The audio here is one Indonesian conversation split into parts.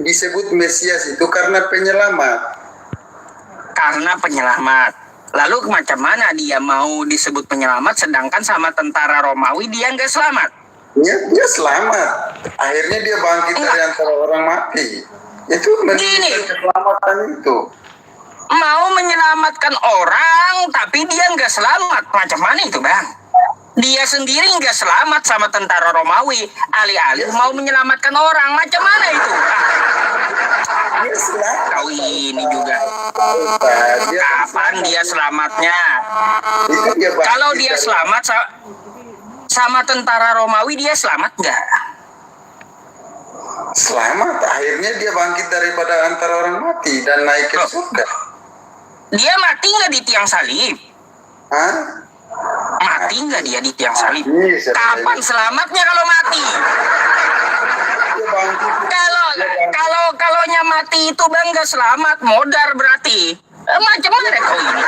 disebut Mesias itu karena penyelamat. Karena penyelamat. Lalu macam mana dia mau disebut penyelamat sedangkan sama tentara Romawi dia nggak selamat? Dia selamat. Akhirnya dia bangkit dari antara orang mati. Itu menunjukkan keselamatan itu. Mau menyelamatkan orang tapi dia nggak selamat. Macam mana itu, Bang? Dia sendiri nggak selamat sama tentara Romawi. Alih-alih mau menyelamatkan orang. Macam mana itu? Kau ini juga. Kapan dia selamatnya? Kalau dia selamat sama tentara Romawi, dia selamat nggak? Selamat. Akhirnya dia bangkit daripada antara orang mati dan naik ke surga. Dia mati nggak di tiang salib? Hah? Mati nggak dia di tiang salib? Kapan selamatnya kalau mati? Kalau mati itu Bang nggak selamat, modar berarti. Macam mana kau ini?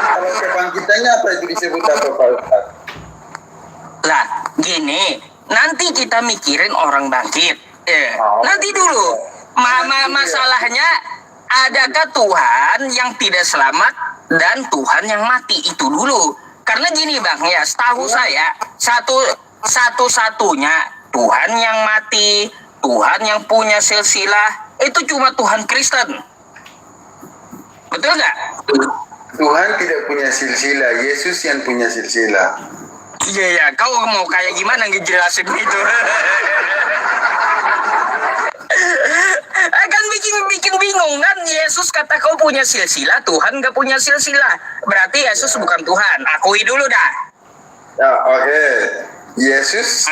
Kalau kebangkitannya apa itu disebut apa, Pak Ustaz? Lah, gini, nanti kita mikirin orang bangkit. Nanti dulu, masalahnya adakah Tuhan yang tidak selamat dan Tuhan yang mati itu dulu? Karena gini Bang, ya setahu saya satu-satunya Tuhan yang mati, Tuhan yang punya silsilah itu cuma Tuhan Kristen. Betul nggak? Tuhan tidak punya silsilah, Yesus yang punya silsilah. Iya ya, kau mau kayak gimana ngejelasin itu? Kan bikin bingung kan? Yesus kata kau punya silsilah, Tuhan nggak punya silsilah. Berarti Yesus bukan Tuhan. Akui dulu dah. Ya, oke. Yesus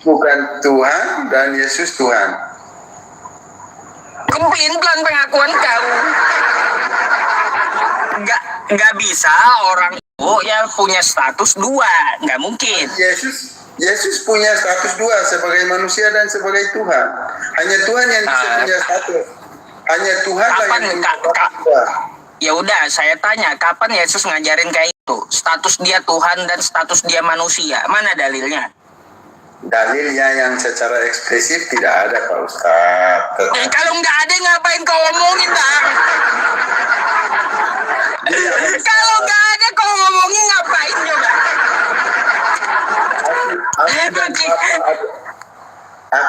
bukan Tuhan dan Yesus Tuhan. Kemplan pengakuan kau. Nggak bisa orang itu yang punya status dua, nggak mungkin. Yesus punya status dua sebagai manusia dan sebagai Tuhan. Hanya Tuhan yang bisa punya status. Hanya Tuhan lah yang punya status. Ya udah, saya tanya, kapan Yesus ngajarin kayak itu? Status dia Tuhan dan status dia manusia. Mana dalilnya? Dalilnya yang secara ekspresif tidak ada, Pak Ustadz. Kalau nggak ada, ngapain kau omongin, Bang? Kalau nggak ada, kau ngomongin ngapain coba?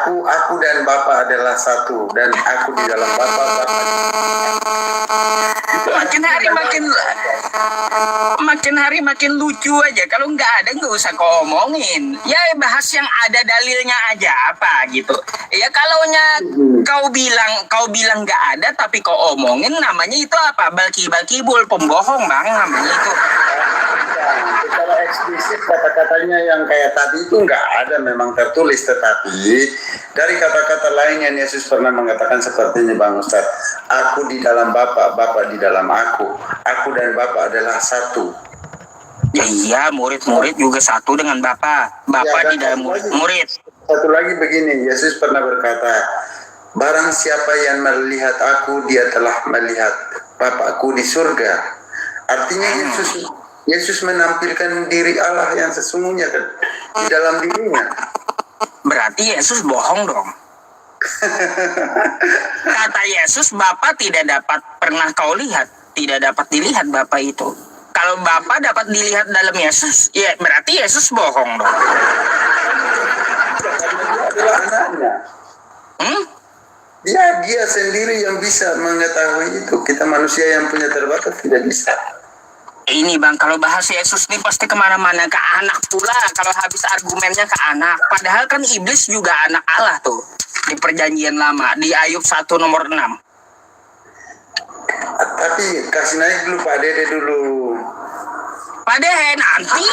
Aku dan Bapa adalah satu, dan aku di dalam Bapa. Makin hari makin lucu aja. Kalau nggak ada nggak usah kau omongin. Ya bahas yang ada dalilnya aja apa gitu. Ya kalaunya kau bilang nggak ada tapi kau omongin, namanya itu apa? Balki-balkibul, pembohong Bang, namanya itu. Secara eksplisit kata-katanya yang kayak tadi itu nggak ada memang tertulis, tetapi dari kata-kata lain yang Yesus pernah mengatakan seperti ini, Bang Ustadz. Aku di dalam Bapa, Bapa di dalam aku dan Bapa adalah satu. Ya iya, murid-murid juga satu dengan Bapa ya, di dalam murid. Satu lagi begini, Yesus pernah berkata, barang siapa yang melihat aku, dia telah melihat Bapakku di surga. Artinya Yesus menampilkan diri Allah yang sesungguhnya di dalam dirinya. Berarti Yesus bohong dong. Kata Yesus, Bapa tidak dapat pernah kau lihat, tidak dapat dilihat Bapa itu. Kalau Bapa dapat dilihat dalam Yesus, ya berarti Yesus bohong dong. Dia sendiri yang bisa mengetahui itu. Kita manusia yang punya terbatas tidak bisa. Ini Bang, kalau bahas Yesus ini pasti kemana-mana, ke anak pula. Kalau habis argumennya ke anak. Padahal kan iblis juga anak Allah tuh. Di perjanjian lama, di Ayub 1 nomor 6. Tapi kasih naik dulu Pak Dede dulu. Pak Dede nanti.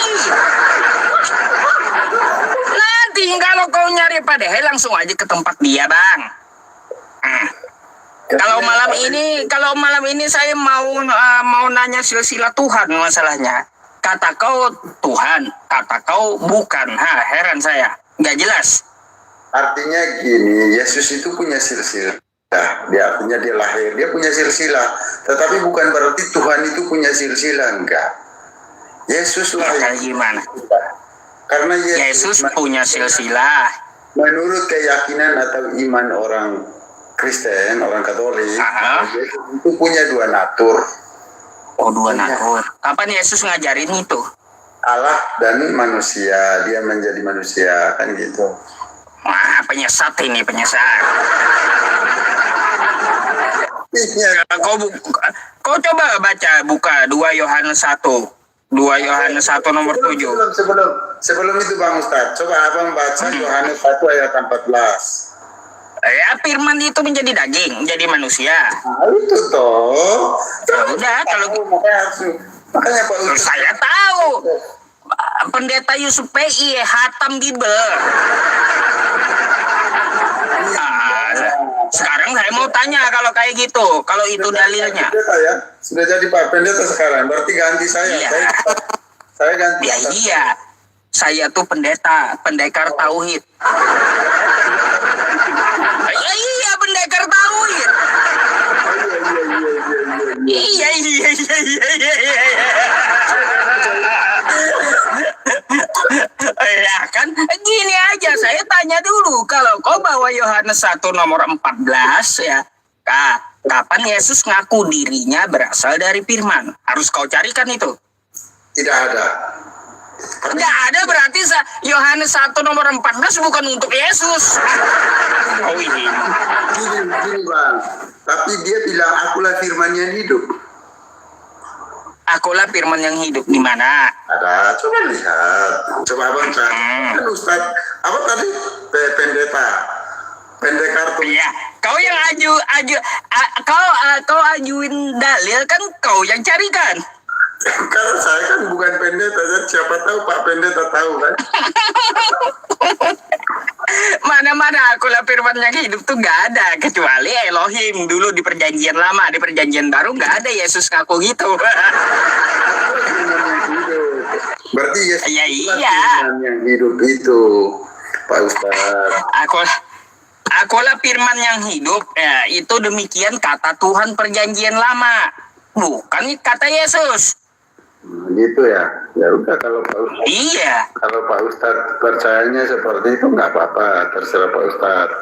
Nanti kalau kau nyari Pak Dede langsung aja ke tempat dia Bang. Kalau malam ini saya mau nanya silsilah Tuhan masalahnya. Kata kau Tuhan, kata kau bukan. Heran saya. Nggak jelas. Artinya gini, Yesus itu punya silsilah. Artinya dia lahir, dia punya silsilah. Tetapi bukan berarti Tuhan itu punya silsilah, enggak. Yesus lah. Kayak gimana? Karena Yesus punya silsilah. menurut keyakinan atau iman orang Kristen, orang Katolik, Yesus itu punya dua natur. Oh, dua natur. Kapan Yesus ngajarin itu? Allah dan manusia, dia menjadi manusia, kan gitu. Wah, penyesat ini, penyesat. Iya. Kau coba buka 2 Yohanes 1. 2 Yohanes 1 nomor 7. Sebelum itu Bang Ustadz, coba abang baca Yohanes 1 ayat 14. Ya, firman itu menjadi daging, menjadi manusia. Nah, itu toh. Ya udah, kalau makanya Pak Ustadz. saya tahu. Pendeta Yusuf PI hatam Bible. Sekarang saya mau tanya kalau kayak gitu, kalau itu dalilnya. Sudah jadi Pak Pendeta sekarang, berarti ganti saya. Iya. Saya ganti. Ya iya, saya tuh pendekar tauhid. Iya, pendekar tauhid. Iya. Ya kan, gini aja saya tanya dulu, kalau kau bawa Yohanes 1 nomor 14 ya, kapan Yesus ngaku dirinya berasal dari firman? Harus kau carikan itu. Tidak ada. Nggak ada, berarti Yohanes 1 nomor 14 bukan untuk Yesus. Oh ini. Gini Bang, tapi dia bilang akulah firman yang hidup. Akulah firman yang hidup, di mana? Ada, coba lihat. Coba abang cari. Kan Ustadz, apa tadi? Pendekar tuh. Iya, kau yang kau ajuin dalil kan, kau yang carikan. Karena saya kan bukan pendeta, siapa tahu Pak Pendeta tahu kan? Mana-mana akulah firman yang hidup tuh gak ada, kecuali Elohim dulu di perjanjian lama. Di perjanjian baru gak ada Yesus ngaku gitu. Berarti Yesus ya, iya. firman yang hidup itu, Pak Ustadz. Akulah firman yang hidup, ya, itu demikian kata Tuhan perjanjian lama, bukan kata Yesus. Gitu ya. Ya udah, kalau Pak Ustadz. Iya. Kalau Pak Ustadz percayanya seperti itu nggak apa-apa, terserah Pak Ustadz.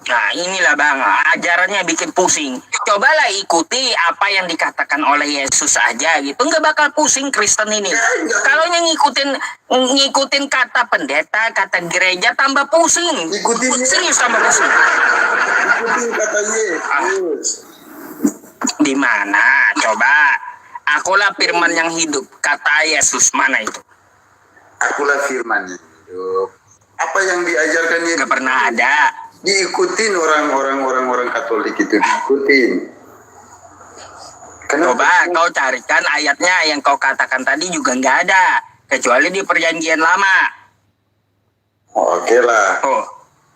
Nah inilah Bang, ajarannya bikin pusing. Cobalah ikuti apa yang dikatakan oleh Yesus aja gitu, nggak bakal pusing Kristen ini. Kalau yang ngikutin kata pendeta, kata gereja, tambah pusing. Serius tambah pusing. Ikutin kata Yesus. Di mana? Coba. Akulah firman yang hidup, kata Yesus, mana itu? Akulah firman yang hidup. Apa yang diajarkan Yesus? Gak pernah ada. Diikutin orang Katolik itu, diikutin. Coba kau carikan ayatnya yang kau katakan tadi juga nggak ada, kecuali di perjanjian lama. Oke lah. Oh.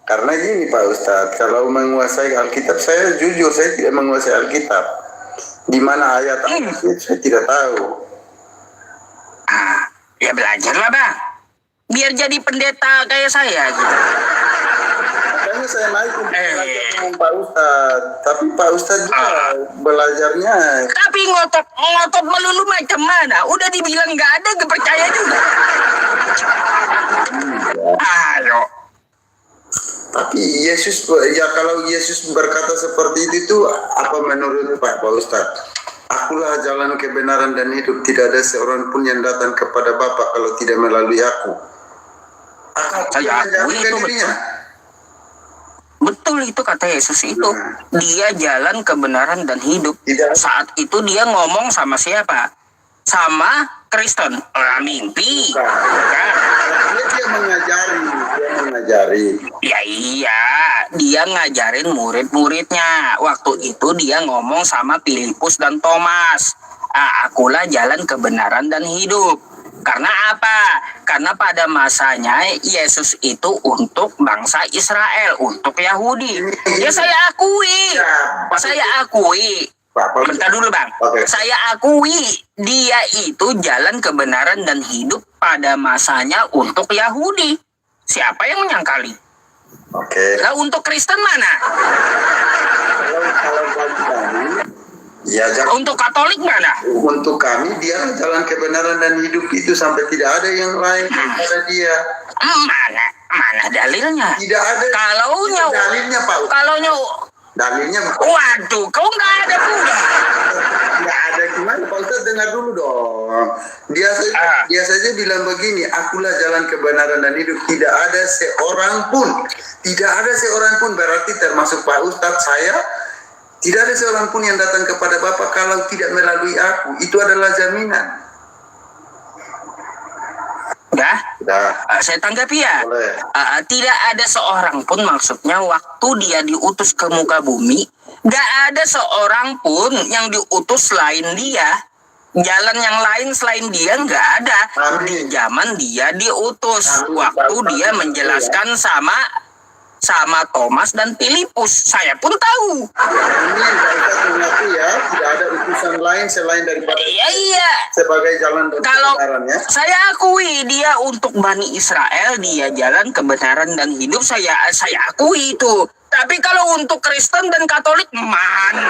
Karena gini Pak Ustadz, kalau menguasai Alkitab, saya jujur saya tidak menguasai Alkitab. Di mana ayat itu saya tidak tahu. Ya belajarlah Bang, biar jadi pendeta kayak saya gitu. Makanya saya naik untuk belajar dengan Pak Ustadz. Tapi Pak Ustadz juga belajarnya. Tapi ngotot melulu macam mana? Udah dibilang nggak ada, gak percaya juga. Ayo. Tapi Yesus, ya kalau Yesus berkata seperti itu apa menurut Pak Ustadz? Akulah jalan kebenaran dan hidup, tidak ada seorang pun yang datang kepada Bapa kalau tidak melalui aku. Saya akui itu betul. Betul itu kata Yesus itu. Dia jalan kebenaran dan hidup. Saat itu dia ngomong sama siapa? Sama Kristen. Mimpi. Dia mengajari. Ya iya, dia ngajarin murid-muridnya. Waktu itu dia ngomong sama Filipus dan Thomas. Akulah jalan kebenaran dan hidup. Karena apa? Karena pada masanya Yesus itu untuk bangsa Israel, untuk Yahudi. Ya saya akui. Bentar dulu Bang. Saya akui dia itu jalan kebenaran dan hidup pada masanya untuk Yahudi. Siapa yang menyangkali? Nah untuk Kristen mana? Untuk Katolik mana? Untuk kami dia jalan kebenaran dan hidup itu sampai tidak ada yang lain daripada dia. Mana? Mana dalilnya? Tidak ada. Kalaunya, Dalilnya Pak Ustadz. kalaunya, Dalilnya waduh, kau nggak ada pula. nggak ada. Gimana Pak Ustadz, dengar dulu dong. Dia saja bilang begini, akulah jalan kebenaran dan hidup. Tidak ada seorang pun berarti termasuk Pak Ustadz saya. Tidak ada seorang pun yang datang kepada Bapak kalau tidak melalui aku. Itu adalah jaminan. Saya tanggapi ya. Boleh. Tidak ada seorang pun, maksudnya waktu dia diutus ke muka bumi, gak ada seorang pun yang diutus selain dia. Jalan yang lain selain dia nggak ada. Di zaman dia diutus, waktu dia menjelaskan sama Thomas dan Filipus, saya pun tahu. Ini Pak mengaku ya, tidak ada utusan lain selain daripada Iya. sebagai jalan Kalau kebenaran ya. saya akui dia untuk Bani Israel, dia jalan kebenaran dan hidup, saya akui itu. Tapi kalau untuk Kristen dan Katolik, mana?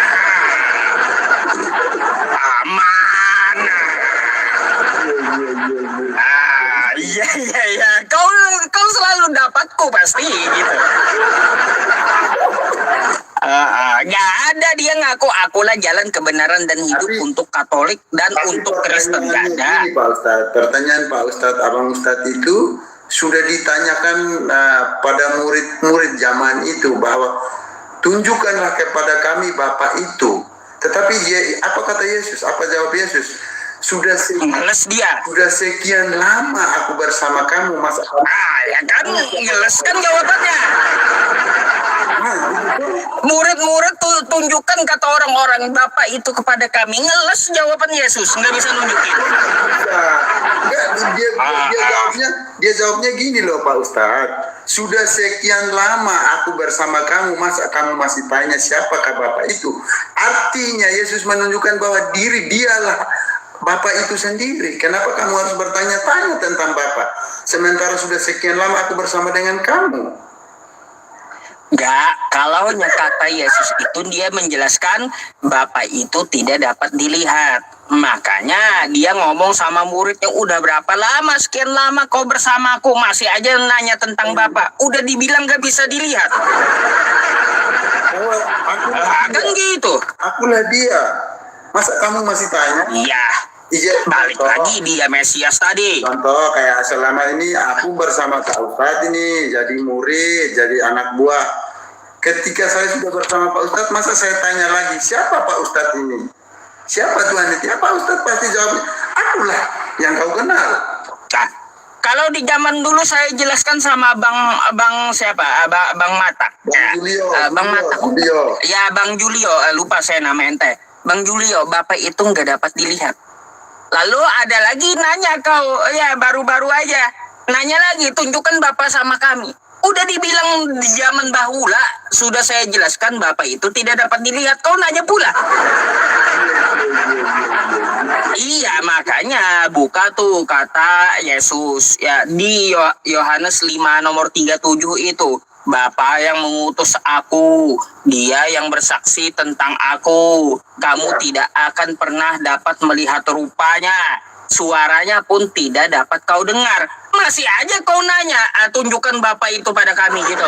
Mana? Iya. Kau selalu dapatku pasti gitu. Gak ada dia ngaku akulah jalan kebenaran dan hidup untuk Katolik dan untuk Kristen, gak ada. Ini Pak Ustadz, pertanyaan Pak Ustadz, Abang Ustadz itu sudah ditanyakan pada murid-murid zaman itu bahwa tunjukkanlah kepada kami Bapa itu. Tetapi apa kata Yesus? Apa jawab Yesus? Sudah sekian lama aku bersama kamu, masa ya kan, ngeles kan jawabannya. Murid-murid tunjukkan kata orang-orang Bapak itu kepada kami, ngeles jawaban Yesus, nggak bisa nunjukin. Dia jawabnya gini loh Pak Ustadz, sudah sekian lama aku bersama kamu, masa kamu masih tanya siapakah Bapak itu? Artinya Yesus menunjukkan bahwa dialah Bapak itu sendiri. Kenapa kamu harus bertanya-tanya tentang Bapak? Sementara sudah sekian lama aku bersama dengan kamu. Enggak, kalau kata Yesus itu dia menjelaskan Bapak itu tidak dapat dilihat. Makanya dia ngomong sama murid yang udah berapa lama, sekian lama kau bersamaku, masih aja nanya tentang Bapak. Udah dibilang gak bisa dilihat. Kan gitu. Akulah dia. Masa kamu masih tanya? Iya. Balik lagi dia Mesias tadi. Contoh kayak selama ini aku bersama Pak Ustadz ini jadi murid, jadi anak buah. Ketika saya sudah bersama Pak Ustadz, masa saya tanya lagi siapa Pak Ustadz ini? Siapa Tuhan itu? Pak Ustadz pasti jawab, akulah yang kau kenal. Nah, kalau di zaman dulu saya jelaskan sama Bang siapa? Bang Matak. Bang Julio. Bang Matak. Ya Bang Julio, lupa saya nama ente. Bang Julio, Bapak itu nggak dapat dilihat. Lalu ada lagi nanya kau, ya baru-baru aja. Nanya lagi, tunjukkan Bapak sama kami. Udah dibilang di zaman bahula, sudah saya jelaskan Bapak itu tidak dapat dilihat. Kau nanya pula. Iya, makanya buka tuh kata Yesus. Ya, di Yohanes 5 nomor 37 itu. Bapa yang mengutus aku, dia yang bersaksi tentang aku. Kamu tidak akan pernah dapat melihat rupanya. Suaranya pun tidak dapat kau dengar. Masih aja kau nanya, tunjukkan Bapa itu pada kami gitu.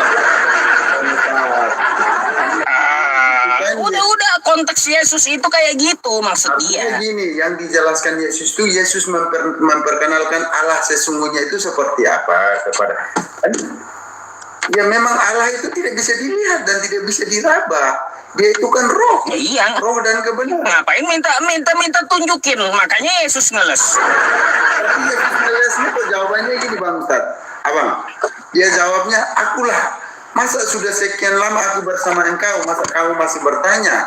Udah konteks Yesus itu kayak gitu maksud dia. Gini, yang dijelaskan Yesus itu Yesus memperkenalkan Allah sesungguhnya itu seperti apa kepada. Ya memang Allah itu tidak bisa dilihat dan tidak bisa diraba. Dia itu kan roh. Iya. Roh dan kebenaran. Ngapain minta tunjukin? Makanya Yesus ngeles. Tapi Yesus ngelesnya kok jawabannya gini Bang Ustaz. Abang, dia jawabnya akulah. Masa sudah sekian lama aku bersama engkau, masa kamu masih bertanya?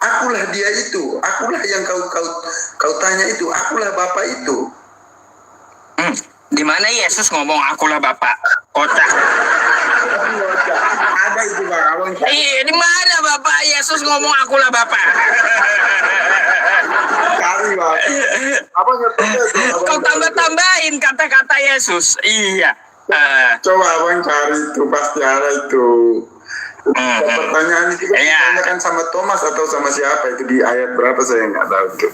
Akulah dia itu. Akulah yang kau tanya itu. Akulah Bapa itu. Di mana Yesus ngomong akulah Bapak? Kocak. Ada itu Bang. Abang. Di mana Bapak Yesus ngomong akulah Bapak? Cari Bang. Abang Kau tambah-tambahin kata-kata Yesus. Iya. Coba Abang cari itu, pasti ada itu. Pertanyaan itu ditanyakan sama Thomas atau sama siapa itu di ayat berapa saya nggak tahu itu.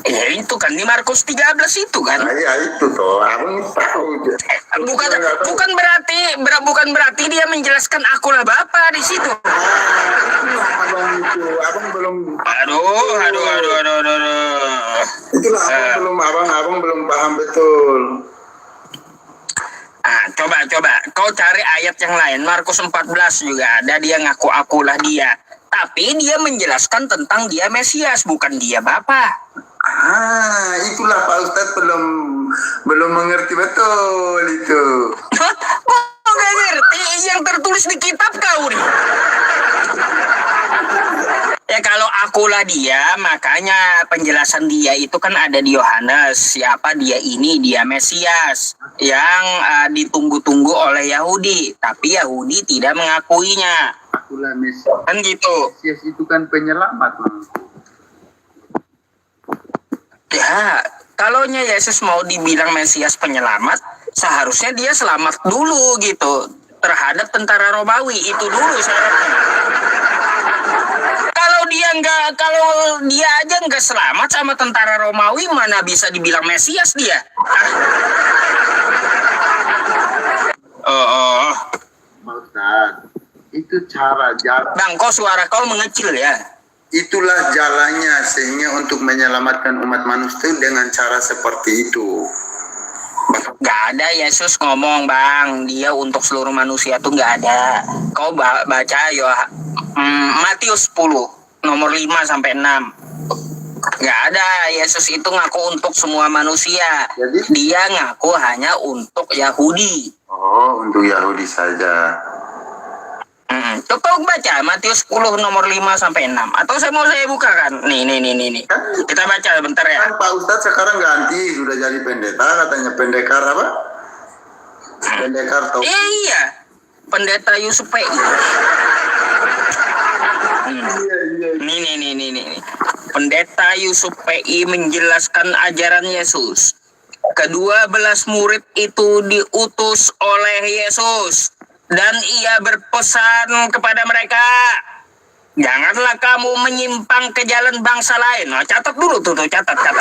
Ya itu kan di Markus 13 itu kan. Nah, ya itu toh, abang tahu. Bukan bukan berarti dia menjelaskan akulah Bapa di situ. Abang belum. Aduh. Itulah abang belum paham betul. Coba kau cari ayat yang lain. Markus 14 juga ada, dia ngaku akulah dia. Tapi dia menjelaskan tentang dia Mesias, bukan dia Bapa. Itulah Pak Ustadz belum mengerti betul itu. Kau gak ngerti yang tertulis di kitab kau nih. Ya kalau akulah dia, makanya penjelasan dia itu kan ada di Yohanes. Siapa dia ini? Dia Mesias yang ditunggu-tunggu oleh Yahudi, tapi Yahudi tidak mengakuinya. Akulah Mesias. Kan gitu. Mesias itu kan penyelamat. Ya, kalaunya Yesus mau dibilang Mesias penyelamat, seharusnya dia selamat dulu gitu terhadap tentara Romawi, itu dulu syaratnya. Kalau dia aja nggak selamat sama tentara Romawi, mana bisa dibilang Mesias dia? Ustaz, itu cara jalan. Bang, kok suara kau mengecil ya? Itulah jalannya sehingga untuk menyelamatkan umat manusia dengan cara seperti itu. Gak ada Yesus ngomong bang, dia untuk seluruh manusia tuh gak ada. Kau baca Matius 10 nomor 5 sampai 6. Gak ada Yesus itu ngaku untuk semua manusia. Jadi? Dia ngaku hanya untuk Yahudi. Oh, untuk Yahudi saja. Coba baca Matius 10 nomor 5 sampai 6. Atau saya buka kan? Nih. Kan, Kita baca bentar ya. kan Pak Ustadz sekarang ganti, sudah jadi pendeta, katanya pendekar apa? Pendekar tau. Iya. Pendeta Yusuf PI. Iya. Nih. Pendeta Yusuf PI menjelaskan ajaran Yesus. Kedua belas murid itu diutus oleh Yesus. Dan ia berpesan kepada mereka, janganlah kamu menyimpang ke jalan bangsa lain. Nah, catat dulu catat ya.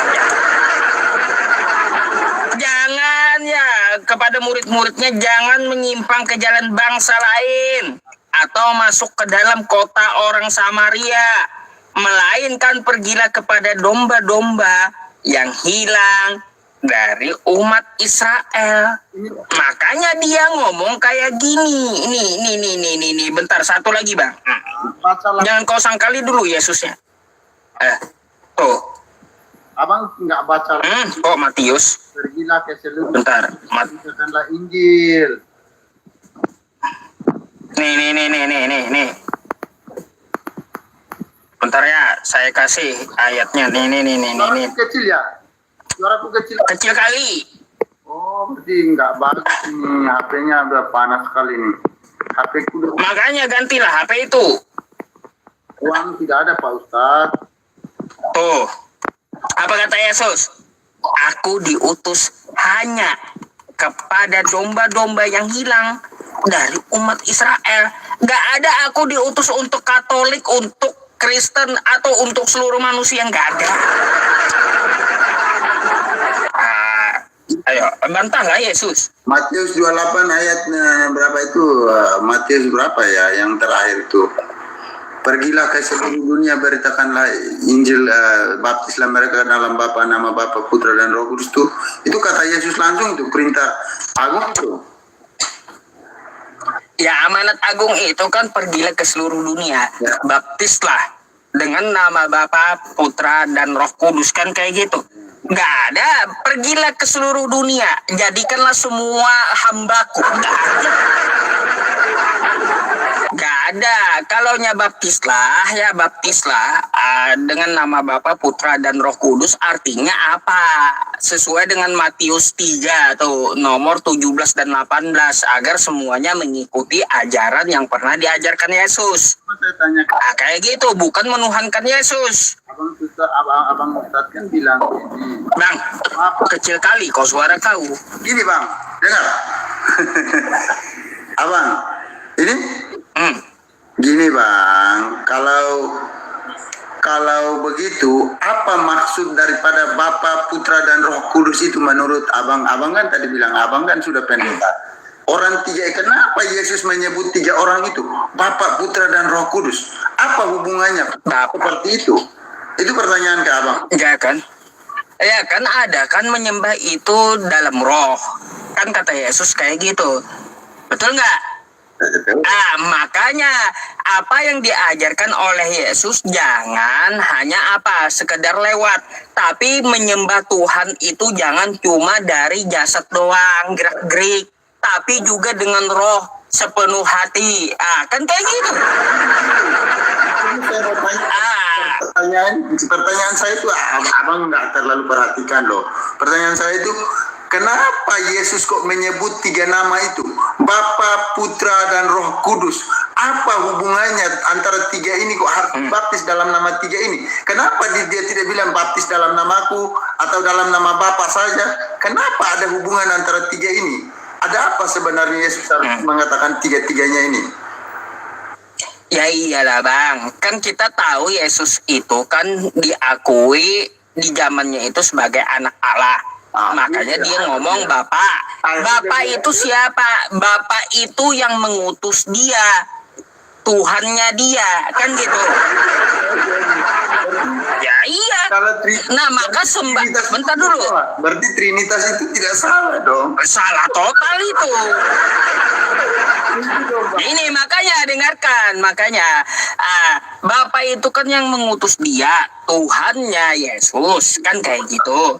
Jangan ya, kepada murid-muridnya jangan menyimpang ke jalan bangsa lain atau masuk ke dalam kota orang Samaria, melainkan pergilah kepada domba-domba yang hilang dari umat Israel. Makanya dia ngomong kayak gini. Ini bentar, satu lagi bang. Jangan kau sangkali dulu Yesusnya. Tuh. Abang nggak baca. Kok Matius? Pergilah ke seluruh. Bentar. Bacakanlah Injil. Nih. Bentar ya, saya kasih ayatnya. Nih. Kecil ya? Suaraku kecil. Kecil kali. Oh, berarti nggak bagus ini. HP-nya udah panas sekali nih. HP ku udah. Makanya gantilah HP itu. Uang tidak ada Pak Ustadz. Tuh. Apa kata Yesus? Aku diutus hanya kepada domba-domba yang hilang dari umat Israel. Gak ada aku diutus untuk Katolik, untuk Kristen, atau untuk seluruh manusia. Gak ada. Ayo, bantahlah Yesus. Matius 28 ayatnya berapa itu? Matius berapa ya yang terakhir itu? Pergilah ke seluruh dunia, beritakanlah Injil, baptislah mereka dalam nama Bapa, Putra dan Roh Kudus tuh. Itu kata Yesus langsung itu, perintah agung itu. Ya, amanat agung itu kan pergilah ke seluruh dunia. Ya. Baptislah dengan nama Bapa, Putra dan Roh Kudus, kan kayak gitu. Gak ada, pergilah ke seluruh dunia, jadikanlah semua hambaku. Gak ada. Kalaunya baptislah dengan nama Bapa, Putra dan Roh Kudus, artinya apa? Sesuai dengan Matius 3 tuh nomor 17 dan 18, agar semuanya mengikuti ajaran yang pernah diajarkan Yesus. Saya tanya, Kayak gitu, bukan menuhankan Yesus. Abang Ustadz kan bilang ini. Bang, kecil kali kau suara kau. Gini bang, dengar. Abang, ini gini bang, kalau kalau begitu, apa maksud daripada Bapa, Putra, dan Roh Kudus itu menurut abang? Abang kan tadi bilang, abang kan sudah pendeta. Orang tiga, kenapa Yesus menyebut tiga orang itu? Bapa, Putra, dan Roh Kudus. Apa hubungannya? Seperti itu. Itu pertanyaan ke abang. Ya kan? Ya kan ada kan menyembah itu dalam roh. Kan kata Yesus kayak gitu. Betul nggak? Makanya apa yang diajarkan oleh Yesus jangan hanya sekedar lewat, tapi menyembah Tuhan itu jangan cuma dari jasad doang gerak-gerik, tapi juga dengan roh sepenuh hati. Kan kayak gitu. Pertanyaan saya itu abang nggak terlalu perhatikan loh. Pertanyaan saya itu, kenapa Yesus kok menyebut tiga nama itu? Bapa, Putra, dan Roh Kudus. Apa hubungannya antara tiga ini kok harus baptis dalam nama tiga ini? Kenapa dia tidak bilang baptis dalam namaku atau dalam nama Bapa saja? Kenapa ada hubungan antara tiga ini? Ada apa sebenarnya Yesus harus mengatakan tiga-tiganya ini? Ya iyalah bang, kan kita tahu Yesus itu kan diakui di zamannya itu sebagai anak Allah. Makanya dia ngomong Bapak. Bapak itu siapa? Bapak itu yang mengutus dia. Tuhannya dia, kan gitu. Ya iya. Nah maka bentar dulu. Berarti Trinitas itu tidak salah dong. Salah total itu. Ini makanya dengarkan, Bapak itu kan yang mengutus dia, Tuhannya Yesus, kan kayak gitu.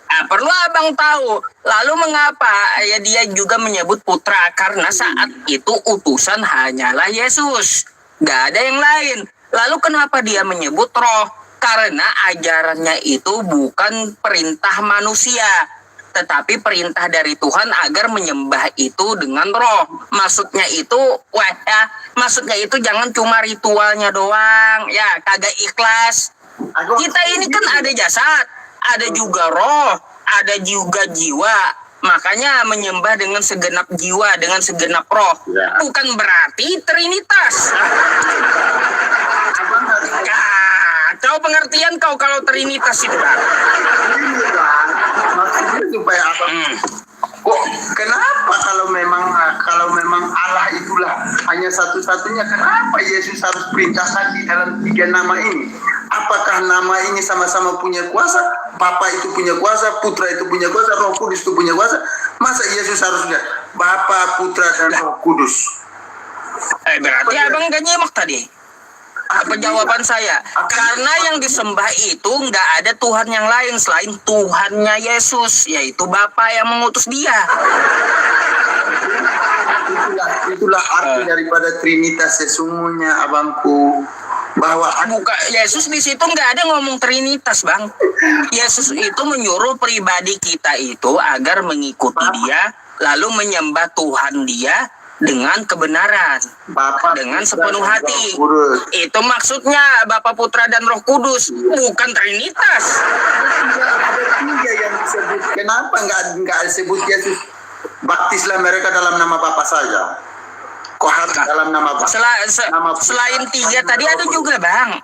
Perlu abang tahu, lalu mengapa ya dia juga menyebut putra? Karena saat itu utusan hanyalah Yesus, gak ada yang lain. Lalu kenapa dia menyebut roh? Karena ajarannya itu bukan perintah manusia, tetapi perintah dari Tuhan agar menyembah itu dengan roh. Maksudnya itu jangan cuma ritualnya doang, ya kagak ikhlas. Kita ini kan ada jasad, ada juga roh, ada juga jiwa. Makanya menyembah dengan segenap jiwa, dengan segenap roh. Bukan berarti Trinitas. Kau pengertian kalau Trinitas itu kan? Maksudnya supaya apa? Kok kenapa kalau memang Allah itulah hanya satu-satunya, kenapa Yesus harus perintahkan di dalam tiga nama ini? Apakah nama ini sama-sama punya kuasa? Bapa itu punya kuasa, Putra itu punya kuasa, Roh Kudus itu punya kuasa. Masa Yesus harus lihat Bapa, Putra, dan Roh Kudus? Berarti abang gak nyimak tadi. Apa jawaban saya? Karena yang disembah itu nggak ada Tuhan yang lain selain Tuhannya Yesus, yaitu Bapa yang mengutus dia. Itulah arti daripada Trinitas sesungguhnya, abangku. Bahwa Yesus di situ nggak ada ngomong Trinitas, bang. Yesus itu menyuruh pribadi kita itu agar mengikuti dia, lalu menyembah Tuhan dia dengan kebenaran, dengan sepenuh hati. Itu maksudnya Bapa, Putra, dan Roh Kudus, bukan Trinitas. Kenapa nggak disebut Yesus? Baptislah mereka dalam nama Bapa saja. Kok harus dalam nama Bapa? Selain tiga tadi ada juga bang.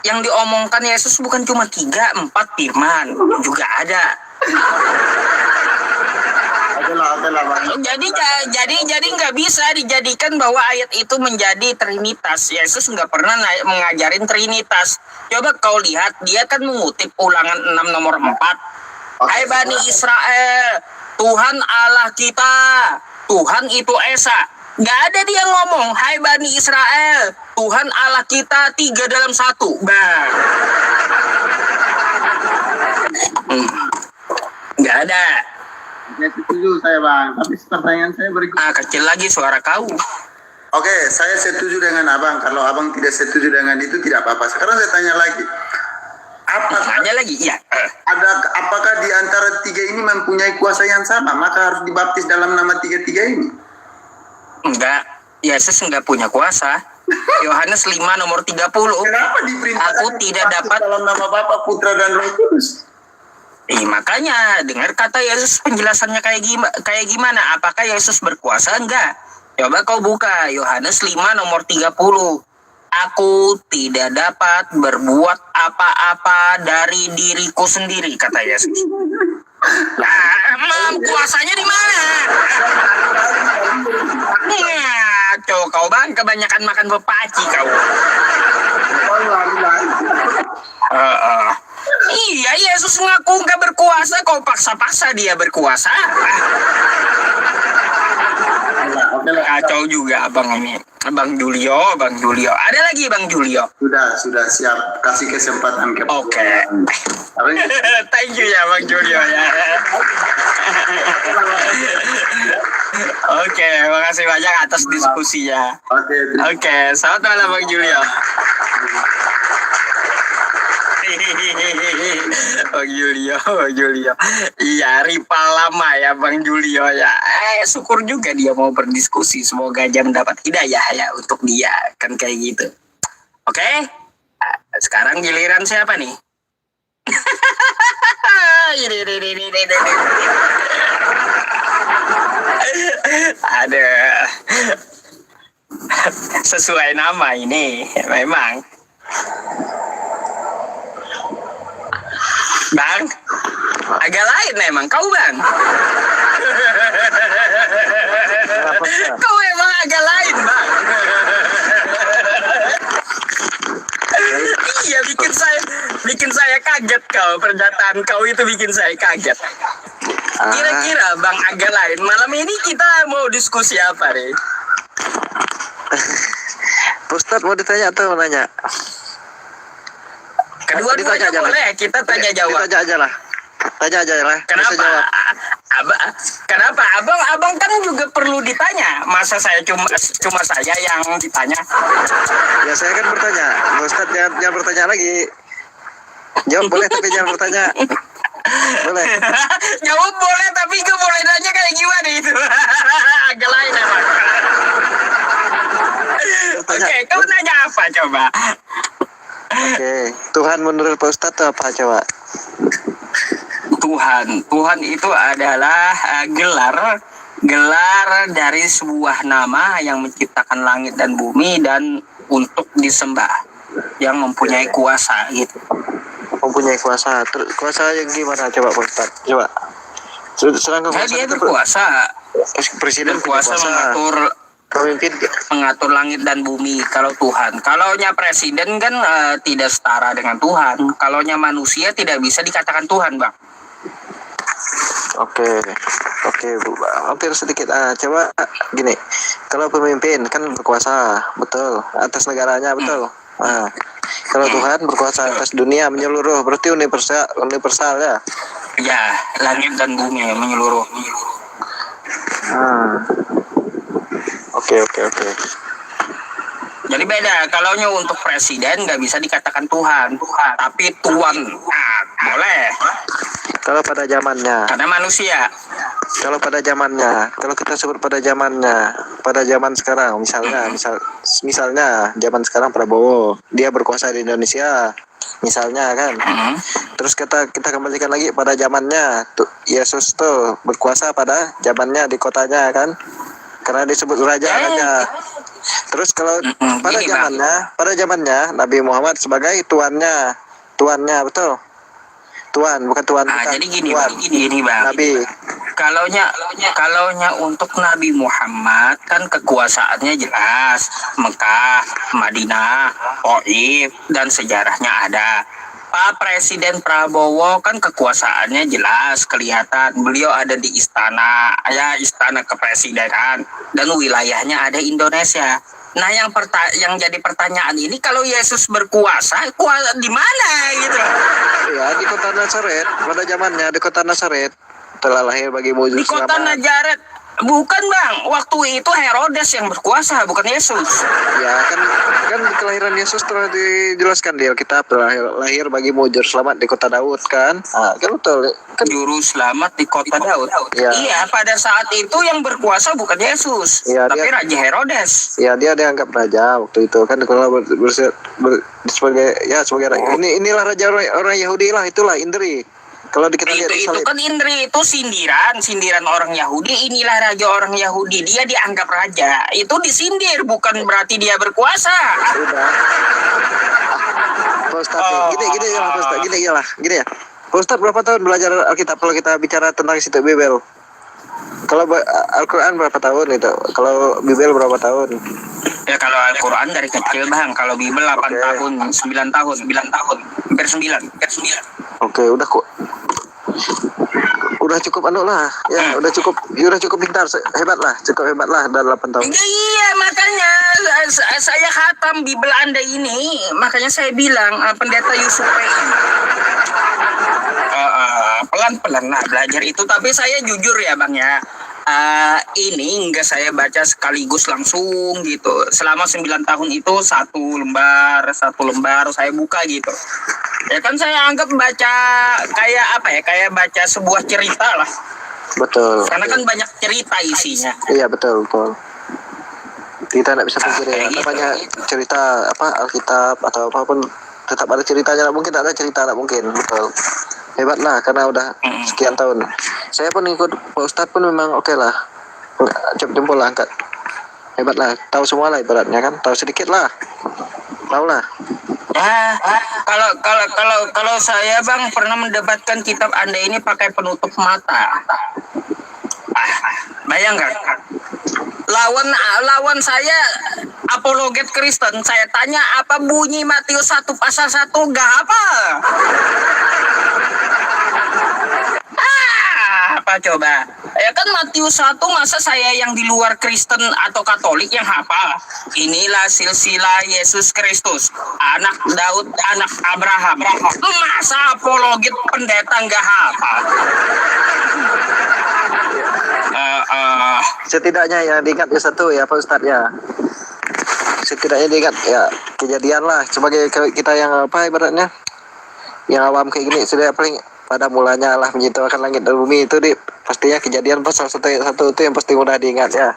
Yang diomongkan Yesus bukan cuma 3, 4 firman, juga ada. Jadi nggak bisa dijadikan bahwa ayat itu menjadi Trinitas. Yesus nggak pernah mengajarin Trinitas. Coba kau lihat, dia kan mengutip Ulangan 6 nomor 4. Hai Bani Israel, Tuhan Allah kita, Tuhan itu Esa. Nggak ada dia ngomong, hai Bani Israel, Tuhan Allah kita 3 dalam 1. Nggak ada. Ya setuju saya bang, tapi pertanyaan saya berikutnya. Kecil lagi suara kau. Oke, saya setuju dengan abang. Kalau abang tidak setuju dengan itu tidak apa-apa. Sekarang saya tanya lagi. Ya. Apakah di antara tiga ini mempunyai kuasa yang sama? Maka harus dibaptis dalam nama tiga-tiga ini? Enggak, Yesus enggak punya kuasa. Yohanes 5 nomor 30. Kenapa diperintahkan? Aku tidak dapat dalam nama Bapa, Putra, dan Roh Kudus. Makanya dengar kata Yesus penjelasannya kayak gimana? Apakah Yesus berkuasa? Enggak. Coba kau buka Yohanes 5 nomor 30. aku tidak dapat berbuat apa-apa dari diriku sendiri, kata Yesus. Nah, kuasanya di mana? Ngaco kau bang, kebanyakan makan bepaci kau. Iya, Yesus ngaku nggak berkuasa, kau paksa-paksa dia berkuasa. Kacau juga abang ini. Bang Julio. Ada lagi Bang Julio? Sudah siap. Kasih kesempatan ke Oke. Thank you ya Bang Julio ya. Oke, makasih banyak atas diskusinya. Oke, selamat malam Bang Julio. Bang Julio. Iya, rival lama ya Bang Julio ya. Syukur juga dia mau berdiskusi. Semoga aja mendapat hidayah ya untuk dia. Kan kayak gitu. Oke. Sekarang giliran siapa nih? Ada. Sesuai nama ini memang. Bang, agak lain memang kau bang. Kau emang agak lain bang. Iya, bikin saya kaget kau. Pernyataan kau itu bikin saya kaget. Kira-kira bang agak lain. Malam ini kita mau diskusi apa nih? Ustadz mau ditanya atau mau nanya? Kedua-duanya boleh, kita tanya jawab. Tanya aja lah. Kenapa? Kenapa? Abang kan juga perlu ditanya. Masa saya cuma saya yang ditanya? Ya saya kan bertanya. Ustadz jangan bertanya lagi. Jawab boleh tapi jangan bertanya. Boleh. Jawab boleh tapi gak boleh nanya kayak gimana itu. Agak lain emang. Oke, kau nanya apa coba? Oke, Tuhan menurut Pak Ustadz itu apa coba? Tuhan itu adalah gelar dari sebuah nama yang menciptakan langit dan bumi dan untuk disembah, yang mempunyai kuasa gitu. Mempunyai kuasa. Kuasa yang gimana coba Pak Ustadz? Coba. Serangga kuasa. Dia berkuasa. Presiden berkuasa mengatur langit dan bumi. Kalau Tuhan, kalaunya presiden kan tidak setara dengan Tuhan. Kalaunya manusia tidak bisa dikatakan Tuhan, bang. Oke, Bu. Hampir sedikit. Coba gini, kalau pemimpin kan berkuasa, betul, atas negaranya, betul. Kalau Tuhan berkuasa atas dunia menyeluruh, berarti universal ya. Ya, langit dan bumi menyeluruh. Oke. Jadi beda. Kalaunya untuk presiden nggak bisa dikatakan Tuhan, tapi Tuan. Boleh. Kalau pada zamannya. Karena manusia. Kalau pada zamannya, kalau kita sebut pada zamannya, pada zaman sekarang, misalnya zaman sekarang Prabowo, dia berkuasa di Indonesia, misalnya kan. Terus kita kembalikan lagi pada zamannya, Yesus tuh berkuasa pada zamannya di kotanya kan. Karena disebut raja. Terus kalau pada zamannya Nabi Muhammad sebagai tuannya betul. Tuan, bukan Tuhan. Jadi gini bang. Nabi. Kalaunya untuk Nabi Muhammad kan kekuasaannya jelas, Mekah, Madinah, Taif dan sejarahnya ada. Pak Presiden Prabowo kan kekuasaannya jelas, kelihatan. Beliau ada di istana kepresidenan dan wilayahnya ada Indonesia. Nah, yang jadi pertanyaan ini, kalau Yesus berkuasa di mana gitu? Ya, di kota Nazaret. Pada zamannya di kota Nazaret telah lahir bagi mujizat. Di kota Nazaret. Bukan bang, waktu itu Herodes yang berkuasa, bukan Yesus. Ya kan kelahiran Yesus telah dijelaskan di Alkitab, lahir bagi mujur selamat di kota Daud kan? Kan betul. Kan juru selamat di kota Daud. Ya. Iya, pada saat itu yang berkuasa bukan Yesus, ya, tapi Raja Herodes. Ya, dia dianggap raja waktu itu kan, kalau sebagai raja. Inilah raja orang Yahudi lah, itulah Indri. Kalau kita lihat Itu salib, kan Indri itu sindiran orang Yahudi. Inilah raja orang Yahudi, dia dianggap raja. Itu disindir, bukan berarti dia berkuasa. udah. Pak Ustadz, gini ya Pak Ustadz, gini ya. Pak Ustadz berapa tahun belajar Alkitab kalau kita bicara tentang situ Bibel? Kalau Al-Quran berapa tahun itu? Kalau Bibel berapa tahun? Ya kalau Al-Quran dari kecil bang, kalau Bible 8 Oke. tahun, 9 tahun, hampir 9. Oke, udah cukup lah. Ya, udah cukup pintar, hebat lah, udah 8 tahun. Iya, makanya saya khatam Bible Anda ini, makanya saya bilang Pendeta Yusuf pelan-pelan lah belajar itu. Tapi saya jujur ya bang ya, ini enggak saya baca sekaligus langsung gitu. Selama 9 tahun itu satu lembar saya buka gitu. Ya kan saya anggap baca kayak apa ya, kayak baca sebuah cerita lah. Betul. Karena kan banyak cerita isinya. Iya, betul. Kita tidak bisa pikir ya, Kayak namanya gitu. cerita Alkitab atau apapun tetap ada ceritanya, nggak mungkin tak ada cerita, nggak mungkin. Betul. Hebat lah karena udah sekian tahun. Saya pun ikut Pak Ustadz pun memang oke lah. Cep jempol lah, angkat. Hebat lah, tahu semua lah ibaratnya kan, tahu sedikit lah. Tahu lah. Ya, kalau saya bang pernah mendebatkan kitab Anda ini pakai penutup mata. Bayangkan, lawan saya apologet Kristen. Saya tanya apa bunyi Matius 1 pasal 1, gak apa. Apa coba? Ya kan Matius 1, masa saya yang di luar Kristen atau Katolik yang hafal? Inilah silsilah Yesus Kristus, anak Daud, anak Abraham. Masa apologet pendeta nggak hafal? Setidaknya ya diingat ya satu ya Pak Ustadz ya. Setidaknya diingat ya kejadian lah sebagai kita yang apa ibaratnya yang awam kayak gini sudah paling pada mulanya Allah menciptakan langit dan bumi itu pastinya kejadian pasal satu itu yang pasti mudah diingat ya.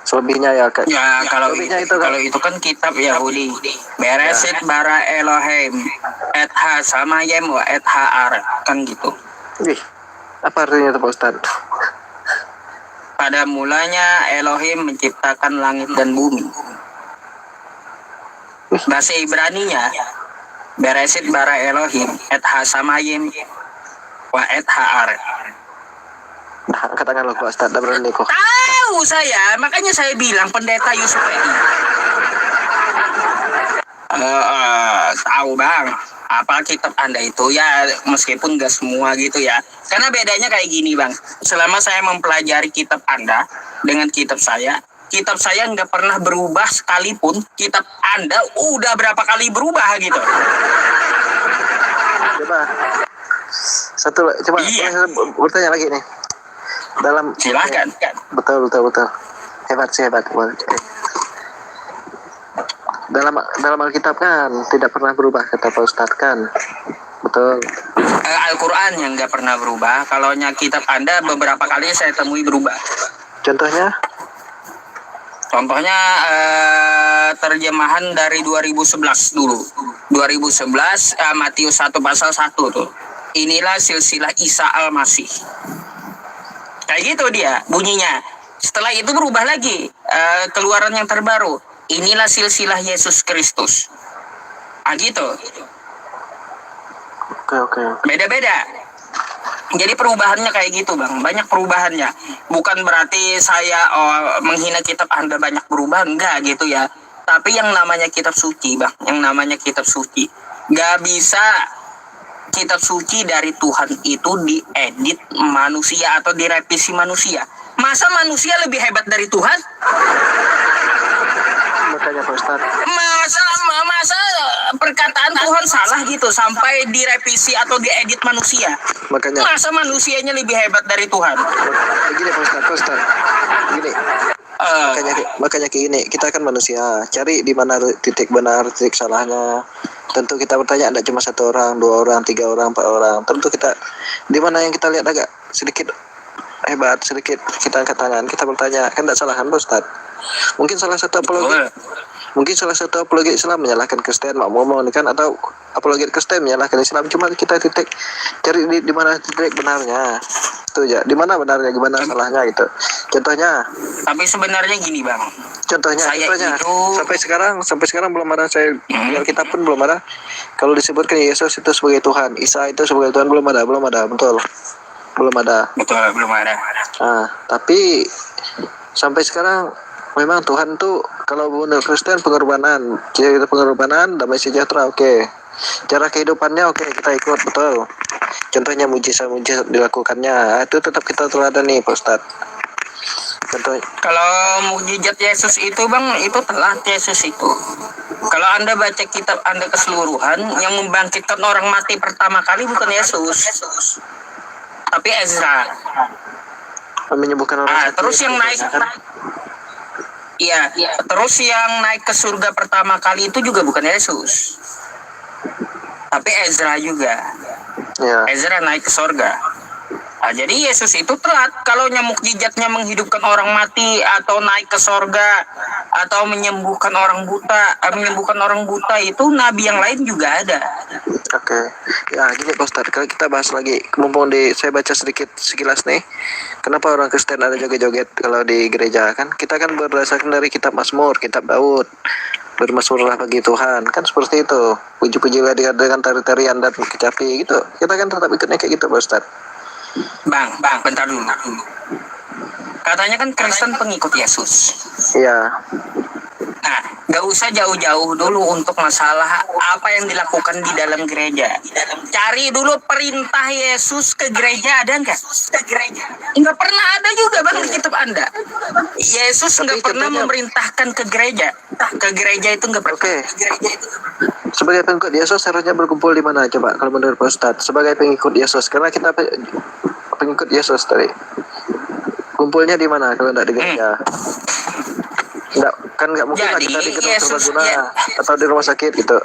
Selebihnya ya Ya kalau selebihnya itu kan kitab Yahudi. Beresit bara Elohim et ha sama yem wa et ha ar, kan gitu. Wih, apa artinya itu Pak Ustadz? Pada mulanya Elohim menciptakan langit dan bumi. Bahasa Ibraninya Beresit bara Elohim et ha sama yem wa et ha ar. Nah, angkat tangan lo Pak Ustadz, dah berani kok. Tahu saya, makanya saya bilang Pendeta Yusuf ini. Tahu bang, apa kitab Anda itu ya, meskipun gak semua gitu ya. Karena bedanya kayak gini bang, selama saya mempelajari kitab Anda dengan kitab saya nggak pernah berubah sekalipun. Kitab Anda udah berapa kali berubah gitu. Coba Iya. saya bertanya lagi nih. Dalam Silakan. betul. Hebat. Dalam Alkitab kan tidak pernah berubah kata Pak Ustadz kan. Betul. Al-Quran yang nggak pernah berubah. Kalau kitab Anda beberapa kali saya temui berubah. Contohnya terjemahan dari 2011 dulu. 2011 Matius 1 pasal 1 tuh. Inilah silsilah Isa Al-Masih. Kayak gitu dia bunyinya. Setelah itu berubah lagi. Keluaran yang terbaru. Inilah silsilah Yesus Kristus. Gitu. Oke. Beda-beda. Jadi perubahannya kayak gitu bang. Banyak perubahannya. Bukan berarti saya menghina kitab Anda banyak berubah. Enggak gitu ya. Tapi yang namanya kitab suci bang. Yang namanya kitab suci. Gak bisa kitab suci dari Tuhan itu diedit manusia atau direvisi manusia. Masa manusia lebih hebat dari Tuhan? Makanya Pak Ustadz. Masa perkataan Tuhan salah gitu sampai direvisi atau diedit manusia? Makanya Masa manusianya lebih hebat dari Tuhan? gini Pak Ustadz. Gini. Makanya kayak gini, kita kan manusia, cari di mana titik benar, titik salahnya. Tentu kita bertanya tidak cuma 1 orang, 2 orang, 3 orang, 4 orang. Tentu kita di mana yang kita lihat agak sedikit hebat, sedikit kita angkat tangan, kita bertanya, kan tidak salah kan Pak Ustadz? Mungkin salah satu apologi. Mungkin salah satu apologet Islam menyalahkan Kristen, mak ngomong ini kan, atau apologet Kristen menyalahkan Islam. Cuma kita cari di mana titik benarnya. Itu aja. Di mana benarnya, gimana salahnya gitu. Contohnya Tapi sebenarnya gini bang, contohnya itu sampai sekarang belum ada, saya lihat kitab pun belum ada kalau disebutkan Yesus itu sebagai Tuhan, Isa itu sebagai Tuhan, belum ada, betul, belum ada. betul belum ada. Nah, tapi sampai sekarang memang Tuhan tuh kalau menurut Kristen pengorbanan, damai sejahtera, oke. Cara kehidupannya oke, kita ikut, betul. Contohnya mujizat dilakukannya, itu tetap kita teladani Pak Ustadz. Contohnya Kalau mujizat Yesus itu bang, itu telat Yesus itu. Kalau Anda baca kitab Anda keseluruhan, yang membangkitkan orang mati pertama kali bukan Yesus, tapi Ezra. menyembuhkan orang sakit. Terus yang naik, iya, terus yang naik ke surga pertama kali itu juga bukan Yesus, tapi Ezra juga. Ya. Ezra naik ke surga. Nah, jadi Yesus itu telat. Kalau mukjizatnya menghidupkan orang mati atau naik ke surga atau menyembuhkan orang buta itu nabi yang lain juga ada. Oke. Ya gini Pak Ustadz, kalau kita bahas lagi, mumpung saya baca sedikit sekilas nih, kenapa orang Kristen ada joget-joget kalau di gereja kan? Kita kan berdasarkan dari kitab Mazmur, kitab Daud, bermasmurlah bagi Tuhan, kan seperti itu. Puji-pujilah dia dengan tari-tarian dan kecapi gitu. Kita kan tetap ikutnya kayak gitu Pak Ustadz. Bang, bentar dulu. Katanya kan Kristen pengikut Yesus. Iya. Nah, gak usah jauh-jauh dulu untuk masalah apa yang dilakukan di dalam gereja. Cari dulu perintah Yesus ke gereja, ada nggak? Nggak pernah ada juga bang di kitab Anda. Yesus nggak pernah memerintahkan ke gereja. Ke gereja itu nggak pernah. Oke. Sebagai pengikut Yesus harusnya berkumpul di mana coba kalau menurut Pak Ustadz? Sebagai pengikut Yesus, karena kita pengikut Yesus tadi. Kumpulnya di mana kalau tidak di gereja? Nggak mungkin lah kita di gedung serbaguna atau di rumah sakit gitu.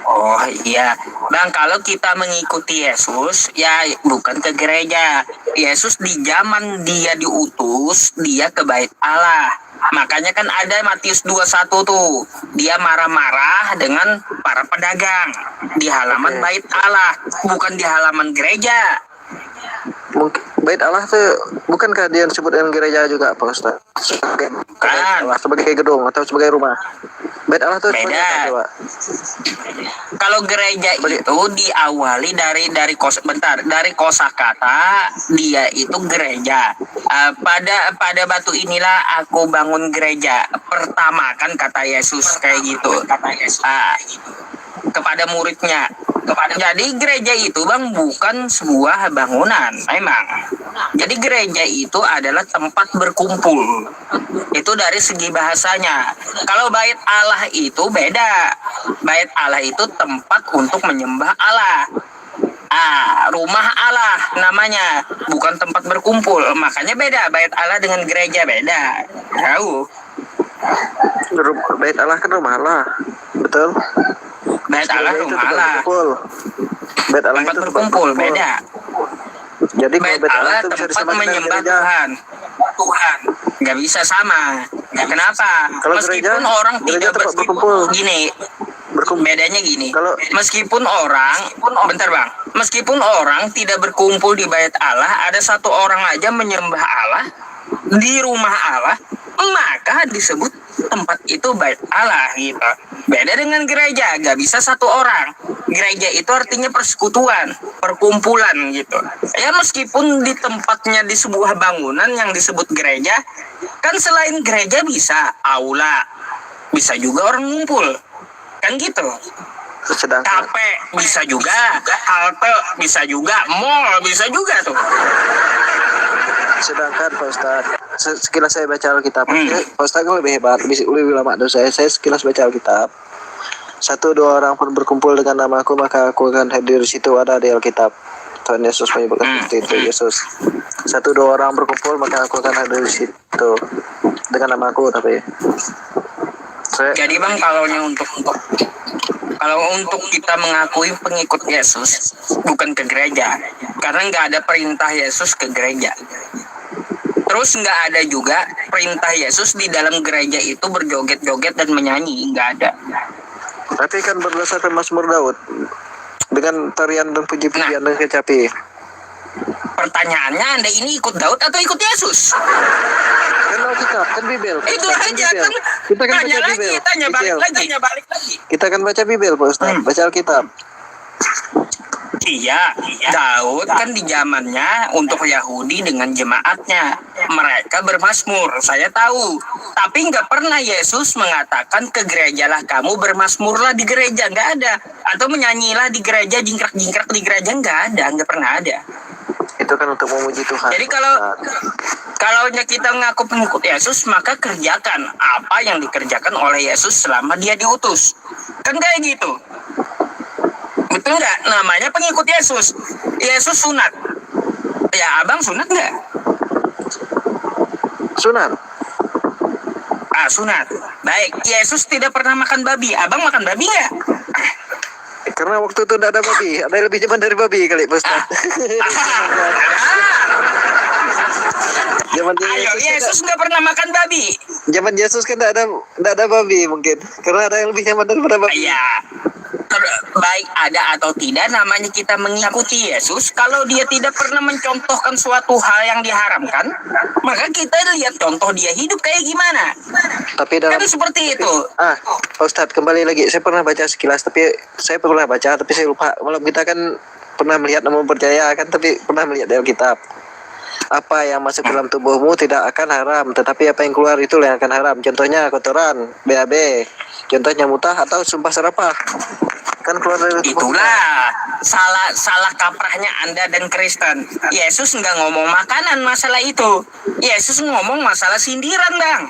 Oh iya, bang, kalau kita mengikuti Yesus ya bukan ke gereja. Yesus di zaman dia diutus, dia ke bait Allah. Makanya kan ada Matius 21 tuh, dia marah-marah dengan para pedagang di halaman bait Allah, bukan di halaman gereja. Mungkin bait Allah tuh bukankah dia disebut dengan gereja juga Pak Ustaz? Sebagai gedung atau sebagai rumah. Bait Allah tuh beda. Kalau gereja itu diawali dari kosakata dia itu gereja. Pada batu inilah aku bangun gereja pertama kan kata Yesus kayak gitu. Kepada muridnya. Jadi gereja itu bang bukan sebuah bangunan memang. Jadi gereja itu adalah tempat berkumpul. Itu dari segi bahasanya. Kalau bait Allah itu beda. Bait Allah itu tempat untuk menyembah Allah. Rumah Allah namanya, bukan tempat berkumpul. Makanya beda, bait Allah dengan gereja beda. Tahu? Bait Allah kan rumah Allah. Betul? Bait Allah rumah Allah. Bait Allah tempat itu berkumpul beda. Jadi bait Allah tempat menyembah Tuhan. Nggak bisa sama. Kenapa? Kalau meskipun gereja, orang gereja tidak berkumpul. Gini. Bedanya gini. Meskipun orang tidak berkumpul di bait Allah, ada satu orang aja menyembah Allah di rumah Allah, maka disebut tempat itu bait Allah gitu. Beda dengan gereja, gak bisa satu orang. Gereja itu artinya persekutuan, perkumpulan gitu. Ya meskipun di tempatnya di sebuah bangunan yang disebut gereja, kan selain gereja bisa aula, bisa juga orang ngumpul, kan gitu. Kafe bisa juga, halte bisa juga, mall bisa juga tuh. Sedangkan Pak Ustaz, sekilas saya baca Alkitab, Pak Ustaz kan lebih hebat, lebih lama dari saya sekilas baca Alkitab. 1-2 orang pun berkumpul dengan namaku, maka aku akan hadir di situ, ada di Alkitab. Tuhan Yesus menyebutkan seperti itu, Yesus. 1-2 orang berkumpul, maka aku akan hadir di situ dengan namaku, tapi jadi bang, kalau untuk kita mengakui pengikut Yesus bukan ke gereja, karena nggak ada perintah Yesus ke gereja. Terus nggak ada juga perintah Yesus di dalam gereja itu berjoget-joget dan menyanyi, nggak ada. Tapi kan berdasarkan Mazmur Daud dengan tarian dan puji-pujian dan kecapi. Pertanyaannya, Anda ini ikut Daud atau ikut Yesus? Kan Alkitab, kan Bibel. Itu Kan aja Bibel. kan. Kita kan Tanya baca lagi, Bibel. tanya balik Kecil. lagi. Kita kan baca Bibel, Pak Ustaz. Baca Alkitab. Iya, Daud kan di zamannya untuk Yahudi dengan jemaatnya. Mereka bermazmur, saya tahu. Tapi nggak pernah Yesus mengatakan ke gerejalah kamu bermazmurlah di gereja, nggak ada. Atau menyanyilah di gereja, jingkrak-jingkrak di gereja, nggak pernah ada. Itu kan untuk memuji Tuhan. Jadi kalau kita ngaku pengikut Yesus, maka kerjakan apa yang dikerjakan oleh Yesus selama dia diutus. Kan kayak gitu. Betul nggak? Namanya pengikut Yesus. Yesus sunat. Ya, abang sunat nggak? Sunat. Sunat. Baik, Yesus tidak pernah makan babi. Abang makan babi nggak? Karena waktu itu tidak ada babi. Ada yang lebih zaman dari babi kali, Pak Ustaz. Zaman Ayo, Yesus nggak pernah makan babi. Zaman Yesus kan tidak ada babi mungkin. Karena ada yang lebih nyaman daripada babi. Iya. Baik ada atau tidak, namanya kita mengikuti Yesus. Kalau dia tidak pernah mencontohkan suatu hal yang diharamkan, maka kita lihat contoh dia hidup kayak gimana. Tapi dalam Kan seperti itu. Pak Ustadz, kembali lagi. Saya pernah baca sekilas, tapi saya lupa. Malam kita kan pernah melihat namun percaya kan, tapi pernah melihat dari kitab. Apa yang masuk dalam tubuhmu tidak akan haram, tetapi apa yang keluar itulah yang akan haram. Contohnya kotoran, BAB. Contohnya mutah atau sumpah serapah. Kan keluar dari tubuh. Itulah salah kaprahnya Anda dan Kristen. Yesus nggak ngomong makanan masalah itu. Yesus ngomong masalah sindiran, Bang.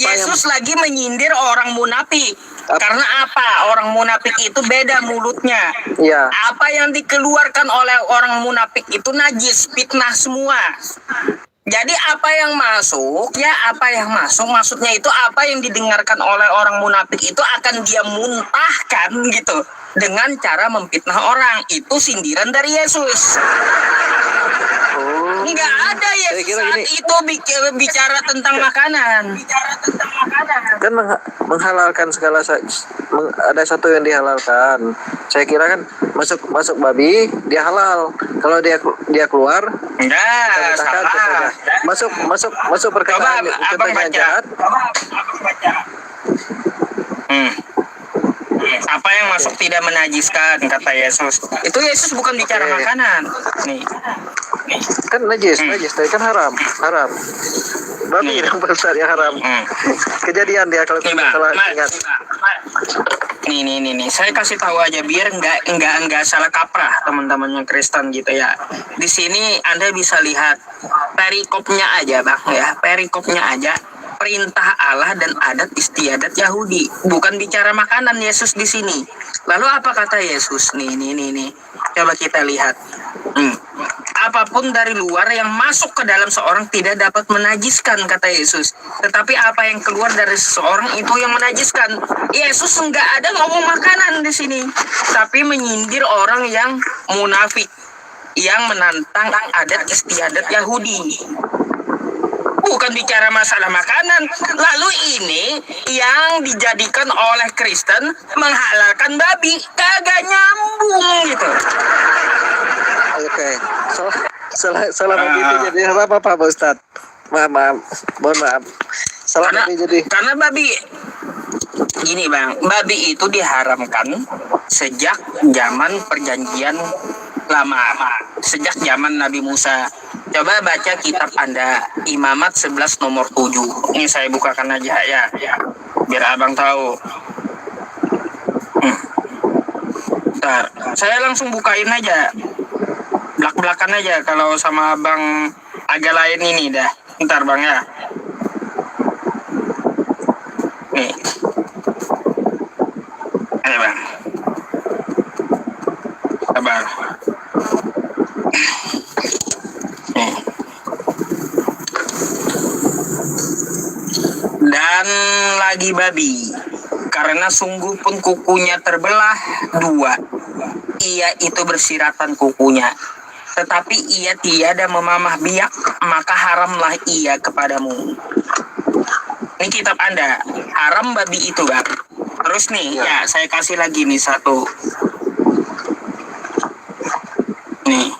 Yesus lagi menyindir orang munafik. Karena apa? Orang munafik itu beda mulutnya. Iya. Apa yang dikeluarkan oleh orang munafik itu najis, fitnah semua. Jadi apa yang masuk, maksudnya itu apa yang didengarkan oleh orang munafik itu akan dia muntahkan gitu dengan cara memfitnah orang. Itu sindiran dari Yesus. Nggak ada Yesus saat itu bicara tentang makanan. Kan menghalalkan segala ada satu yang dihalalkan. Saya kira kan masuk babi dia halal. Kalau dia keluar Enggak, salah. Masuk perkataan contohnya jahat. Apa yang masuk tidak menajiskan, kata Yesus. Itu Yesus bukan bicara makanan. Nih. Kan najis tadi kan haram. Babi yang besar yang haram. Kejadian dia kalau kita salah ingat. Nih. Saya kasih tahu aja biar nggak salah kaprah teman-teman yang Kristen gitu ya. Di sini Anda bisa lihat perikopnya aja, Bang ya. Perikopnya aja. Perintah Allah dan adat istiadat Yahudi, bukan bicara makanan Yesus di sini. Lalu apa kata Yesus? Nih. Coba kita lihat. Apapun dari luar yang masuk ke dalam seorang tidak dapat menajiskan, kata Yesus. Tetapi apa yang keluar dari seseorang itu yang menajiskan. Yesus nggak ada ngomong makanan di sini, tapi menyindir orang yang munafik, yang menantang adat istiadat Yahudi. Bukan bicara masalah makanan. Lalu ini yang dijadikan oleh Kristen menghalalkan babi, kagak nyambung gitu. Oke. Salah babi itu jadi apa Pak Ustadz? Maaf. Mohon maaf. Karena babi gini, Bang. Babi itu diharamkan sejak zaman perjanjian lama, sejak zaman Nabi Musa. Coba baca kitab Anda, Imamat 11 nomor 7. Ini saya bukakan aja ya, biar abang tahu. Bentar, saya langsung bukain aja. Belak-belakan aja kalau sama abang agak lain ini dah. Bentar Bang ya. Nih. Ini Bang. Sabar. Dan lagi babi, karena sungguh pun kukunya terbelah dua, ia itu bersiratan kukunya. tetapi ia tiada memamah biak, maka haramlah ia kepadamu. Ini kitab Anda, haram babi itu, Bang. Terus nih, ya saya kasih lagi nih satu. Nih.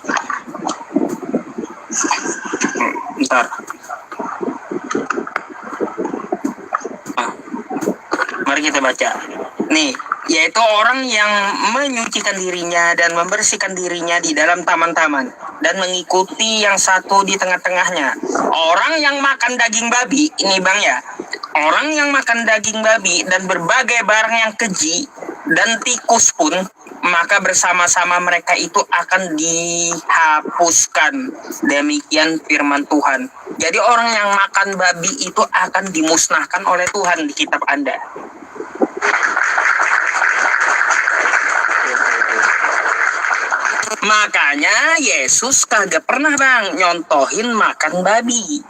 Bentar. Nah, mari kita baca. Nih, yaitu orang yang menyucikan dirinya dan membersihkan dirinya di dalam taman-taman dan mengikuti yang satu di tengah-tengahnya. Orang yang makan daging babi, ini Bang ya. Orang yang makan daging babi dan berbagai barang yang keji dan tikus pun, maka bersama-sama mereka itu akan dihapuskan. Demikian firman Tuhan. Jadi orang yang makan babi itu akan dimusnahkan oleh Tuhan di kitab Anda. Makanya Yesus kagak pernah Bang nyontohin makan babi.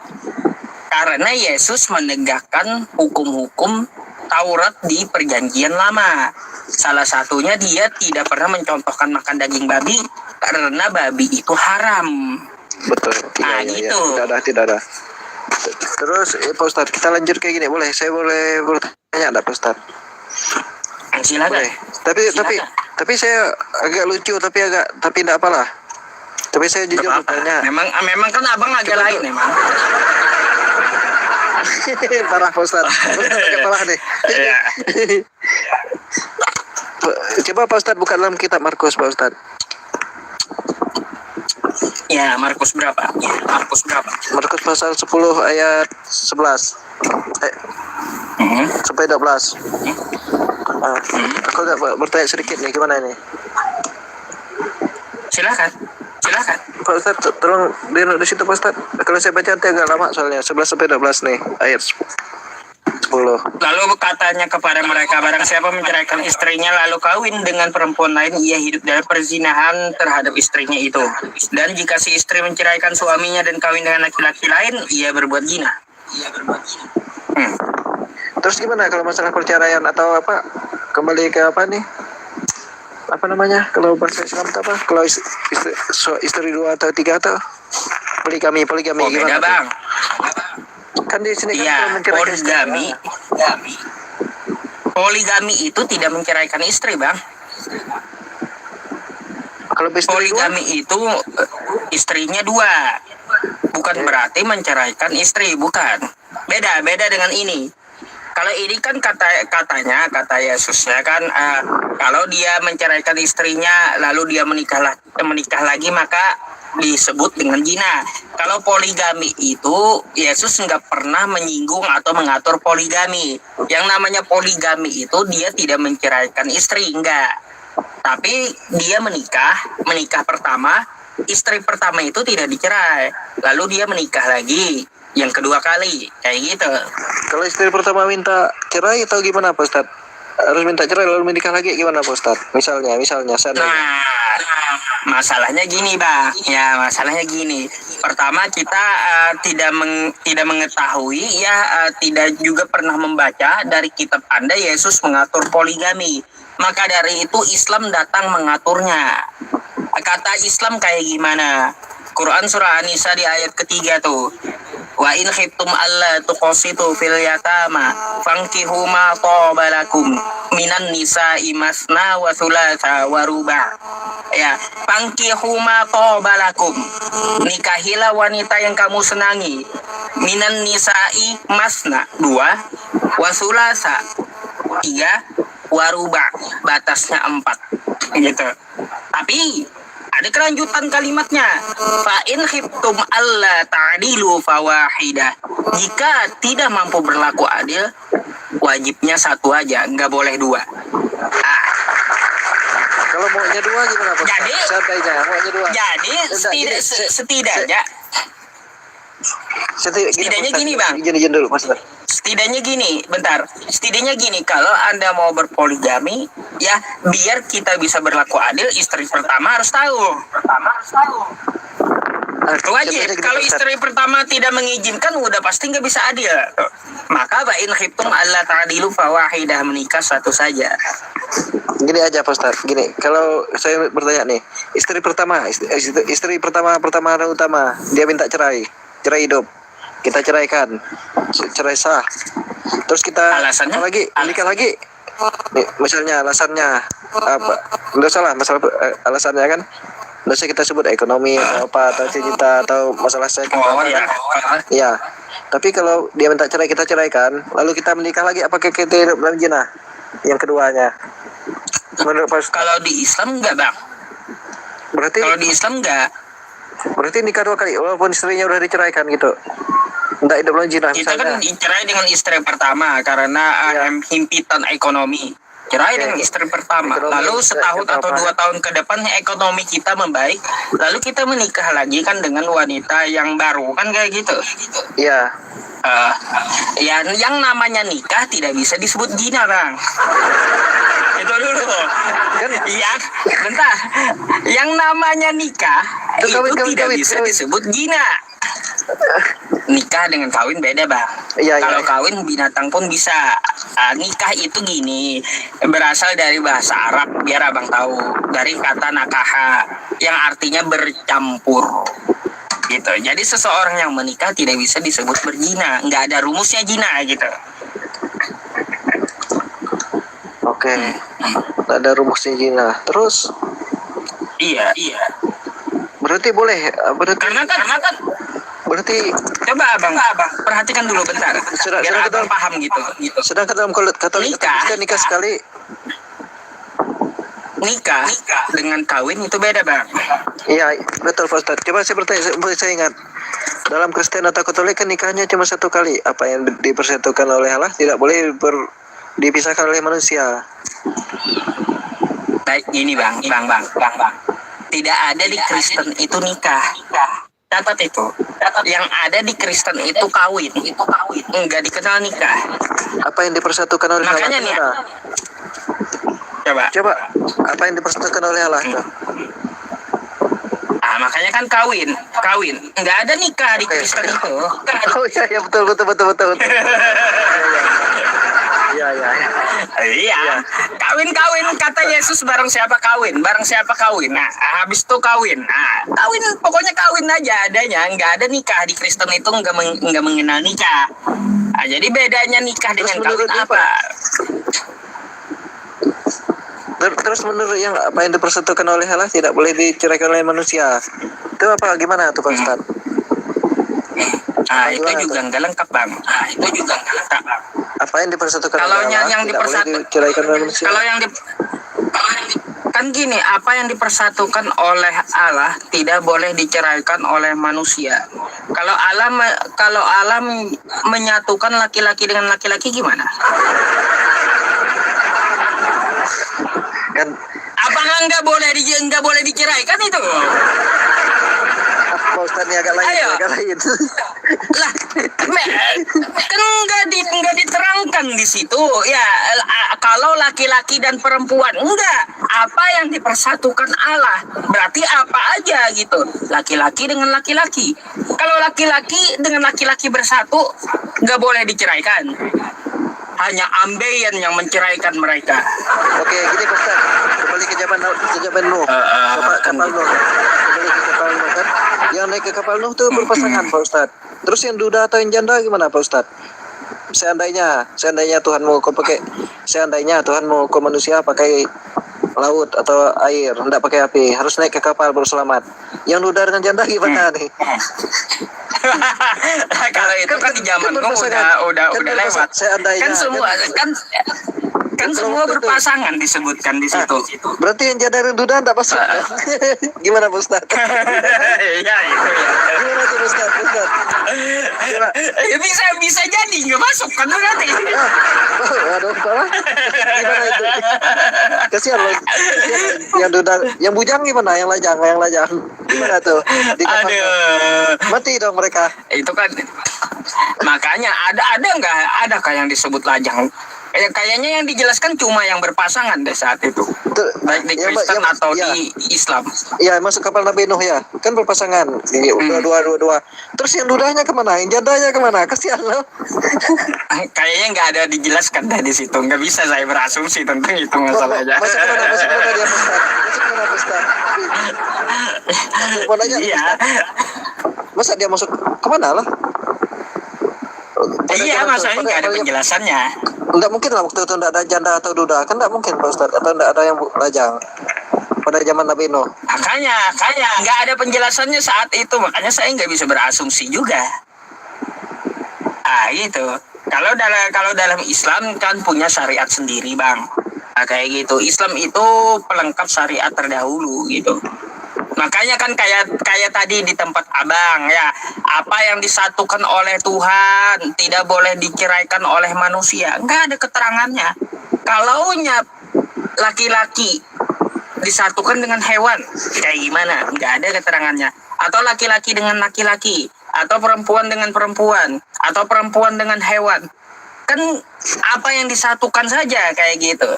Karena Yesus menegakkan hukum-hukum Taurat di Perjanjian Lama. Salah satunya dia tidak pernah mencontohkan makan daging babi karena babi itu haram. Betul. Nah, Iya, gitu. Tidak ada. Terus Pak Ustadz, kita lanjut kayak gini, boleh? Saya boleh bertanya enggak Pak Ustadz? Silakan. Boleh. Tapi saya agak lucu tapi enggak apalah. Tapi saya jujur bertanya. Memang kan abang agak lain memang. Parah Pak Ustadz. Parah deh. Iya. Coba Pak Ustadz buka dalam kitab Markus Pak Ustadz. Ya, Markus berapa? Markus pasal 10 ayat 11. Sampai 12. Aku agak bertanya sedikit nih, gimana ini? Silakan. Pak Ustadz, tolong di situ Pak Ustadz. Kalau saya baca nanti agak lama soalnya 11 sampai 12 nih, ayat 10. Lalu katanya kepada mereka, barang siapa menceraikan istrinya lalu kawin dengan perempuan lain, ia hidup dalam perzinahan terhadap istrinya itu. Dan jika si istri menceraikan suaminya dan kawin dengan laki-laki lain, ia berbuat zina. Terus gimana kalau masalah perceraian atau apa? Kembali ke apa nih? Apa namanya? Kalau bahasa Islam itu apa? Kalau istri 2 atau 3 atau poligami Oh, gimana? beda Bang. Kan di sini Iya, kan menceraikan poligami. Poligami itu tidak menceraikan istri, Bang. Kalau Poligami itu istrinya 2. Bukan berarti menceraikan istri, bukan. Beda dengan ini. Kalau ini kan kata Yesusnya kan kalau dia menceraikan istrinya lalu dia menikah lagi maka disebut dengan zina. Kalau poligami itu Yesus nggak pernah menyinggung atau mengatur poligami. Yang namanya poligami itu dia tidak menceraikan istri, enggak. Tapi dia menikah pertama, istri pertama itu tidak dicerai. Lalu dia menikah lagi yang kedua kali, kayak gitu. Kalau istri pertama minta cerai atau gimana Pak Ustadz? Harus minta cerai lalu menikah lagi gimana Pak Ustadz? Misalnya Nah, masalahnya gini Bang. Ya, masalahnya gini. Pertama kita tidak mengetahui tidak juga pernah membaca dari kitab Anda Yesus mengatur poligami. Maka dari itu Islam datang mengaturnya. Kata Islam kayak gimana? Quran surah An-Nisa di ayat ketiga tuh. Wa in khiftum alla tuqsitu fil yatama fankihu ma taba lakum minan nisa'i masna wa thulatha wa ruba'. Ya, fankihu ma taba lakum. Nikahilah wanita yang kamu senangi. Minan nisa'i masna 2 wa thulatha 3 wa ruba'. Batasnya 4. Gitu. Tapi ada kelanjutan kalimatnya. Fa in khiftum alla ta'dilu fawahidah. Jika tidak mampu berlaku adil, wajibnya 1 aja, nggak boleh 2. Kalau maunya 2 gimana Pak? Jadi, seandainya maunya 2. Jadi setidaknya gini Bang. Izin dulu Mas. Setidaknya gini, kalau Anda mau berpoligami, ya biar kita bisa berlaku adil, istri pertama harus tahu. Wajib. Contohnya gini, Kalau Ustaz. istri pertama tidak mengizinkan, udah pasti nggak bisa adil. Maka fa in khiftum alla ta'dilu fawahidah, menikah satu saja. Gini aja Pak Ustadz, gini, kalau saya bertanya nih, istri pertama dan utama, dia minta cerai hidup, kita ceraikan, cerai sah, terus kita Alasannya? nikah lagi, nih, misalnya alasannya apa, nggak salah masalah alasannya kan, nggak usah kita sebut ekonomi atau apa, atau cinta atau masalah seks atau Oh apa ya. kan. Ya, tapi kalau dia minta cerai, kita ceraikan, lalu kita menikah lagi, apakah kita hidup dalam zina? Yang keduanya, menurut Pak Ustadz, Kalau di Islam enggak, Bang. berarti Kalau di Islam enggak. berarti nikah 2 kali walaupun istrinya udah diceraikan gitu, nggak hidup dalam zina Kita misalnya. kan cerai dengan istri pertama karena himpitan ekonomi. Cerai Oke. dengan istri pertama. Ekonomi, Lalu setahun kenapa? atau 2 tahun ke depan ekonomi kita membaik. Lalu kita menikah lagi kan dengan wanita yang baru. Kan kayak gitu. Iya. Yang namanya nikah tidak bisa disebut zina, Bang. Itu dulu. Kan Iya, bentar. Yang namanya nikah Itu itu kawin, tidak kawin, bisa kawin. disebut zina. Nikah dengan kawin beda, Bang. Iya, Kalau iya. kawin binatang pun bisa. Nikah itu gini, berasal dari bahasa Arab, biar Abang tahu. Dari kata nakaha yang artinya bercampur. Gitu. Jadi seseorang yang menikah tidak bisa disebut berzina, nggak ada rumusnya zina gitu. Oke. Nggak ada rumusnya zina. Terus Iya. berarti boleh, Karena kan berarti coba abang perhatikan dulu bentar. Sudah- Biar sudah abang ketemu. paham gitu. sedangkan dalam Katolik nikah sekali. Nikah dengan kawin itu beda, Bang. Iya, betul Pak Ustadz. Coba saya bertanya, saya ingat. Dalam Kristen atau Katolik kan nikahnya cuma 1 kali. Apa yang dipersatukan oleh Allah tidak boleh dipisahkan oleh manusia. Baik gini, Bang. Tidak ada di Kristen itu nikah. Catat itu. Yang ada di Kristen itu kawin. Enggak dikenal nikah. Apa yang dipersatukan oleh Allah? Makanya nih, Gimana? Coba. Apa yang dipersatukan oleh Allah tuh? Makanya kan kawin. Enggak ada nikah di Kristen itu. Oh iya, betul. Iya. Iya. Kawin kata Yesus, barang siapa kawin. Nah, habis itu kawin. Nah, kawin pokoknya kawin aja adanya. Enggak ada nikah di Kristen itu, enggak mengenal nikah. Nah, jadi bedanya nikah dengan menurut kawin apa? apa? Terus menurut yang apa yang dipersatukan oleh Allah tidak boleh diceraikan oleh manusia. Itu apa, gimana tuh Pak Ustadz? Itu juga enggak lengkap, Bang. Apa yang dipersatukan Kalau oleh Allah yang tidak boleh diceraikan oleh manusia. Kalau yang kan gini, apa yang dipersatukan oleh Allah tidak boleh diceraikan oleh manusia. Kalau Allah menyatukan laki-laki dengan laki-laki gimana? Kan Apakah nggak boleh diceraikan itu? Pak Ustadz ini agak lain. Ayo. Lah, kan nggak diterangkan di situ. Ya, kalau laki-laki dan perempuan enggak. Apa yang dipersatukan Allah berarti apa aja gitu. Laki-laki dengan laki-laki. Kalau laki-laki dengan laki-laki bersatu nggak boleh diceraikan. Hanya ambeien yang menceraikan mereka. Oke, gini Pak Ustadz, kembali ke zaman Nuh. Kapal Nuh. Kembali ke kapal Nuh kan. Yang naik ke kapal Nuh tuh berpasangan Pak Ustadz. Terus yang duda atau yang janda gimana Pak Ustadz? Seandainya Tuhan mau manusia pakai laut atau air, enggak pakai api, harus naik ke kapal baru selamat. Yang duda dengan janda gimana nih? Kalau itu kan di zaman udah lewat. Seandainya, Kan semua berpasangan disebutkan di situ. Berarti yang janda dan duda enggak masuk. Gimana Pak Ustadz? Iya itu. Gimana tuh Pak Ustadz? Gimana? Bisa jadi nggak masuk kan berarti. Waduh, salah. Gimana itu? Kasihan loh. Yang duda, yang bujang gimana? Yang lajang. Gimana tuh? Di kapal Aduh. mati dong mereka. Itu kan makanya adakah yang disebut lajang Ya, kayaknya yang dijelaskan cuma yang berpasangan deh saat itu. Baik di Kristen atau di Islam. Ya, masuk kapal Nabi Nuh ya. Kan berpasangan. Dua. Terus yang dudanya kemana? Yang jandanya kemana? Kasihan loh. Kayaknya nggak ada dijelaskan deh di situ. Nggak bisa saya berasumsi tentang itu masalahnya. Masuk kemana dia Ustaz? Masuk kemana Ustaz? Mau nanya, Iya. masa dia masuk kemana lah? Iya, masalahnya nggak ada penjelasannya. Enggak mungkin lah waktu itu enggak ada janda atau duda. Kan enggak mungkin Pak Ustaz. Atau enggak ada yang lajang pada zaman Nabi Nuh. Makanya nggak ada penjelasannya saat itu. Makanya saya nggak bisa berasumsi juga. Gitu. Kalau dalam Islam kan punya syariat sendiri, Bang. Nah, kayak gitu. Islam itu pelengkap syariat terdahulu gitu. Makanya kan kayak tadi di tempat abang ya, apa yang disatukan oleh Tuhan tidak boleh dikiraikan oleh manusia. Nggak ada keterangannya. Kalaunya laki-laki disatukan dengan hewan, kayak gimana? Nggak ada keterangannya. Atau laki-laki dengan laki-laki, atau perempuan dengan perempuan, atau perempuan dengan hewan. Kan apa yang disatukan saja kayak gitu.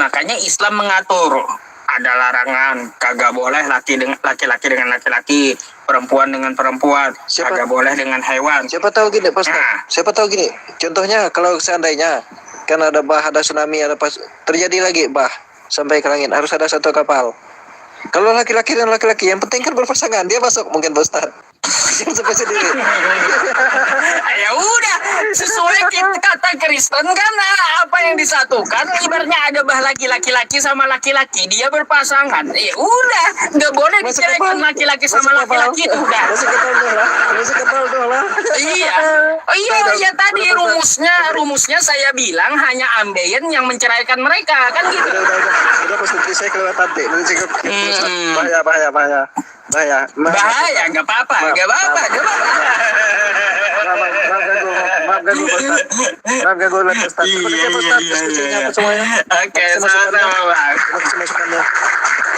Makanya Islam mengatur. Ada larangan, kagak boleh laki-laki dengan laki-laki, perempuan dengan perempuan, kagak boleh dengan hewan. Siapa tahu gini, Pak Ustaz. Siapa tahu gini. Contohnya kalau seandainya kan ada tsunami, ada terjadi lagi sampai ke langit, harus ada satu kapal. Kalau laki-laki dan laki-laki, yang penting kan berpasangan, dia masuk mungkin Pak Ustaz. Jangan sampai sendiri. Ya udah, sesuai kata Kristen kan apa yang disatukan, ibaratnya ada laki-laki sama laki-laki, dia berpasangan. Ya udah, nggak boleh diceraikan laki-laki sama laki-laki itu udah. Masuk kapal doang. Iya. Oh iya tadi rumusnya saya bilang hanya ambeien yang menceraikan mereka kan gitu. Udah Ustaz, saya kelewatan deh. Bahaya. Bahaya, nggak apa-apa. Maaf ganggu Ustaz. Iya. Oke, Terima sama-sama, Bang. kasih masukannya.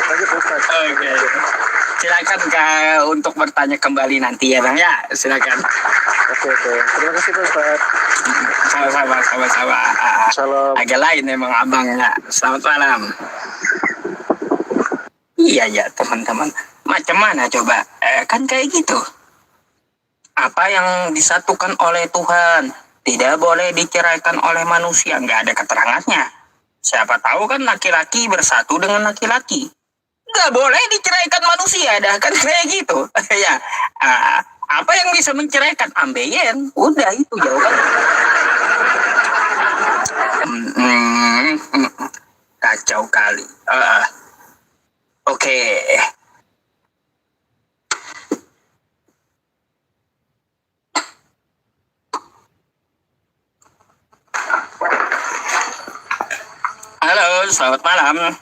Lanjut Ustaz. Oke. Silakan untuk bertanya kembali nanti ya, Bang ya. Silakan. Oke. Terima kasih Pak Ustaz. Sama-sama. Salam. Agak lain emang abangnya. Selamat malam. Iya, teman-teman. Macam mana coba? Kan kayak gitu. Apa yang disatukan oleh Tuhan tidak boleh diceraikan oleh manusia. Nggak ada keterangannya. Siapa tahu kan laki-laki bersatu dengan laki-laki. Nggak boleh diceraikan manusia. Dah kan kayak gitu. Ya. Apa yang bisa menceraikan? Ambeien. Udah itu jawabannya. Kacau kali. Oke. Halo, selamat malam.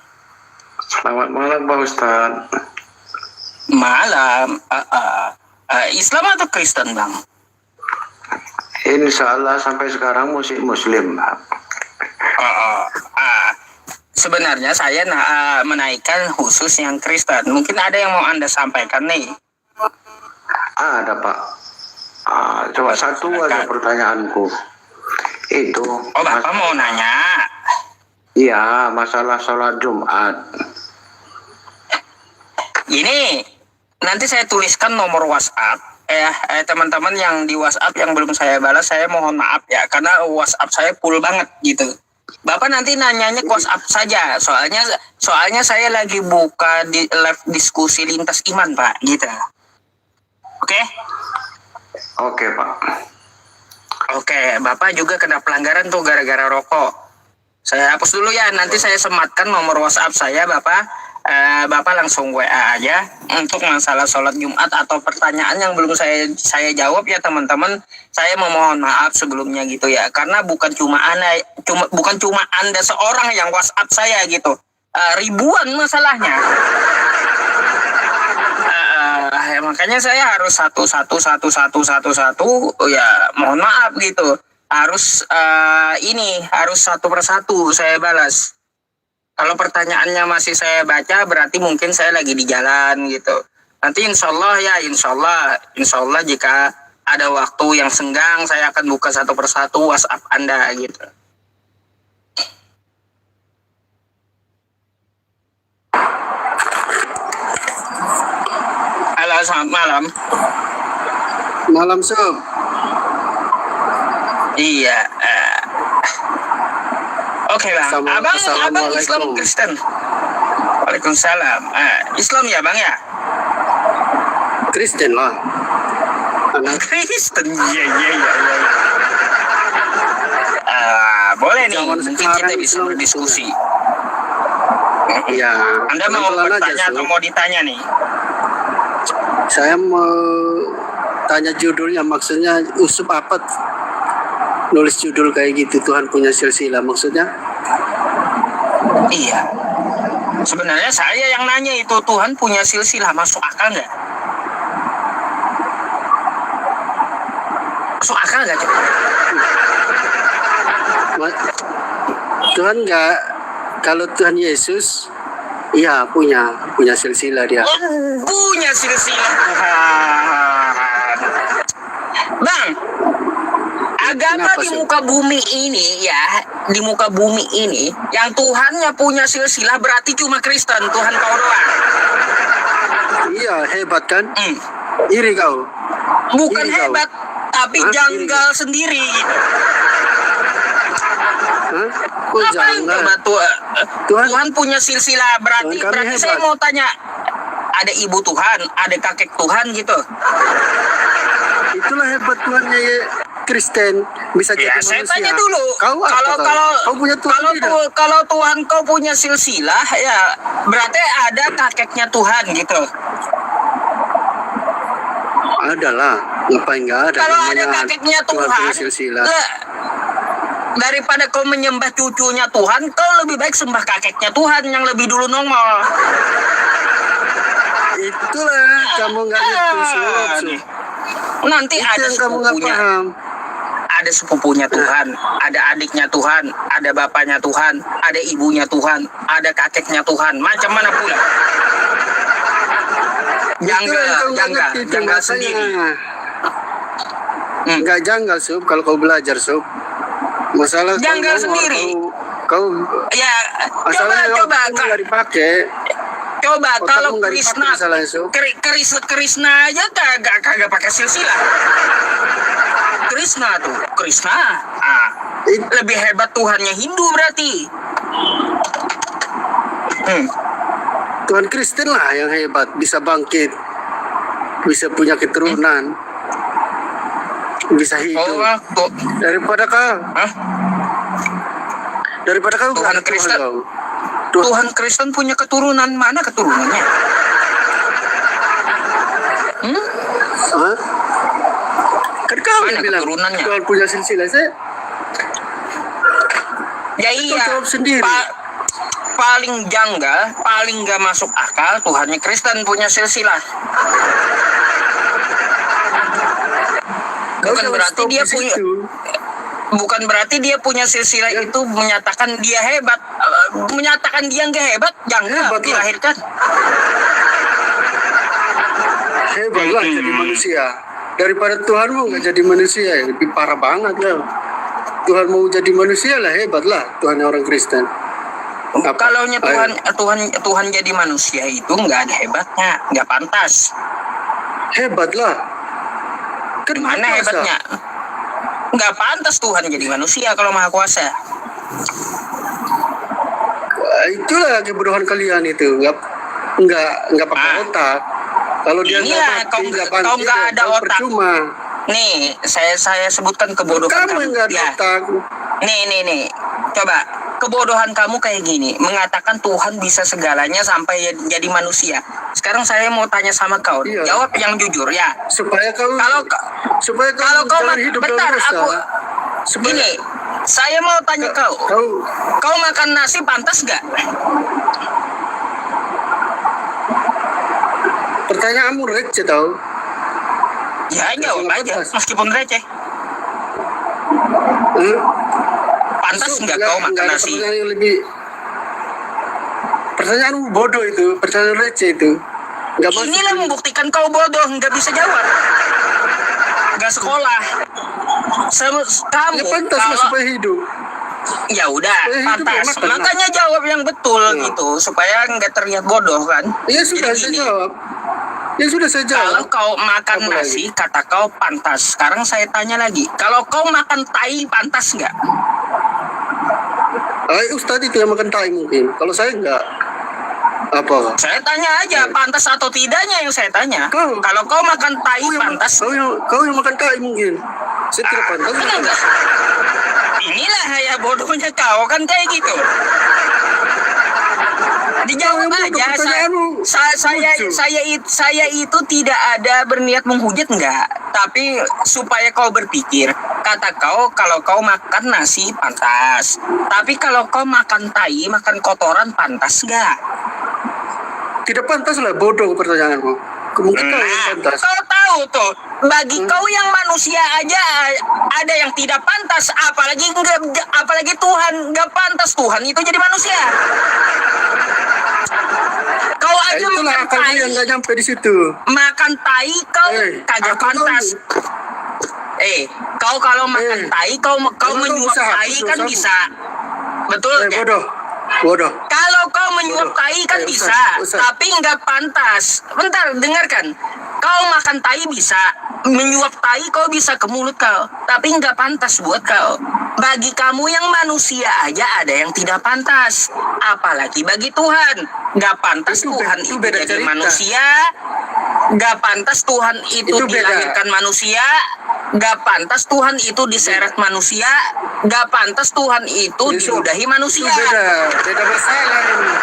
Selamat malam Pak Ustadz. Malam. Islam atau Kristen, Bang? Insya Allah sampai sekarang Muslim. Sebenarnya saya menaikkan khusus yang Kristen. Mungkin ada yang mau Anda sampaikan nih. Ada Pak. Coba satu aja pertanyaanku. Itu. Bapak mau nanya? Iya, masalah sholat Jumat. Ini nanti saya tuliskan nomor WhatsApp. Teman-teman yang di WhatsApp yang belum saya balas, saya mohon maaf ya, karena WhatsApp saya full banget gitu. Bapak nanti nanyanya ke WhatsApp saja. Soalnya saya lagi buka di live diskusi lintas iman, Pak, gitu. Oke? Oke Pak. Oke, Bapak juga kena pelanggaran tuh gara-gara rokok. Saya hapus dulu ya, nanti saya sematkan nomor WhatsApp saya, Bapak. Bapak langsung WA aja untuk masalah sholat Jumat atau pertanyaan yang belum saya jawab ya teman-teman. Saya memohon maaf sebelumnya gitu ya, karena bukan cuma Anda seorang yang WhatsApp saya gitu. Ribuan masalahnya. Makanya saya harus satu ya, mohon maaf gitu. Harus harus satu persatu saya balas. Kalau pertanyaannya masih saya baca, berarti mungkin saya lagi di jalan gitu. Nanti insya Allah jika ada waktu yang senggang, saya akan buka satu persatu WhatsApp Anda gitu. selamat malam. Malam Sob. Iya. Oke bang, abang Islam Assalamualaikum. Kristen. Waalaikumsalam. Islam ya bang ya? Kristen lah. Anak Kristen, iya. Boleh nih, Zaman mungkin sekarang kita bisa Islam berdiskusi. ya. Anda mau pelan-pelan aja, bertanya atau Sob. mau ditanya nih? Saya mau tanya judulnya, maksudnya usup apa? Nulis judul kayak gitu, Tuhan punya silsilah maksudnya? Iya. Sebenarnya saya yang nanya itu, Tuhan punya silsilah, masuk akal nggak? Masuk akal nggak coba? Tuhan nggak, kalau Tuhan Yesus, iya punya silsilah dia. Punya silsilah Tuhan. Bang, agama Kenapa, di Sob? muka bumi ini ya, di muka bumi ini, yang Tuhannya punya silsilah berarti cuma Kristen, Tuhan kau doang. Iya, hebat kan? Hmm. Iri kau. Bukan Iri kau. hebat, tapi Hah? janggal sendiri gitu. Hah? Kok Ngapain jangan? coba Tuhan- Tuhan punya silsilah berarti Tuhan kami saya hebat. mau tanya, ada ibu Tuhan, ada kakek Tuhan gitu. Itulah hebat Tuhannya ya, Kristen bisa jadi Ya, saya manusia. tanya dulu. Kau apa Kalau kau? kalau Kau punya Tuhan tidak? kalau Tuhan kau punya silsilah ya berarti ada kakeknya Tuhan gitu. Adalah, ngapain nggak ada? Kalau ada namanya kakeknya punya Tuhan, silsilah. lah, daripada kau menyembah cucunya Tuhan, kau lebih baik sembah kakeknya Tuhan yang lebih dulu nongol. Itulah kamu nggak ngerti Sob. Nanti Itu ada yang kamu nggak sepupunya. paham. Ada sepupunya Tuhan, ada adiknya Tuhan, ada bapaknya Tuhan, ada ibunya Tuhan, ada kakeknya Tuhan, macam mana pula. Itulah yang kau nggak ngerti itu, Janggal makanya. sendiri. Nggak janggal Sob kalau kau belajar Sob. Masalah kau Janggal ngomong, sendiri. Kau Ya, masalahnya coba, kamu nggak dipakai. coba Otakmu kalau nggak dipakai Krishna, masalahnya, Sob. Krishna aja kagak pakai silsilah. Krishna, It- lebih hebat Tuhannya Hindu berarti. Tuhan Kristen lah yang hebat, bisa bangkit, bisa punya keturunan, bisa hidup. Oh, Daripada kau, Hah? daripada kau Tuhan nggak ada Kristen. kau. Tuhan Kristen punya keturunan, mana keturunannya? Hah? Kan kau Mana yang bilang keturunannya? Tuhan punya silsilah. Saya Ya iya, jawab sendiri. paling janggal, paling gak masuk akal Tuhannya Kristen punya silsilah. kau Bukan jangan berarti stop dia di punya, situ. bukan berarti dia punya silsilah Ya. itu menyatakan dia hebat. Menyatakan dia nggak hebat, janggal Hebat lah. dilahirkan. Hebat lah jadi manusia. Daripada Tuhan mau nggak jadi manusia, ya, lebih parah banget lah. Tuhan mau jadi manusia lah, hebat lah Tuhan orang Kristen. Apa? Kalaunya Ayo. Tuhan jadi manusia itu nggak ada hebatnya, nggak pantas. Hebat lah. Kan Mana Maha Kuasa. hebatnya? Nggak pantas Tuhan jadi manusia kalau maha kuasa. Itulah kebodohan kalian itu, nggak pakai Ah. otak. Kalau dia Inilah, kau nggak nggak ada kau otak. percuma. Nih, saya sebutkan kebodohan Kamu yang nggak ada Ya. otak. Nih. Coba, kebodohan kamu kayak gini, mengatakan Tuhan bisa segalanya sampai jadi manusia. Sekarang saya mau tanya sama kau, Iya. jawab yang jujur ya. Supaya kau Kalau kau jangan hidup dalam bentar, dosa. Supaya gini, saya mau tanya kau kau makan nasi pantas gak? pertanyaanmu receh tau. Ya jawab Nggak aja, pantas. meskipun receh. Pantas nggak kau makan Nggak ada nasi? pertanyaan yang lebih. Pertanyaanmu bodoh itu, pertanyaan receh itu. Nggak masuk. Inilah membuktikan kau bodoh, nggak bisa jawab. Nggak sekolah. Kamu Ya pantas lah kalau supaya hidup. ya udah Supaya hidup pantas. ya, makan lah. Makanya jawab yang betul gitu supaya nggak terlihat bodoh kan. Iya sudah Jadi saya gini, jawab. Ya sudah saya Kalau jawab. kau makan Apa nasi, kata kau pantas. Sekarang saya tanya lagi, kalau kau makan tai, pantas nggak? Ustadz itu yang makan tai mungkin. Kalau saya enggak. Apa? Saya tanya aja, pantas atau tidaknya yang saya tanya. Kau- Kalau kau makan tai, pantas. Kau yang makan tai mungkin. Saya tidak pantas. Enggak. Inilah ya bodohnya kau, kan kayak gitu. Dijawab Kau yang bodoh, aja. pertanyaanmu Saya itu tidak ada berniat menghujat, enggak. Tapi supaya kau berpikir, kata kau kalau kau makan nasi pantas. Tapi kalau kau makan tai, makan kotoran pantas enggak? Tidak pantas lah, bodoh pertanyaanmu. Mungkin kau yang Nah, pantas. kau tahu tuh, bagi kau yang manusia aja ada yang tidak pantas, apalagi Tuhan nggak pantas. Tuhan itu jadi manusia. Kau Ya, aja itulah makan akalmu tai, yang nggak nyampe di situ. makan tai kau kagak akal kau pantas. Kau kalau makan tai, kau Emang kau menyuap bisa tai hapus kan dosamu? bisa, betul nggak? Bodoh. Kalau kau menyuap Bodoh. tai kan Ustaz, bisa, Ustaz. tapi nggak pantas. Bentar, dengarkan. Kau makan tai bisa, menyuap tai kau bisa ke mulut kau, tapi nggak pantas buat kau. Bagi kamu yang manusia aja ada yang tidak pantas, apalagi bagi Tuhan. Nggak pantas Itu Tuhan itu itu beda jadi cerita. manusia. Nggak pantas Tuhan itu Itu beda. dilahirkan manusia. Nggak pantas Tuhan itu diseret manusia. Nggak pantas Tuhan itu diludahi manusia. Itu beda masalah ini.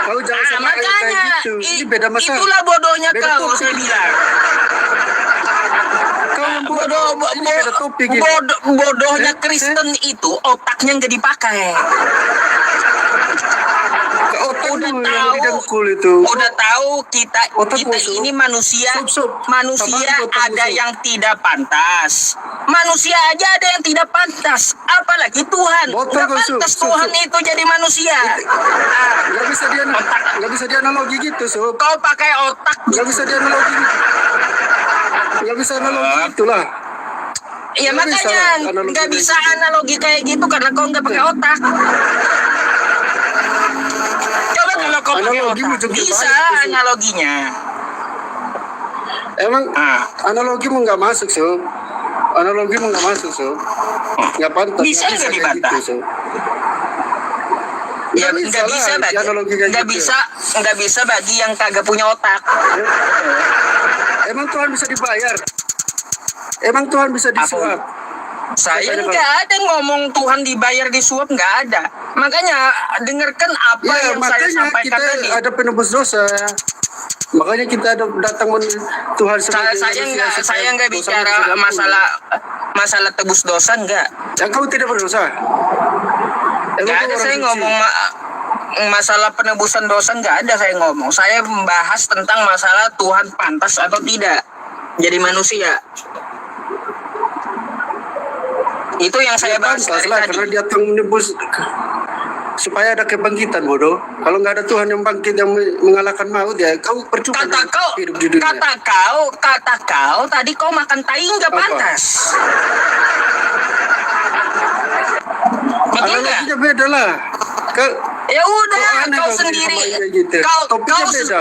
Kau jangan Nah, sama kayak makanya gitu. Ini beda masalah. itulah bodohnya Beda kau, topik. saya bilang. Kau yang bodoh. Ini beda topik ini. Bodohnya Kristen itu otaknya nggak dipakai. Otakmu Udah yang tahu, didengkul itu. udah tahu kita Otak kita busuk. ini manusia, Sup. manusia Tambah otak ada busuk. yang tidak pantas. Manusia aja ada yang tidak pantas, apalagi Tuhan. Botol Nggak busuk. pantas Sup. Tuhan itu jadi manusia. Nggak bisa dianalogi gitu, Sob. Kau pakai otak. Nggak bisa dianalogi gitu. Nggak bisa analogi itulah. Ya Nggak bisa makanya analogi nggak kayak bisa gitu. analogi kayak gitu karena kau nggak pakai otak. Coba kalau kau pakai Analogimu otak, juga bisa baik, Sob. analoginya. Emang Ah. analogimu nggak masuk, Sob. Analogimu nggak masuk, Sob. Nggak pantas. Bisa nggak kayak dibantah? gitu, Sob. Ya Nggak nggak bisa lah, bagi dianalogi kayak nggak gitu. bisa bagi yang kagak punya otak. Emang Tuhan bisa dibayar? Emang Tuhan bisa disuap? Saya Katanya, nggak ada ngomong Tuhan dibayar disuap, nggak ada. Makanya dengarkan apa Ya, yang saya makanya sampaikan kita tadi. ada penebus dosa. Makanya kita datang Tuhan sebagai Saya nggak dosa bicara bisa diampuni. masalah tebus dosa, nggak. Yang kamu tidak berdosa. Nggak ada saya ngomong masalah penebusan dosa, nggak ada saya ngomong. Saya membahas tentang masalah Tuhan pantas atau tidak jadi manusia. Itu yang saya bahas Pantas dari lah, tadi. karena dia akan menebus supaya ada kebangkitan, bodoh. Kalau nggak ada Tuhan yang bangkit yang mengalahkan maut, ya kau percuma hidup di dunia. Kata kau tadi kau makan tai nggak Apa? pantas. Betul nggak? Analoginya beda lah. Ya udah, Kok aneh kau kalau sendiri. jadi kayak gitu? Topiknya beda.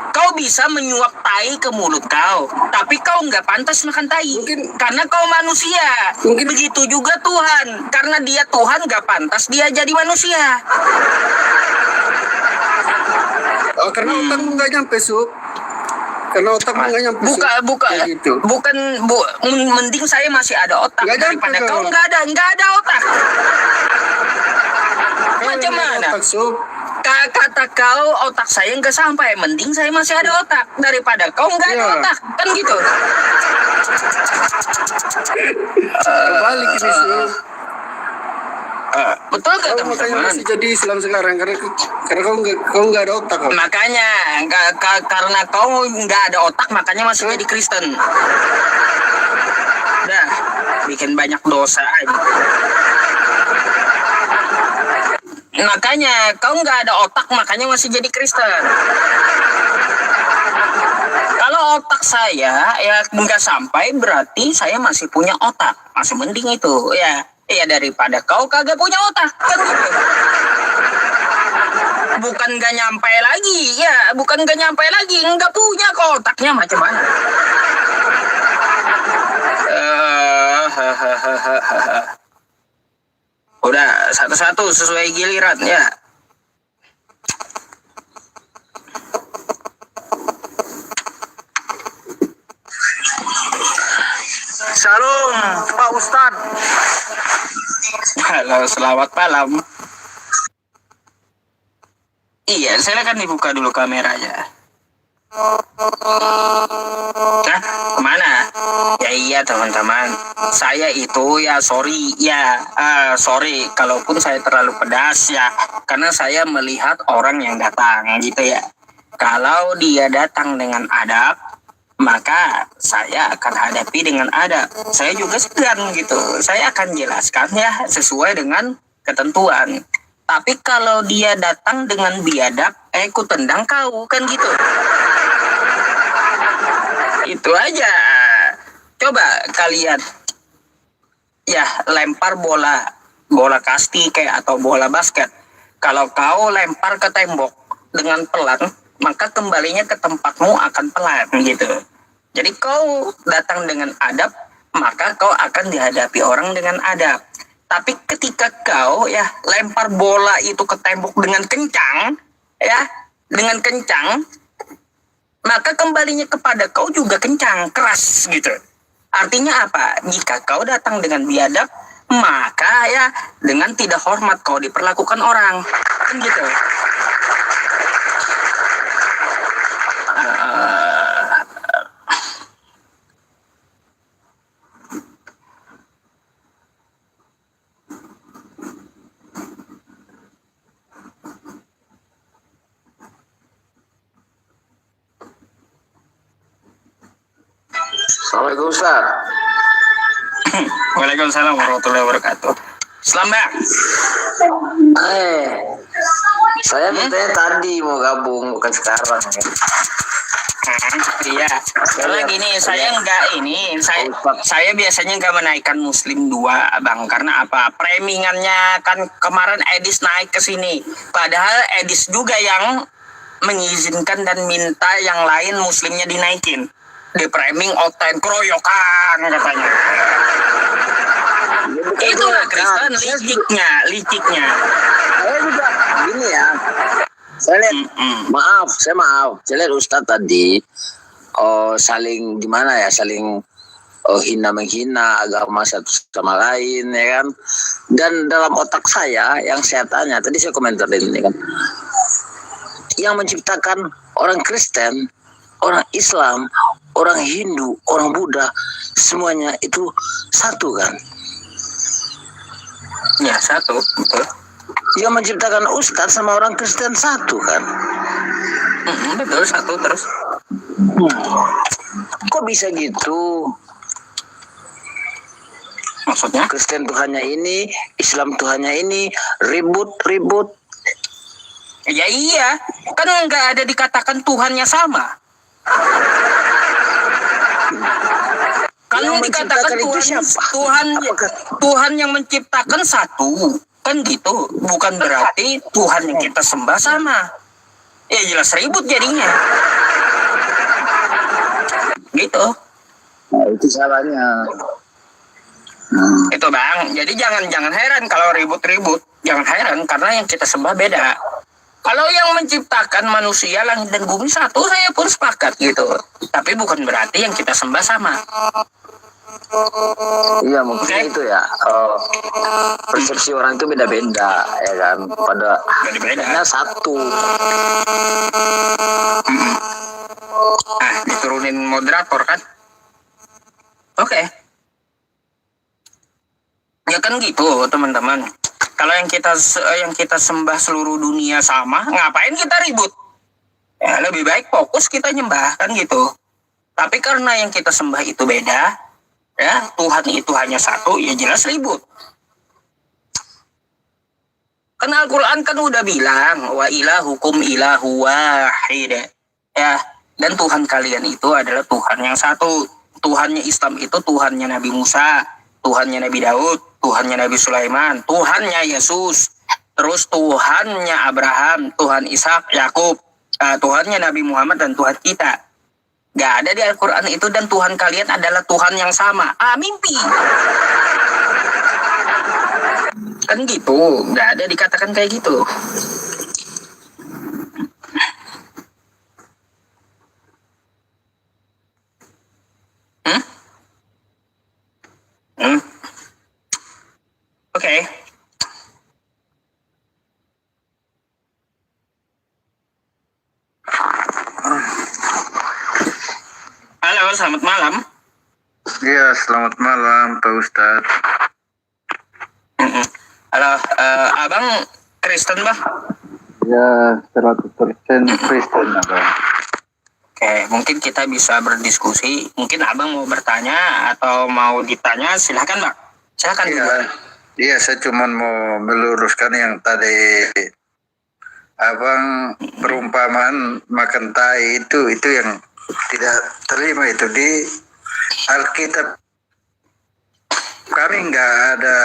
Kau bisa menyuap tai ke mulut kau, tapi kau nggak pantas makan tai. Mungkin- karena kau manusia. Mungkin- Begitu juga Tuhan, karena dia Tuhan nggak pantas dia jadi manusia. Karena otakmu nggak nyampe, Sup. Karena otakmu nggak nyampe. Sup. Kayak gitu. Mending saya masih ada otak Nggak nyampe daripada kau kau. nggak ada otak. Kau Macam yang ada mana? otak, Sup. Kata kau otak saya nggak sampai, mending saya masih ada otak daripada kau nggak ada Iya. otak, kan gitu. Kebalik ini, Sup. Betul nggak Kau makanya teman-teman? masih jadi Islam sekarang karena kau nggak ada otak. Kau. Makanya karena kau nggak ada otak makanya masih jadi Kristen. Dah bikin banyak dosa aja. Makanya kau nggak ada otak makanya masih jadi Kristen. Kalau otak saya ya nggak sampai berarti saya masih punya otak, masih mending itu ya. Ya daripada kau kagak punya otak kan gitu. bukan gak nyampe lagi, ya bukan gak nyampe lagi, nggak punya kok otaknya macam mana. Udah satu-satu sesuai giliran ya. Shalom, Pak Ustadz. Halo, selamat malam. Iya, silakan dibuka dulu kameranya. Nah, kemana? Ya iya teman-teman, saya itu ya sorry kalaupun saya terlalu pedas ya, karena saya melihat orang yang datang gitu ya. Kalau dia datang dengan adab, maka saya akan hadapi dengan adab. Saya juga segan gitu, saya akan jelaskan ya sesuai dengan ketentuan. Tapi kalau dia datang dengan biadab, ku tendang kau, kan gitu. Itu aja. Coba kalian ya lempar bola kasti kayak atau bola basket. Kalau kau lempar ke tembok dengan pelan, maka kembalinya ke tempatmu akan pelan gitu. Jadi kau datang dengan adab, maka kau akan dihadapi orang dengan adab. Tapi ketika kau ya lempar bola itu ke tembok dengan kencang, maka kembalinya kepada kau juga kencang, keras gitu. Artinya apa? Jika kau datang dengan biadab, maka ya dengan tidak hormat kau diperlakukan orang, kan gitu. Assalamualaikum Ustaz. Waalaikumsalam warahmatullahi wabarakatuh. Selamat. Saya minta tadi mau gabung, bukan sekarang ya. Iya, karena gini, saya biasanya nggak menaikkan Muslim 2, Bang, karena apa? Premingannya kan kemarin Edis naik ke sini, padahal Edis juga yang mengizinkan dan minta yang lain Muslimnya dinaikin. Di framing oten keroyokan katanya. Itulah Kristen liciknya. Saya juga gini ya. Saya lihat maaf. Saya lihat Ustadz tadi saling gimana ya, saling hina menghina agama satu sama lain ya kan. Dan dalam otak saya yang saya tanya tadi, saya komentar ini kan, yang menciptakan orang Kristen, orang Islam, orang Hindu, orang Buddha, semuanya itu satu kan? Ya, satu, betul. Yang menciptakan Ustadz sama orang Kristen satu kan? Betul, satu terus. Kok bisa gitu? Maksudnya? Kristen Tuhannya ini, Islam Tuhannya ini, ribut. Ya iya, kan nggak ada dikatakan Tuhannya sama. Kalau dikatakan Tuhan yang menciptakan satu, kan gitu. Bukan berarti Tuhan yang kita sembah sama. Ya jelas ribut jadinya. Gitu. Nah, itu salahnya. Itu Bang. Jadi jangan heran kalau ribut-ribut. Jangan heran karena yang kita sembah beda. Kalau yang menciptakan manusia langit dan bumi satu, saya pun sepakat gitu. Tapi bukan berarti yang kita sembah sama. Iya mungkin itu ya. Persepsi orang itu beda-beda ya kan. Pada akhirnya satu. Diturunin moderator kan? Oke. Ya kan gitu teman-teman. Kalau yang kita sembah seluruh dunia sama, ngapain kita ribut? Ya lebih baik fokus kita nyembah kan gitu. Tapi karena yang kita sembah itu beda, ya Tuhan itu hanya satu, ya jelas ribut. Kan Al-Quran kan udah bilang wa ilahukum ilahu wahid. Ya, dan Tuhan kalian itu adalah Tuhan yang satu. Tuhannya Islam itu Tuhannya Nabi Musa, Tuhannya Nabi Daud, Tuhannya Nabi Sulaiman, Tuhannya Yesus. terus Tuhannya Abraham, Tuhan Ishak, Yakub, Tuhannya Nabi Muhammad dan Tuhan kita. Gak ada di Al-Quran itu, dan Tuhan kalian adalah Tuhan yang sama. Mimpi. Kan gitu, gak ada dikatakan kayak gitu. Oke. Halo, selamat malam. Iya, selamat malam Pak Ustadz. Halo, abang Kristen, Bang? Ya, 100% Kristen Abang. Oke, mungkin kita bisa berdiskusi. Mungkin abang mau bertanya atau mau ditanya, silahkan, Bang. Silahkan dulu. Iya, saya cuma mau meluruskan yang tadi Abang perumpamaan makan tai itu yang tidak terima itu di Alkitab. Kami nggak ada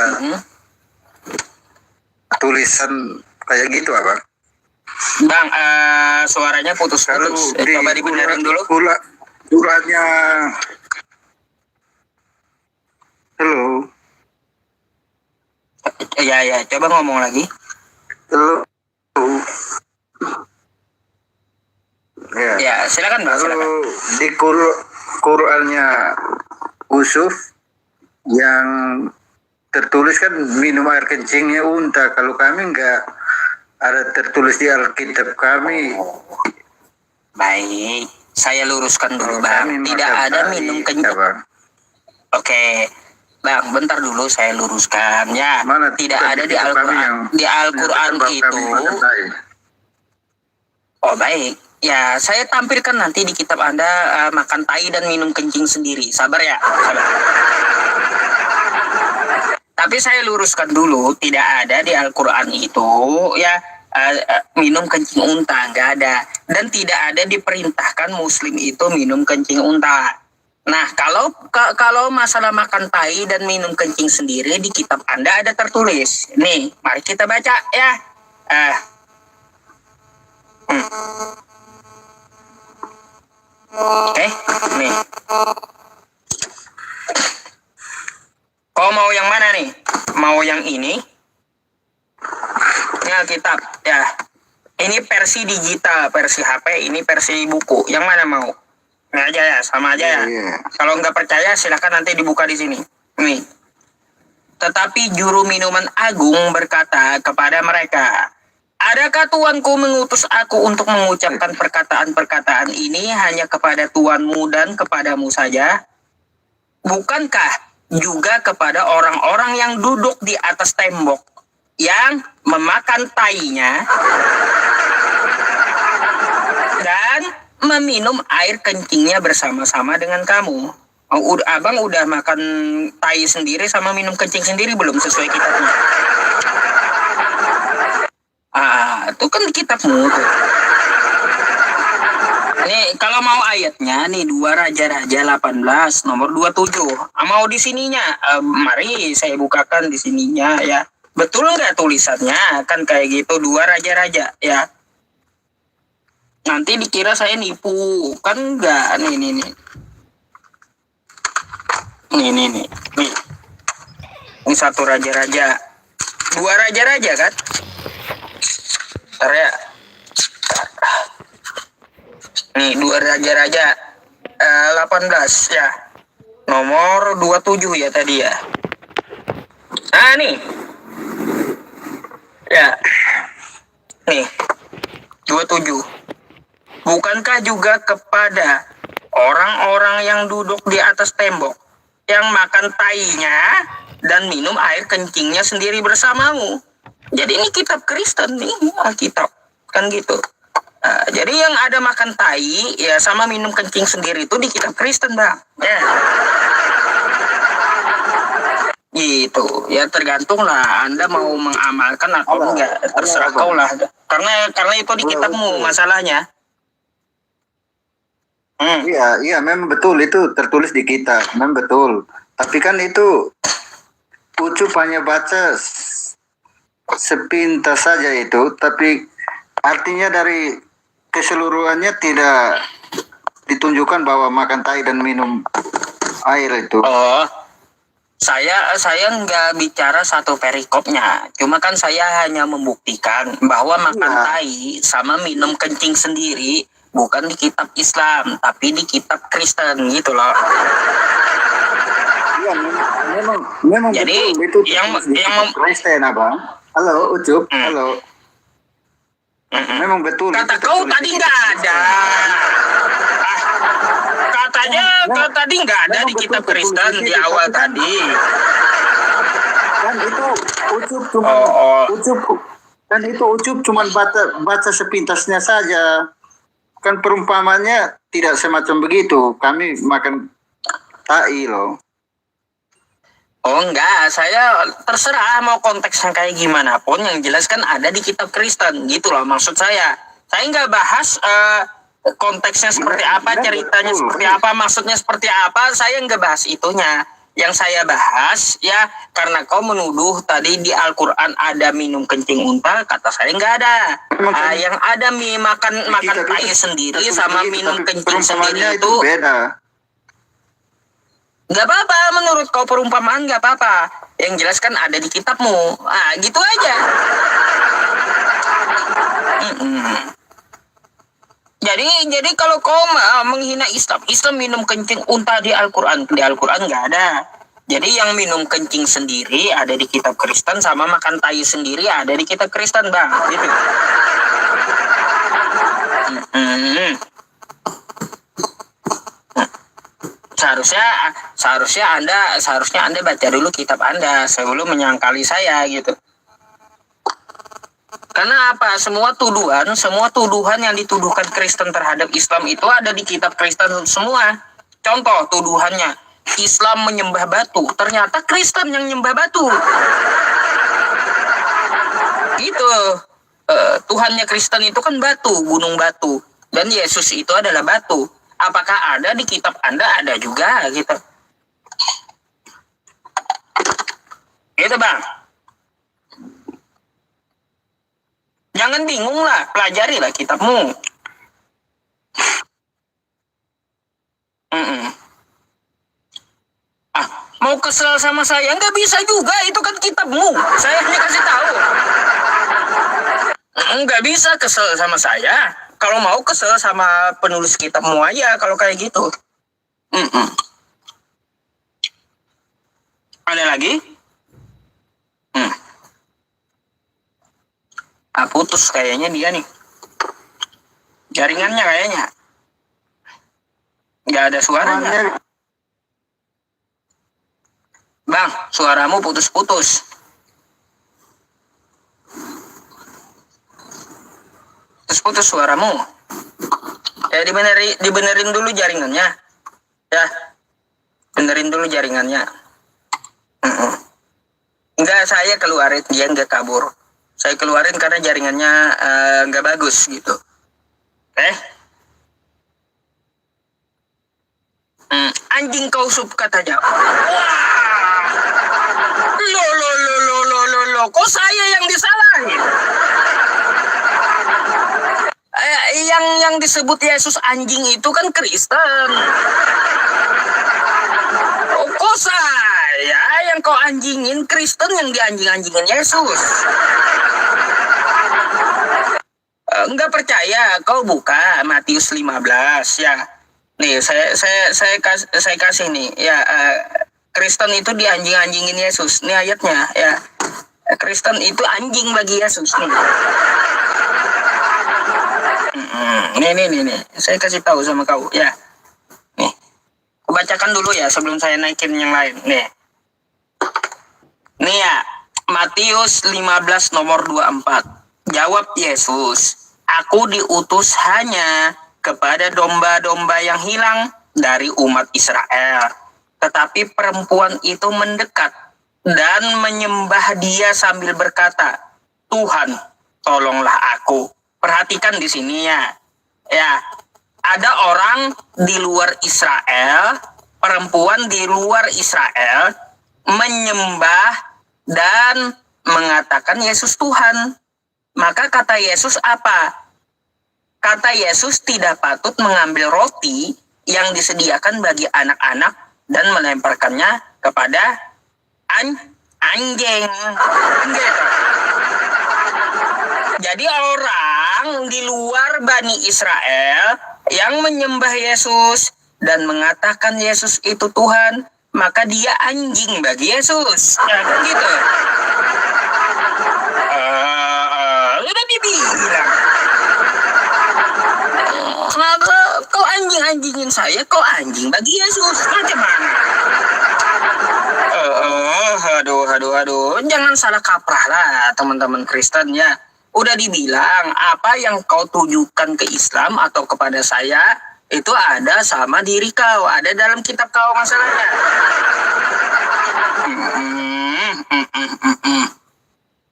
tulisan kayak gitu, Abang. Bang, suaranya putus-putus. Coba dibenerin dulu. Uratnya. Halo. Ya, coba ngomong lagi. Halo. Ya, silakan, Bang. Silakan. Lalu di Qurannya Yusuf yang tertulis kan minum air kencingnya unta. Kalau kami nggak ada tertulis di Alkitab kami. Baik, saya luruskan dulu, Kalau Bang. kami Tidak makan ada tai, minum ya, kencing. Bang. Oke, Bang, bentar dulu saya luruskan ya. Mana Tidak ada di Al-Quran. Di Al-Quran itu. Oh, baik. Ya, saya tampilkan nanti di kitab Anda makan tai dan minum kencing sendiri. Sabar ya, sabar. Tapi saya luruskan dulu, tidak ada di Al-Quran itu ya minum kencing unta, nggak ada. Dan tidak ada diperintahkan Muslim itu minum kencing unta. Nah, kalau masalah makan tai dan minum kencing sendiri di kitab Anda ada tertulis. Nih, mari kita baca ya. Oke, nih. Kau mau yang mana nih? Mau yang ini? Ini Alkitab ya. Ini versi digital, versi HP, ini versi buku. Yang mana mau? Ini aja ya, sama aja ya. Kalau nggak percaya silahkan nanti dibuka di sini. Nih. Tetapi juru minuman agung berkata kepada mereka, adakah tuanku mengutus aku untuk mengucapkan perkataan-perkataan ini hanya kepada tuanmu dan kepadamu saja? Bukankah juga kepada orang-orang yang duduk di atas tembok yang memakan tainya dan meminum air kencingnya bersama-sama dengan kamu? Abang udah makan tai sendiri sama minum kencing sendiri belum sesuai kitabnya? Itu kan kitabmu tuh. Nih, kalau mau ayatnya nih 2 Raja-Raja 18 nomor 27. Mau di sininya? Mari saya bukakan di sininya ya. Betul nggak tulisannya? Kan kayak gitu 2 Raja-Raja ya. Nanti dikira saya nipu. Kan enggak. Nih. Nih. Ini 1 Raja-Raja. 2 Raja-Raja kan? Bentar ya. Nih 2 Raja-Raja 18 ya. Nomor 27 ya tadi ya. Nah nih. Ya. Nih. 27. Bukankah juga kepada orang-orang yang duduk di atas tembok yang makan tainya dan minum air kencingnya sendiri bersamamu? Jadi ini kitab Kristen nih, Alkitab kan gitu. Jadi yang ada makan tai ya sama minum kencing sendiri itu di kitab Kristen, Bang. Ya. Gitu. Ya tergantung lah Anda mau mengamalkan atau enggak, terserah kau lah. Karena itu di kitabmu masalahnya. Iya, memang betul itu tertulis di kitab, memang betul. Tapi kan itu Ucup hanya baca sepintas saja itu, tapi artinya dari keseluruhannya tidak ditunjukkan bahwa makan tai dan minum air itu. Oh, saya nggak bicara satu perikopnya. Cuma kan saya hanya membuktikan bahwa makan Iya. tai sama minum kencing sendiri bukan di kitab Islam, tapi di kitab Kristen gitu loh. Iya, memang Jadi, betul itu yang- tertulis di yang kitab Kristen, Abang. Halo, Ucup. Halo. Memang betul. Kata itu kau tertulis tadi di nggak kitab ada. Katanya kau tadi nggak ada di kitab Kristen di awal tadi. Kan itu Ucup cuma Oh. Ucup cuma baca sepintasnya saja. Kan perumpamannya tidak semacam begitu. Kami makan tai loh. Oh enggak, saya terserah mau konteksnya kayak gimana pun, yang jelas kan ada di kitab Kristen gitu loh maksud saya. Saya nggak bahas konteksnya seperti apa, ceritanya seperti apa, maksudnya seperti apa, saya nggak bahas itunya. Yang saya bahas ya karena kau menuduh tadi di Al-Quran ada minum kencing unta, kata saya nggak ada. Yang ada makan tai sendiri sama minum kencing sendiri itu beda. nggak apa-apa, menurut kau perumpamaan nggak apa-apa. Yang jelas kan ada di kitabmu. Ah, gitu aja. Jadi kalau kau menghina Islam minum kencing unta di Al-Quran nggak ada. Jadi yang minum kencing sendiri ada di kitab Kristen, sama makan tai sendiri ada di kitab Kristen, Bang. Gitu. Seharusnya Anda baca dulu kitab Anda sebelum menyangkali saya gitu. Karena apa? Semua tuduhan yang dituduhkan Kristen terhadap Islam itu ada di kitab Kristen semua. Contoh tuduhannya, Islam menyembah batu, ternyata Kristen yang nyembah batu. Gitu. Tuhannya Kristen itu kan batu, gunung batu, dan Yesus itu adalah batu. Apakah ada di kitab Anda? Ada juga gitu. Gitu, Bang. Jangan bingung lah, pelajari lah kitabmu. Mau kesel sama saya? Nggak bisa juga, itu kan kitabmu. Saya hanya kasih tahu. Nggak bisa kesel sama saya. Kalau mau kesel sama penulis kitabmu aja, kalau kayak gitu. Ada lagi? Putus kayaknya dia nih. Jaringannya kayaknya. Nggak ada suaranya. Bang, suaramu putus-putus. Putus-putus suaramu. Ya dibenerin dulu jaringannya. Ya. Benerin dulu jaringannya. Enggak, saya keluarin, dia enggak kabur. Saya keluarin karena jaringannya enggak bagus gitu. Anjing kau sub katanya. Lo, kok saya yang disalahin? Yang disebut Yesus anjing itu kan Kristen. Kok saya yang kau anjingin Kristen yang dianjing-anjingin Yesus? Enggak percaya, kau buka Matius 15 ya. Nih saya kasih nih ya, Kristen itu dianjing-anjingin Yesus. Ini ayatnya ya. Kristen itu anjing bagi Yesus nih. Nih. Saya kasih tahu sama kau ya. Nih. Bacakan dulu ya sebelum saya naikin yang lain. Nih ya, Matius 15 nomor 24. Jawab Yesus, "Aku diutus hanya kepada domba-domba yang hilang dari umat Israel." Tetapi perempuan itu mendekat dan menyembah dia sambil berkata, "Tuhan, tolonglah aku." Perhatikan di sini ya. Ya, ada orang di luar Israel, perempuan di luar Israel menyembah dan mengatakan Yesus Tuhan. Maka kata Yesus apa? Kata Yesus tidak patut mengambil roti yang disediakan bagi anak-anak dan melemparkannya kepada anjing. Gitu. Jadi orang di luar Bani Israel yang menyembah Yesus dan mengatakan Yesus itu Tuhan, maka dia anjing bagi Yesus. Ya, kan gitu. Udah dibilang. Kenapa kau anjing-anjingin saya? Kau anjing bagi Yesus. Macam mana? Aduh. Jangan salah kaprah lah teman-teman Kristen ya. Udah dibilang apa yang kau tujukan ke Islam atau kepada saya itu ada sama diri kau, ada dalam kitab kau masalahnya.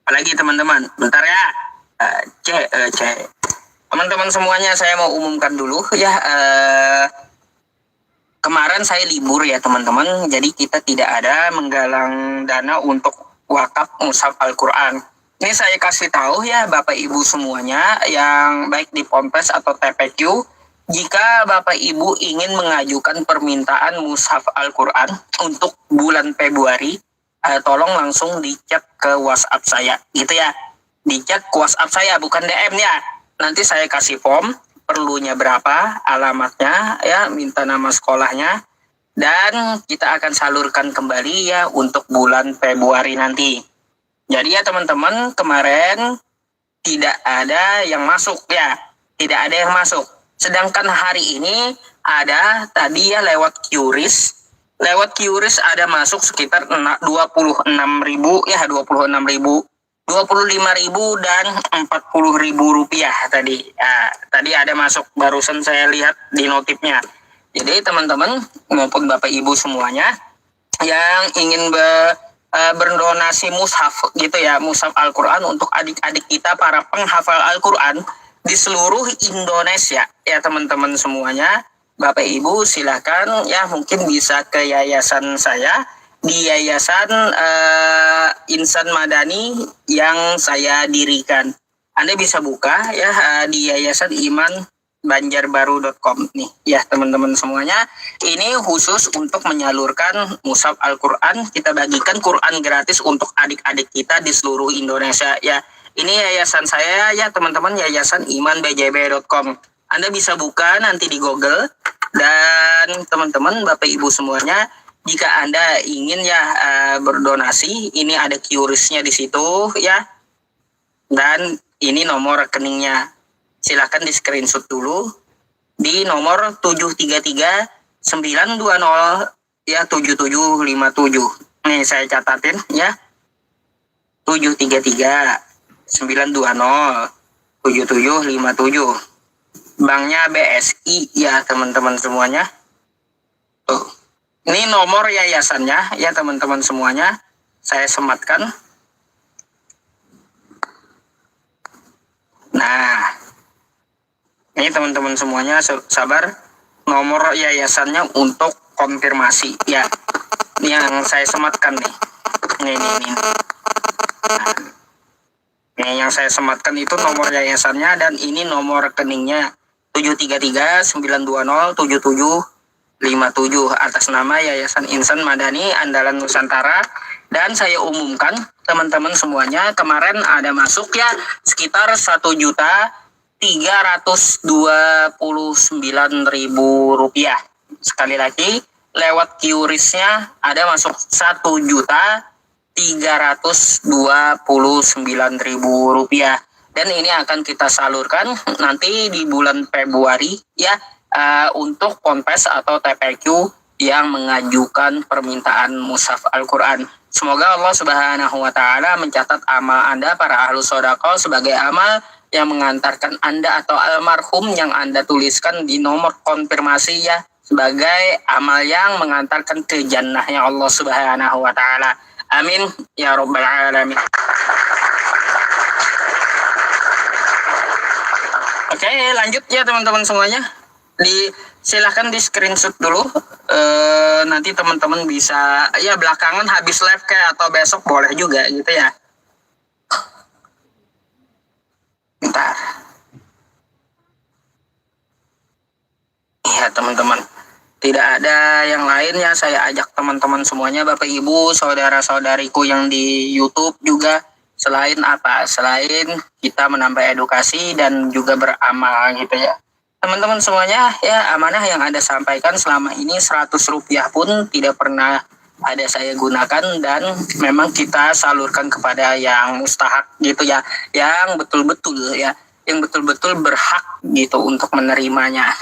Apalagi teman-teman, bentar ya. Teman-teman semuanya saya mau umumkan dulu ya. Kemarin saya libur ya teman-teman, jadi kita tidak ada menggalang dana untuk wakaf mushaf Al-Quran. Ini saya kasih tahu ya Bapak Ibu semuanya yang baik di Ponpes atau TPQ, jika Bapak Ibu ingin mengajukan permintaan mushaf Al-Quran untuk bulan Februari, tolong langsung di-chat ke WhatsApp saya, gitu ya. Di-chat ke WhatsApp saya, bukan DM ya. Nanti saya kasih form, perlunya berapa, alamatnya, ya, minta nama sekolahnya, dan kita akan salurkan kembali ya untuk bulan Februari nanti. Jadi ya teman-teman, kemarin tidak ada yang masuk ya, tidak ada yang masuk. Sedangkan hari ini ada tadi ya lewat QRIS ada masuk sekitar 26.000 ya, 25.000 dan 40.000 rupiah tadi. Ya, tadi ada masuk, barusan saya lihat di notifnya. Jadi teman-teman maupun Bapak Ibu semuanya yang ingin berdonasi mushaf gitu ya, mushaf Al-Quran untuk adik-adik kita para penghafal Al-Quran di seluruh Indonesia ya teman-teman semuanya, Bapak Ibu silakan ya, mungkin bisa ke yayasan saya di Yayasan Insan Madani yang saya dirikan. Anda bisa buka ya di Yayasan Iman banjarbaru.com nih ya teman-teman semuanya. Ini khusus untuk menyalurkan mushaf Al-Quran, kita bagikan Quran gratis untuk adik-adik kita di seluruh Indonesia ya. Ini yayasan saya ya teman-teman, Yayasan imanbjb.com. Anda bisa buka nanti di Google. Dan teman-teman Bapak Ibu semuanya, jika Anda ingin ya berdonasi, ini ada QRIS-nya di situ ya. Dan ini nomor rekeningnya. Silahkan di screenshot dulu di nomor 733-920 ya 7757. Nih saya catatin ya. 733-920-7757. Banknya BSI ya teman-teman semuanya. Tuh. Ini nomor yayasannya ya teman-teman semuanya. Saya sematkan. Nah, ini teman-teman semuanya sabar, nomor yayasannya untuk konfirmasi ya. Ini yang saya sematkan nih. Ini. Nah, ini yang saya sematkan itu nomor yayasannya dan ini nomor rekeningnya 733-920-7757 atas nama Yayasan Insan Madani Andalan Nusantara. Dan saya umumkan teman-teman semuanya, kemarin ada masuk ya sekitar 1.329.000 rupiah. Sekali lagi lewat QRIS-nya ada masuk 1.329.000 rupiah. Dan ini akan kita salurkan nanti di bulan Februari ya untuk Ponpes atau TPQ yang mengajukan permintaan mushaf Al-Quran. Semoga Allah Subhanahu wa Ta'ala mencatat amal Anda para ahlu sodaqah sebagai amal yang mengantarkan Anda atau almarhum yang Anda tuliskan di nomor konfirmasi ya, sebagai amal yang mengantarkan ke jannahnya Allah Subhanahu wa Ta'ala. Amin ya rabbal alamin. Oke, lanjut ya teman-teman semuanya. Silahkan di screenshot dulu. Nanti teman-teman bisa ya belakangan habis live kayak atau besok boleh juga gitu ya. teman-teman. Tidak ada yang lain ya, saya ajak teman-teman semuanya, Bapak Ibu, saudara-saudariku yang di YouTube juga, selain kita menambah edukasi dan juga beramal gitu ya. Teman-teman semuanya ya, amanah yang Anda sampaikan selama ini 100 rupiah pun tidak pernah ada saya gunakan, dan memang kita salurkan kepada yang mustahak gitu ya, yang betul-betul ya, yang betul-betul berhak gitu untuk menerimanya.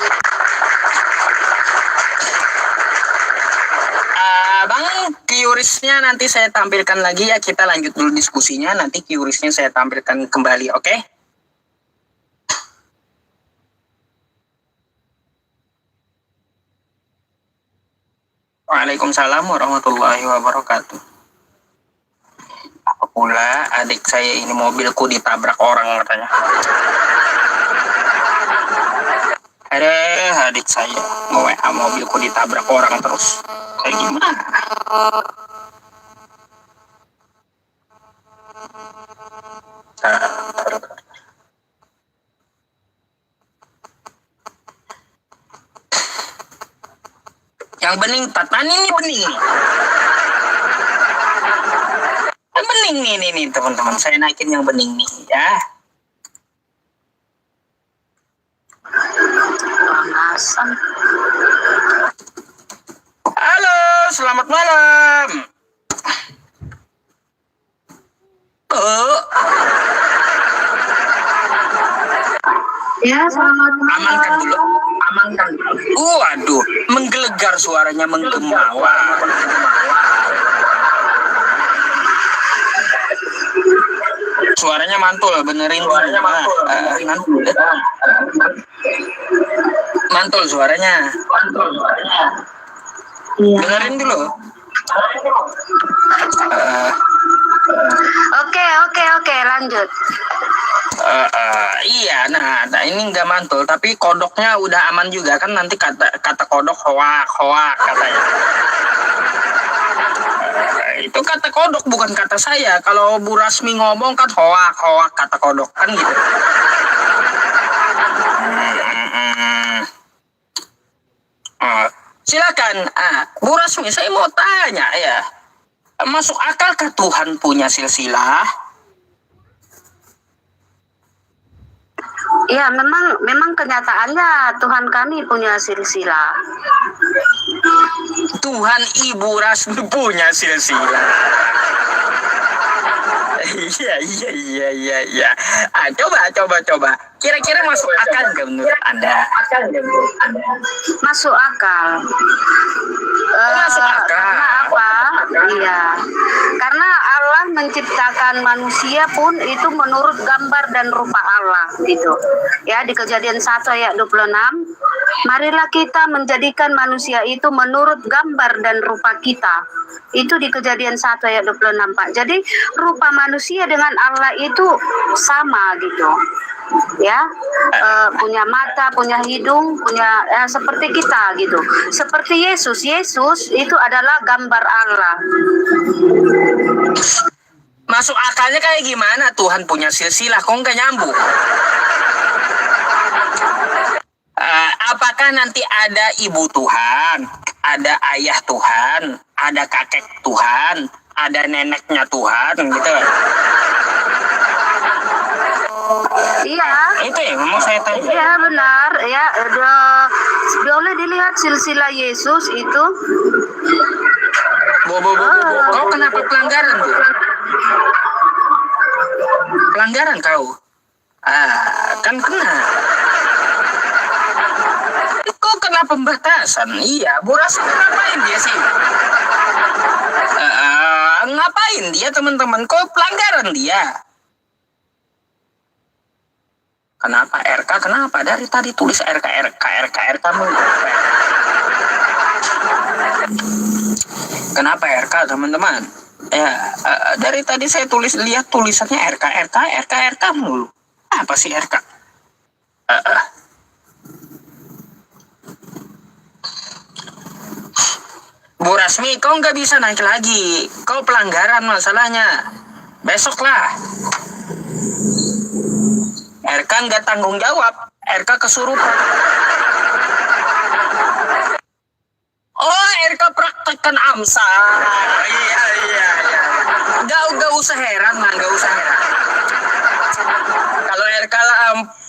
Bang, QRIS-nya nanti saya tampilkan lagi ya, kita lanjut dulu diskusinya, nanti QRIS-nya saya tampilkan kembali, oke? Waalaikumsalam warahmatullahi wabarakatuh. Apa pula adik saya ini mobilku ditabrak orang katanya. Ada adik saya nge-WA mobilku ditabrak orang terus. Kayak gimana? Yang bening, tatan ini bening. Yang bening nih teman-teman. Saya naikin yang bening nih ya. Halo, selamat malam. Ya, selamat malam. Amankan dulu. Waduh, menggelegar suaranya, menggemawa. Suaranya mantul, benerin suaranya mantul. Mantul suaranya. Iya. Benerin dulu. Oke, lanjut. Iya, nah ini nggak mantul, tapi kodoknya udah aman juga kan, nanti kata kodok hoak katanya. Itu kata kodok, bukan kata saya. Kalau Bu Rasmi ngomong kan hoak kata kodok kan gitu. Silakan, Bu Rasmi, saya mau tanya ya, masuk akalkah Tuhan punya silsilah? Ya, memang kenyataannya Tuhan kami punya silsilah. Tuhan Ibu Rasmi punya silsilah. Iya. Coba. Kira-kira masuk akal nggak menurut Anda? Masuk akal. Masuk akal. Karena apa? Iya. Karena Allah menciptakan manusia pun itu menurut gambar dan rupa Allah gitu. Ya, di Kejadian 1 ayat 26, marilah kita menjadikan manusia itu menurut gambar dan rupa kita. Itu di Kejadian 1 ayat 26, Pak. Jadi rupa manusia dengan Allah itu sama gitu. Ya, punya mata, punya hidung, punya seperti kita gitu. Seperti Yesus itu adalah gambar Allah. Masuk akalnya kayak gimana? Tuhan punya silsilah, kok nggak nyambung? Apakah nanti ada ibu Tuhan, ada ayah Tuhan, ada kakek Tuhan, ada neneknya Tuhan gitu? Iya. Itu ya, mau saya tanya. Iya, benar. Ya, boleh dilihat silsilah Yesus itu. Kau kenapa pelanggaran, Bu? Pelanggaran kau? Kan kena. Kok kena pembatasan? Iya, Bu Rasmi ngapain dia sih? Ngapain dia, teman-teman? Kok pelanggaran dia? Kenapa RK? Kenapa? Dari tadi tulis RK mulu. Kenapa RK, teman-teman? Ya, dari tadi saya lihat tulisannya RK mulu. Apa sih RK? Bu Rasmi, kau nggak bisa naik lagi. Kau pelanggaran masalahnya. Besoklah. RK nggak tanggung jawab. RK kesurupan. mempraktekkan Amsal. Iya. Gak usah heran, man, gak usah heran. Kalau RK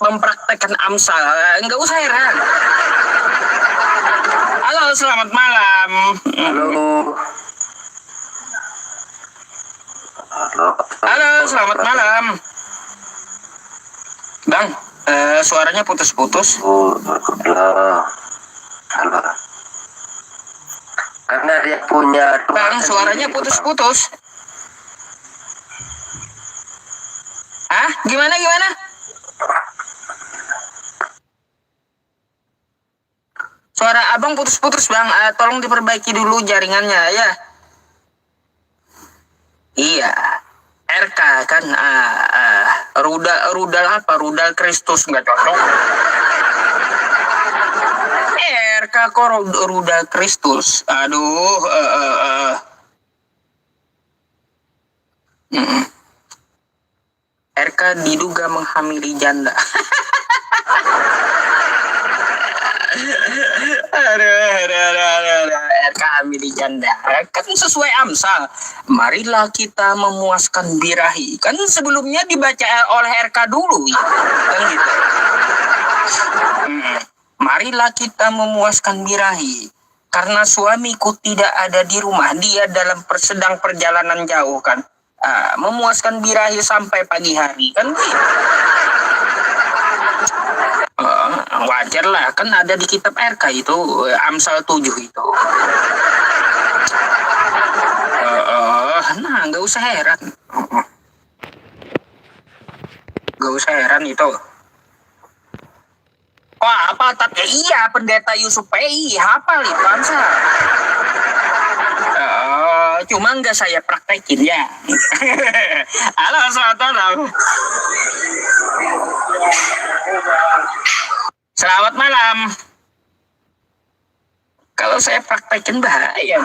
mempraktekkan Amsal, nggak usah heran. Halo, selamat malam. Halo, selamat malam. Bang, suaranya putus-putus. Karena dia punya Bang, suaranya putus-putus. Hah? Gimana? Suara abang putus-putus, Bang. Tolong diperbaiki dulu jaringannya, ya. Iya. RK kan rudal apa? Rudal Kristus nggak cocok. RK kok rudal Kristus. Aduh, RK diduga menghamili janda. Aduh, RK hamili janda. Kan sesuai Amsal. Marilah kita memuaskan birahi. Kan sebelumnya dibaca oleh RK dulu, ya. Kan gitu. Marilah kita memuaskan birahi. Karena suamiku tidak ada di rumah. Dia sedang perjalanan jauh, kan. Memuaskan birahi sampai pagi hari, kan gitu. Wajar lah, kan ada di kitab RK itu, Amsal 7 itu. Nah, nggak usah heran. Nggak usah heran itu. Wah, apa tatnya? Iya, Pendeta Yusuf PI, hafal itu Amsal. Cuma nggak saya praktekin, ya. Halo, selamat malam. Selamat malam. Kalau saya praktekin bahaya.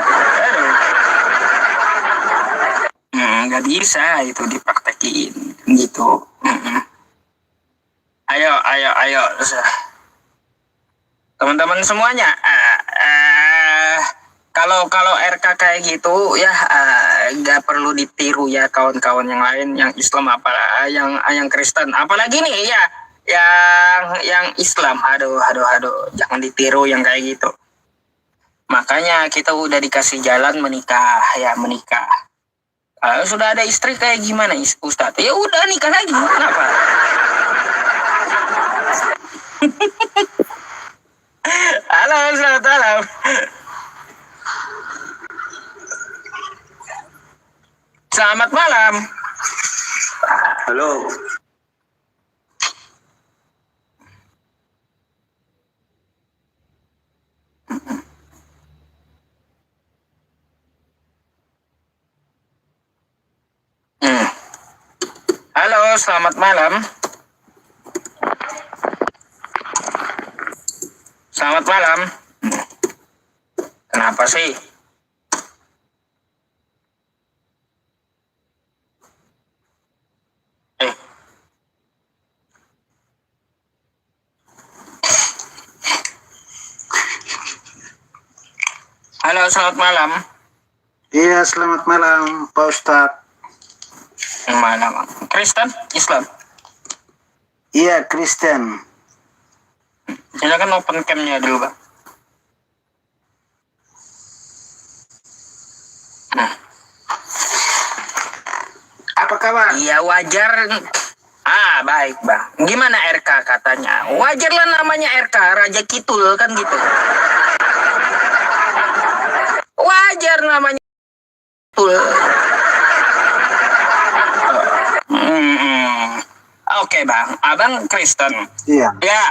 Nggak bisa itu dipraktekin gitu. Ayo. Teman-teman semuanya. Kalau RK kayak gitu ya nggak perlu ditiru ya kawan-kawan yang lain, yang Islam yang Kristen, apalagi nih ya yang Islam. Aduh, jangan ditiru yang kayak gitu. Makanya kita udah dikasih jalan menikah. Sudah ada istri kayak gimana Ustadz? Ya udah nikah lagi. Kenapa? Halo, selamat malam. Selamat malam. Halo. Halo, selamat malam. Selamat malam. Kenapa sih? Halo, selamat malam. Iya, selamat malam, Pak Ustadz. Malam. Kristen? Islam? Iya, Kristen. Silakan open cam-nya dulu, Bang. Apa kabar? Iya, wajar. Baik, Bang. Gimana RK katanya? Wajar lah namanya RK, Raja Kitul, kan gitu. Wajar namanya Kitul. Oke, Bang. Abang Kristen. Iya. Ya,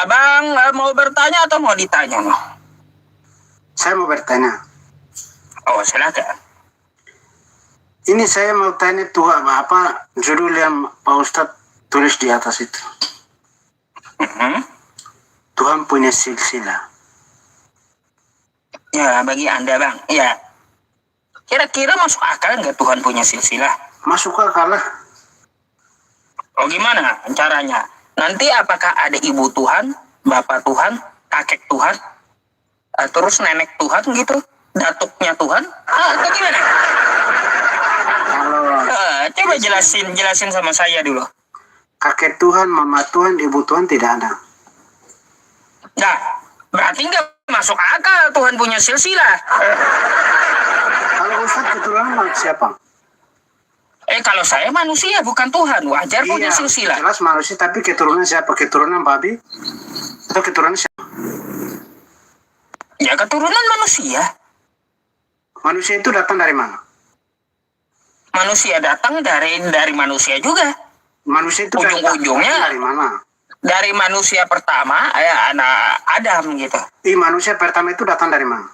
Abang mau bertanya atau mau ditanya? Saya mau bertanya. Oh, silakan. Ini saya mau tanya tuh apa judul yang Pak Ustadz tulis di atas itu. Tuhan punya silsilah. Ya, bagi Anda, Bang. Ya. Kira-kira masuk akal nggak Tuhan punya silsilah? Masuk akal lah. Oh, gimana caranya? Nanti apakah ada ibu Tuhan, bapak Tuhan, kakek Tuhan, terus nenek Tuhan gitu? datuknya Tuhan? Atau gimana? Coba jelasin sama saya dulu. Kakek Tuhan, mama Tuhan, ibu Tuhan tidak ada. Nah, berarti nggak masuk akal Tuhan punya silsilah. Kalau Ustadz keturunan siapa? Kalau saya manusia bukan Tuhan, wajar punya Iya, silsilah. jelas manusia, tapi keturunan siapa? Keturunan babi? Atau keturunan siapa? Ya keturunan manusia. Manusia itu datang dari mana? Manusia datang dari manusia juga. Manusia itu Ujung-ujungnya datang dari mana? dari manusia pertama, ya anak Adam gitu. Manusia pertama itu datang dari mana?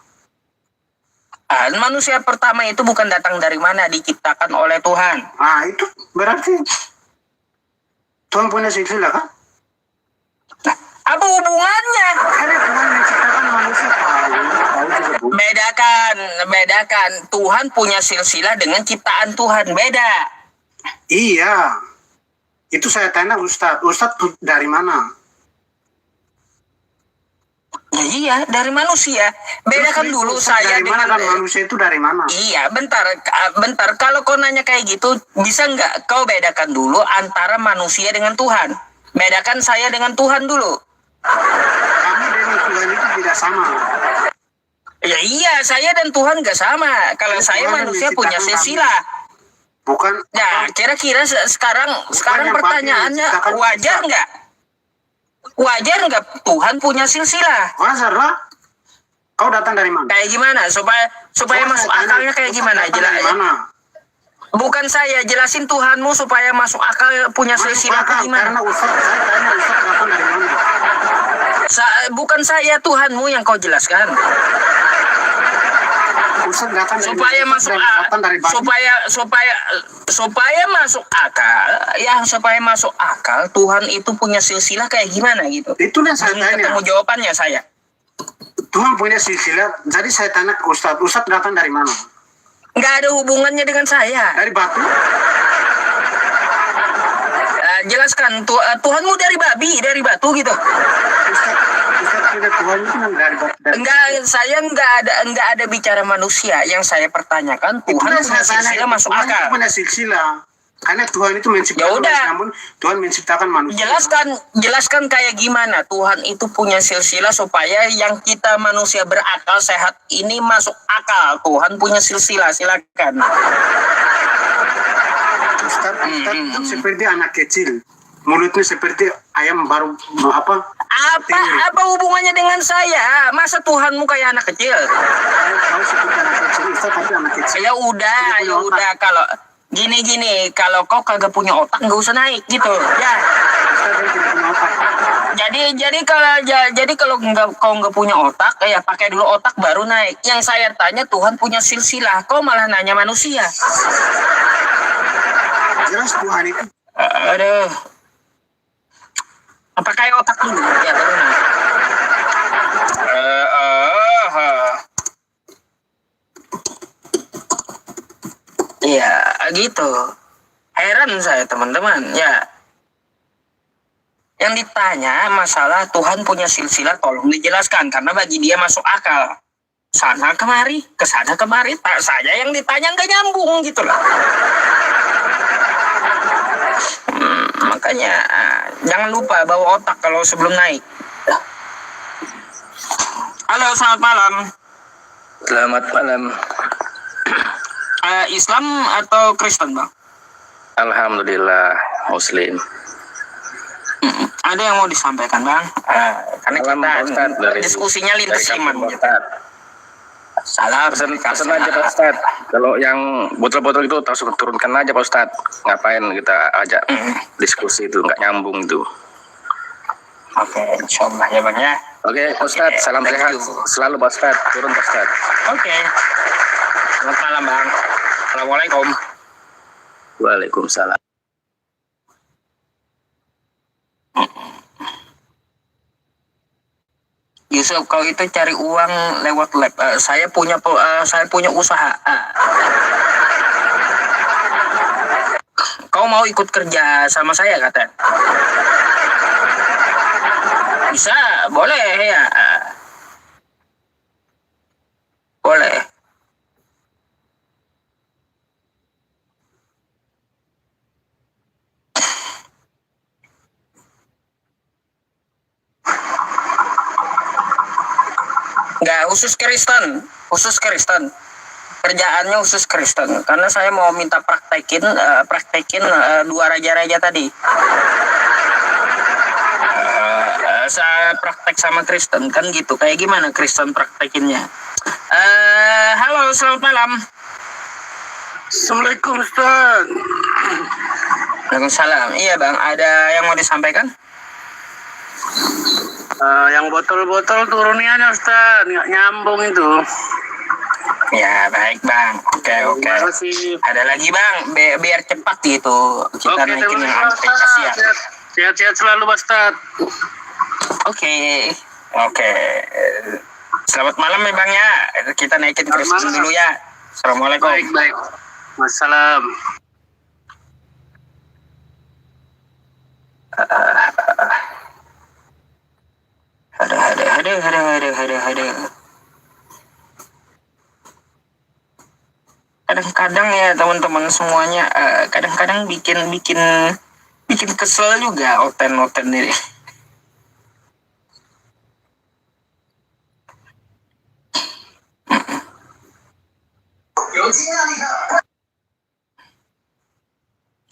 Manusia pertama itu bukan datang dari mana, diciptakan oleh Tuhan. Itu berarti Tuhan punya silsilah kan? Nah, apa hubungannya? Karena Tuhan menciptakan manusia tahu juga bu. Bedakan. Tuhan punya silsilah dengan ciptaan Tuhan, beda. Iya, itu saya tanya Ustadz tuh dari mana? Ya iya, dari manusia. Bedakan Terus, dulu Ustadz saya dari mana dengan dan manusia itu dari mana? Iya, bentar. Kalau kau nanya kayak gitu, bisa nggak kau bedakan dulu antara manusia dengan Tuhan? Bedakan saya dengan Tuhan dulu. Kami dengan Tuhan itu tidak sama. Ya iya, saya dan Tuhan nggak sama. Kalau Ya, saya Tuhan manusia menciptakan punya silsilah. Bukan. Nah, kira-kira sekarang yang pertanyaannya, babi menciptakan wajar Ustadz. nggak? Wajar nggak Tuhan punya silsilah? Wajar lah. Kau datang dari mana? Kayak gimana? Supaya Coba masuk saya tanya, akalnya kayak Ustadz gimana? datang dari mana? Bukan saya, jelasin Tuhanmu supaya masuk akal punya Masuk silsilah akal, gimana? karena saya tanya Ustadz datang dari mana? Bukan saya, Tuhanmu yang kau jelaskan. Ustadz datang dari Supaya mana? masuk Datang dari babi. supaya masuk akal, ya supaya masuk akal Tuhan itu punya silsilah kayak gimana gitu. Itu yang saya Belum tanya. ketemu jawabannya saya. Tuhan punya silsilah. Jadi saya tanya ke Ustadz datang dari mana? Nggak ada hubungannya dengan saya. Dari batu? Jelaskan, Tuhanmu dari babi, dari batu gitu. Ustadz punya Tuhan itu kan dari batu. Enggak, saya enggak ada bicara manusia. Yang saya pertanyakan Tuhan punya silsilah masuk Tuhan itu akal. punya silsilah. Karena Tuhan itu menciptakan Ya udah. manusia, namun Tuhan menciptakan manusia. Jelaskan kayak gimana Tuhan itu punya silsilah supaya yang kita manusia berakal sehat ini masuk akal. Tuhan punya silsilah, silakan. Ustadz seperti anak kecil. Mulutnya seperti ayam baru apa? Apa hubungannya dengan saya? Masa Tuhanmu kayak anak kecil? Kau seperti anak kecil, Ustadz tapi anak kecil. Ya udah kalau gini kalau kau kagak punya otak nggak usah naik gitu ya. Ustadz yang tidak punya otak. Jadi kalau kau nggak punya otak ya pakai dulu otak baru naik. Yang saya tanya Tuhan punya silsilah, kau malah nanya manusia. Jelas Tuhan itu. Aduh. Pakai otak dulu ya baru naik. Ya gitu. Heran saya teman-teman ya. Yang ditanya masalah Tuhan punya silsilah tolong dijelaskan karena bagi dia masuk akal. Sana kemari, kesana kemari, tak saja yang ditanya nggak nyambung gitu loh. Makanya jangan lupa bawa otak kalau sebelum naik. Halo, selamat malam. Selamat malam. Islam atau Kristen, Bang? Alhamdulillah Muslim. Ada yang mau disampaikan, Bang? Karena Salam, Ustaz, kita diskusinya lintas iman. Gitu. Salam. Pesan aja Pak Ustad. Kalau yang botol-botol itu langsung turunkan aja Pak Ustad. Ngapain kita ajak diskusi itu nggak nyambung itu. Oke, insyaallah ya Bang ya. Oke, Pak Ustad, salam thank sehat you. selalu Pak Ustad. Turun Pak Ustad. Oke. Selamat malam, Bang. Assalamualaikum. Waalaikumsalam. Yusuf, kau itu cari uang lewat lab. Saya punya usaha. Kau mau ikut kerja sama saya kata? Bisa, boleh ya. Boleh. Nggak, khusus Kristen. Khusus Kristen. Kerjaannya khusus Kristen. Karena saya mau minta praktekin dua raja-raja tadi. Saya praktek sama Kristen kan gitu. Kayak gimana Kristen praktekinnya? Halo, selamat malam. Assalamualaikum Ustaz. Waalaikumsalam. Iya bang, ada yang mau disampaikan? Yang botol-botol turuniannya Ustaz, nggak nyambung itu. Ya baik bang. Oke. Terima kasih. Ada lagi bang, biar cepat gitu. Kita naikin yang aplikasi ya. Sehat-sehat selalu Ustaz. Oke. Selamat malam ya bang ya. Kita naikin Kristen malam. dulu ya. Assalamualaikum. Baik. Wassalam. Ada. Kadang-kadang ya teman-teman semuanya kadang-kadang bikin kesel juga oten ini.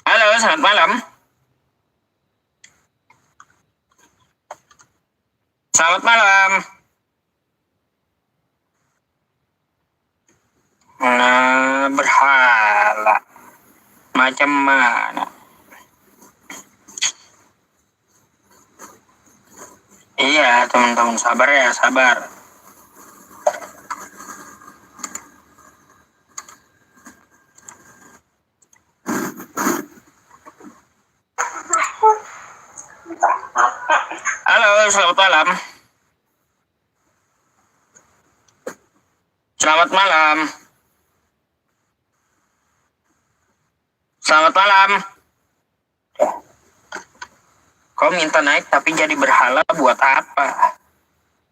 Halo, selamat malam. Selamat malam. Berhala. Macam mana? Iya, teman-teman sabar ya, sabar. Halo, selamat malam. Selamat malam. Selamat malam. Kau minta naik tapi jadi berhala buat apa?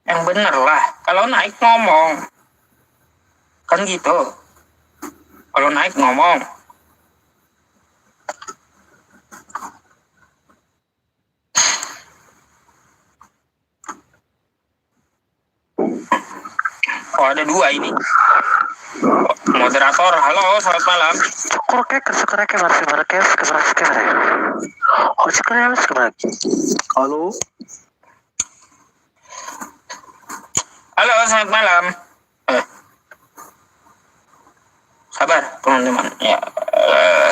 Yang bener lah. Kalau naik ngomong. Kan gitu. Kalau naik ngomong. Oh, ada dua ini. Moderator, halo, selamat malam. Halo. Halo, selamat malam. Sabar, teman-teman. Ya,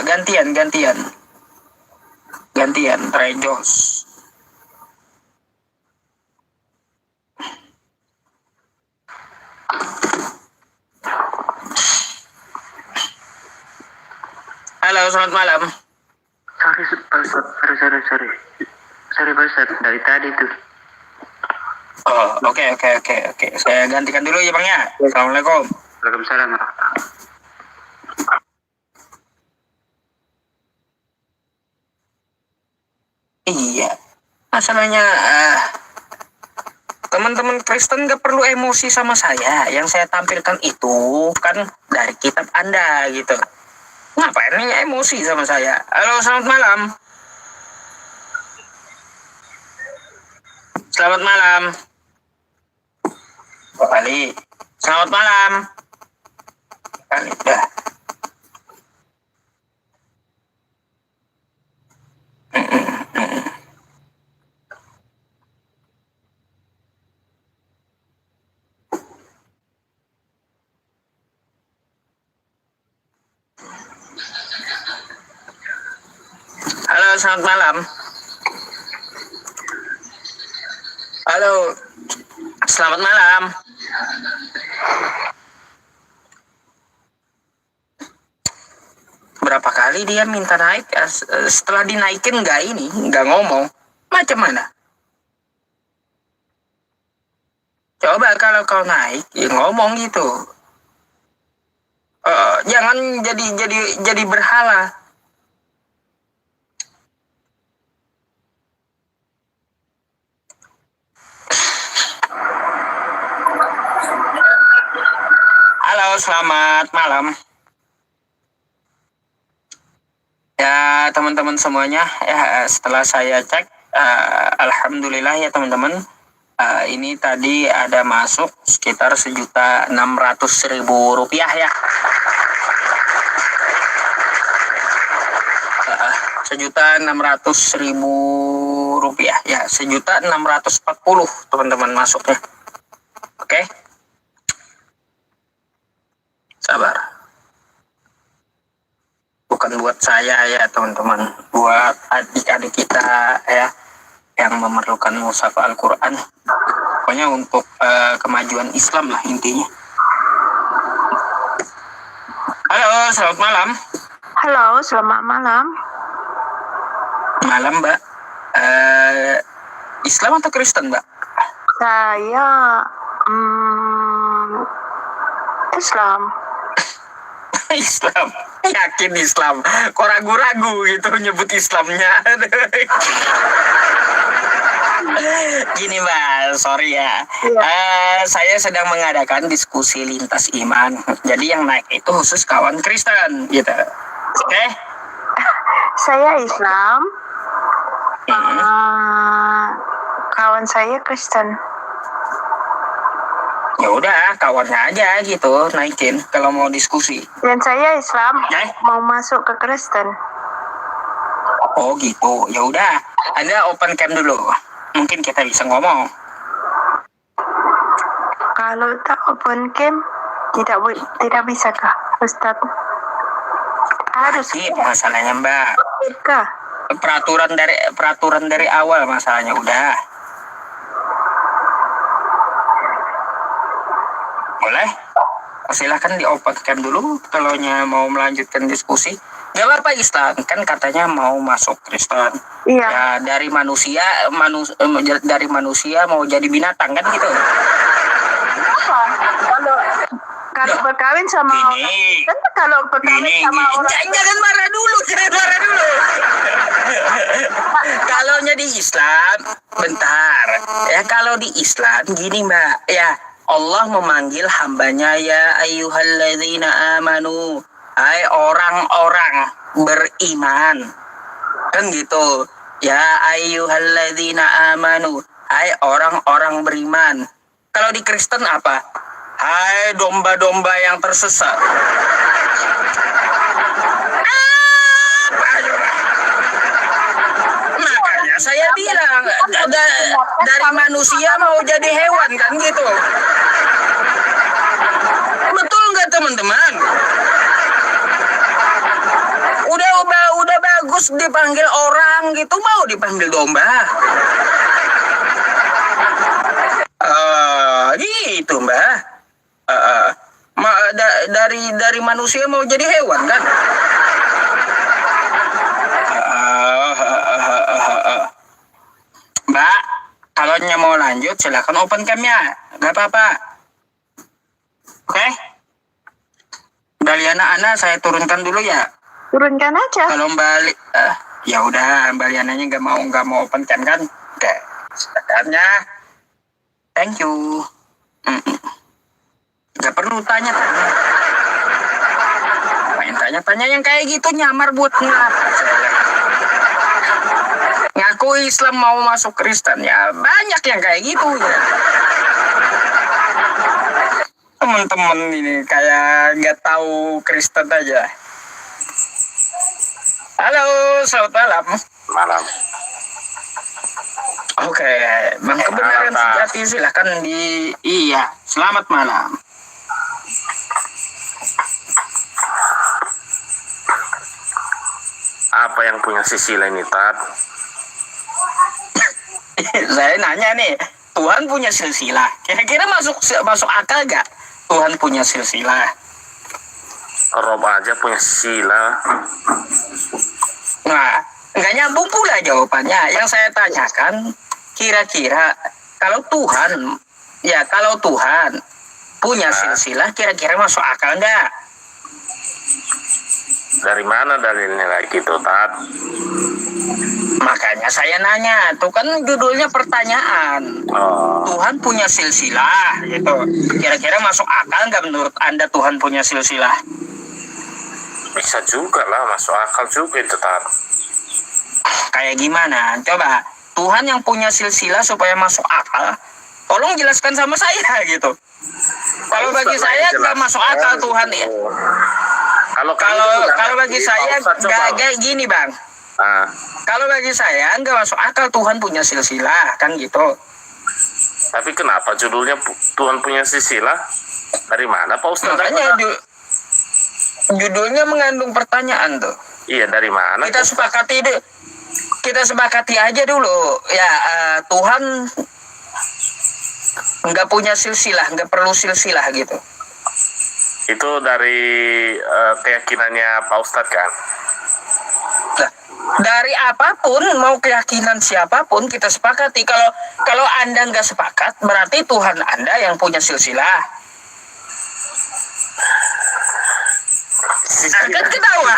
gantian, Trejos. Halo, selamat malam. Sorry Pak Ustaz, dari tadi tuh. Oh, oke. Saya gantikan dulu ya, Bang ya. Assalamualaikum. Waalaikumsalam warahmatullahi. Iya. Masalahnya teman-teman Kristen gak perlu emosi sama saya. Yang saya tampilkan itu kan dari kitab Anda gitu. Ngapain emosi sama saya? Halo, selamat malam. Selamat malam. Pak Ali. Selamat malam. Kali dah. Halo, selamat malam. Halo, selamat malam. Berapa kali dia minta naik, setelah dinaikin nggak ngomong. Macam mana? Coba kalau kau naik, ya ngomong gitu. Jangan jadi berhala. Halo, selamat malam. Ya, teman-teman semuanya, ya setelah saya cek, alhamdulillah ya teman-teman, Ini tadi ada masuk sekitar 1.600.000 rupiah ya. 1.600.000 rupiah ya, 1.640 teman-teman masuknya. Oke, sabar. Bukan buat saya ya teman-teman, buat adik-adik kita ya yang memerlukan mushaf Al-Quran. Pokoknya untuk kemajuan Islam lah intinya. Halo, selamat malam. Halo, selamat malam. Malam, Mbak. Islam atau Kristen, Mbak? Saya Islam. Islam. Yakin Islam. Kok ragu-ragu gitu nyebut Islamnya. Gini Mbak, sorry ya. Saya sedang mengadakan diskusi lintas iman. Jadi yang naik itu khusus kawan Kristen gitu. Oke? Saya Islam. Kawan saya Kristen. Ya udah, kawannya aja gitu naikin kalau mau diskusi. Dan saya Islam mau masuk ke Kristen. Oh gitu. Ya udah, Anda open cam dulu. Mungkin kita bisa ngomong. Kalau tak open cam, tidak bisa kah, Ustaz? Harus masalahnya Mbak. kah? Peraturan dari awal masalahnya udah. Boleh? Silahkan di open cam dulu kalau mau melanjutkan diskusi. Gak apa-apa Islam, kan katanya mau masuk Kristen. Iya. Ya, dari manusia mau jadi binatang kan gitu. Kalau berkawin sama orang Kristen, kalau berkawin sama orang jangan marah dulu. Kalaunya di Islam, bentar. Ya kalau di Islam gini Mbak, ya Allah memanggil hambanya ya ayyuhalladzina amanu, hai orang-orang beriman, kan gitu. Ya ayyuhalladzina amanu, hai orang-orang beriman. Kalau di Kristen apa? Hai domba-domba yang tersesat. Makanya saya bilang dari manusia mau jadi hewan kan gitu. Betul nggak teman-teman? Udah bagus dipanggil orang gitu, mau dipanggil domba. Gitu Mbak. Dari manusia mau jadi hewan kan? Mbak, kalau mau lanjut silakan open cam-nya, nggak apa-apa. Oke? Daliana saya turunkan dulu ya. turunkan aja. Kalau Mbak ya udah Mbak Liananya nggak mau open cam kan? Oke, silakannya. Thank you. Gak perlu tanya-tanya. Main tanya-tanya yang kayak gitu nyamar buat ngapa? Ngaku Islam mau masuk Kristen ya banyak yang kayak gitu ya. Teman-teman ini kayak nggak tahu Kristen aja. Halo, selamat malam. Malam. Oke, Bang Kebenaran Sejati silahkan Iya, selamat malam. Apa yang punya sisi lain itu? Saya nanya nih, Tuhan punya silsilah. Kira-kira masuk akal gak? Tuhan punya silsilah. Rob aja punya silsilah. Nah, nggak nyambung pula jawabannya. Yang saya tanyakan, kira-kira kalau Tuhan punya silsilah, kira-kira masuk akal nggak? Dari mana dalilnya kayak gitu, Tat? Makanya saya nanya, tuh kan judulnya pertanyaan. Tuhan punya silsilah, gitu. Kira-kira masuk akal nggak menurut Anda Tuhan punya silsilah? Bisa juga lah, masuk akal juga itu, Tat. Kayak gimana? Coba, Tuhan yang punya silsilah supaya masuk akal, tolong jelaskan sama saya gitu. Kalau bagi saya nggak masuk akal Tuhan ya. Kalau bagi saya nggak gini bang. Kalau bagi saya nggak masuk akal Tuhan punya silsilah kan gitu. Tapi kenapa judulnya Tuhan punya silsilah? Dari mana Pak Ustadz? Makanya judulnya mengandung pertanyaan tuh. Iya, dari mana? Kita sepakati aja dulu ya, Tuhan nggak punya silsilah, nggak perlu silsilah gitu. Itu dari keyakinannya Pak Ustadz kan? Nah, dari apapun, mau keyakinan siapapun kita sepakati. Kalau Anda nggak sepakat, berarti Tuhan Anda yang punya silsilah. Kan ketawa.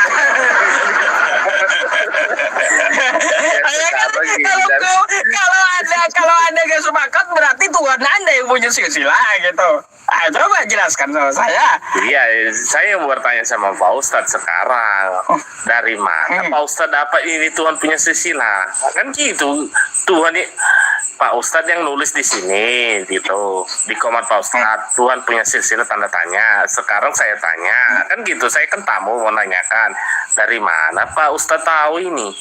Kalau anda gak sepakat, berarti Tuhan Anda yang punya silsilah gitu. Coba jelaskan sama saya. Iya, saya mau bertanya sama Pak Ustadz sekarang. Dari mana Pak Ustadz dapat ini Tuhan punya silsilah? Kan gitu. Tuhan ini Pak Ustadz yang nulis di sini gitu. Di komat Pak Ustadz, Tuhan punya silsilah tanda tanya. Sekarang saya tanya, kan gitu. Saya kan tamu mau nanyakan. Dari mana Pak Ustadz tahu ini?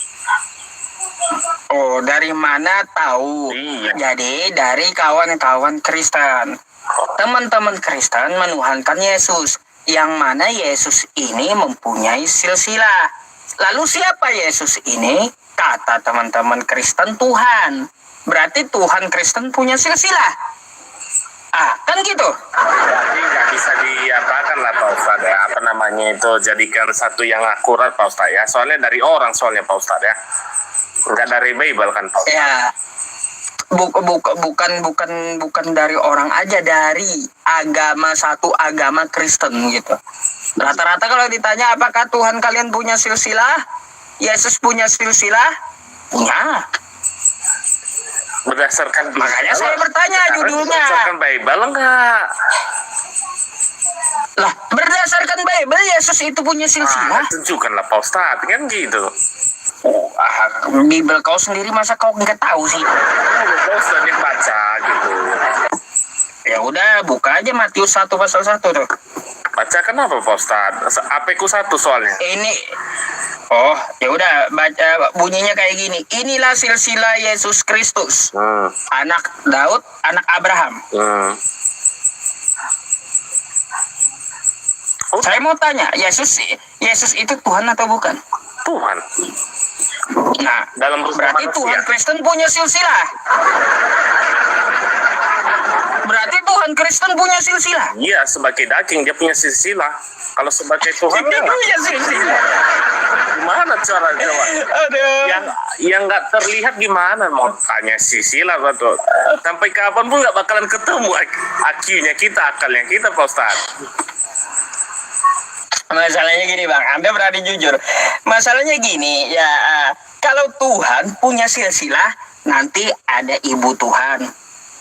Oh, dari mana tahu? Iya. Jadi dari kawan-kawan Kristen. Teman-teman Kristen menuhankan Yesus, yang mana Yesus ini mempunyai silsilah. Lalu siapa Yesus ini? Kata teman-teman Kristen, Tuhan. Berarti Tuhan Kristen punya silsilah. Kan gitu. Berarti nggak bisa diapakan lah Pak Ustadz ya. Apa namanya itu, jadikan satu yang akurat Pak Ustadz ya. Soalnya dari orang soalnya Pak Ustadz ya. Nggak dari Bible kan Pak Ustadz. Ya. Bukan dari orang aja, dari satu agama Kristen gitu. Rata-rata kalau ditanya apakah Tuhan kalian punya silsilah, Yesus punya silsilah, punya. Berdasarkan Makanya saya bertanya judulnya. Berdasarkan Bible enggak? Lah, berdasarkan Bible Yesus itu punya silsilah. Tunjukkanlah Pak Ustadz, kan gitu. Bible kau sendiri masa kau nggak tahu sih? Pak Ustadz yang baca gitu. Ya udah, buka aja Matius 1 pasal 1 tuh. Baca kenapa Pak Ustadz? AP-ku 1 soalnya. Ini ya udah, baca bunyinya kayak gini. Inilah silsilah Yesus Kristus. Anak Daud, anak Abraham. Saya mau tanya, Yesus itu Tuhan atau bukan? Tuhan. Nah, Dalam berarti Tuhan Kristen punya silsilah. Berarti Tuhan Kristen punya silsilah. Iya, sebagai daging dia punya silsilah. Kalau sebagai Tuhan Dia punya silsilah. gimana cara jawab? Yang nggak terlihat gimana mau tanya silsilah betul. Sampai kapan pun nggak bakalan ketemu akhirnya akalnya kita Pak Ustadz. Masalahnya gini bang, Anda berani jujur. Masalahnya gini ya, kalau Tuhan punya silsilah, nanti ada ibu Tuhan,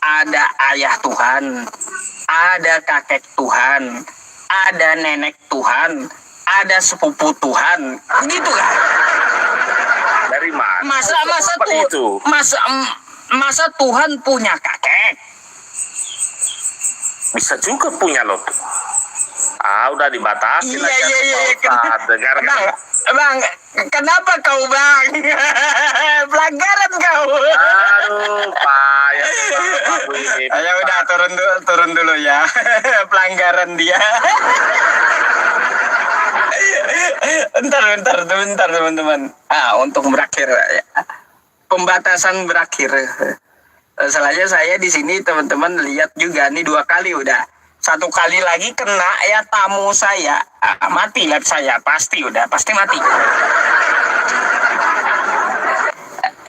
ada ayah Tuhan, ada kakek Tuhan, ada nenek Tuhan, ada sepupu Tuhan, gitu kan? Dari mana? Masa Tuhan punya kakek? Bisa juga punya loh. Udah dibatasi Iya. Dengar Bang, kenapa kau bang? Pelanggaran kau. Aduh, Pak. Ya udah, turun dulu ya. Pelanggaran dia. Bentar teman-teman. Untuk berakhir ya. Pembatasan berakhir. Masalahnya saya di sini teman-teman lihat juga nih 2 kali udah. 1 kali lagi kena ya tamu saya, mati lab saya, pasti mati.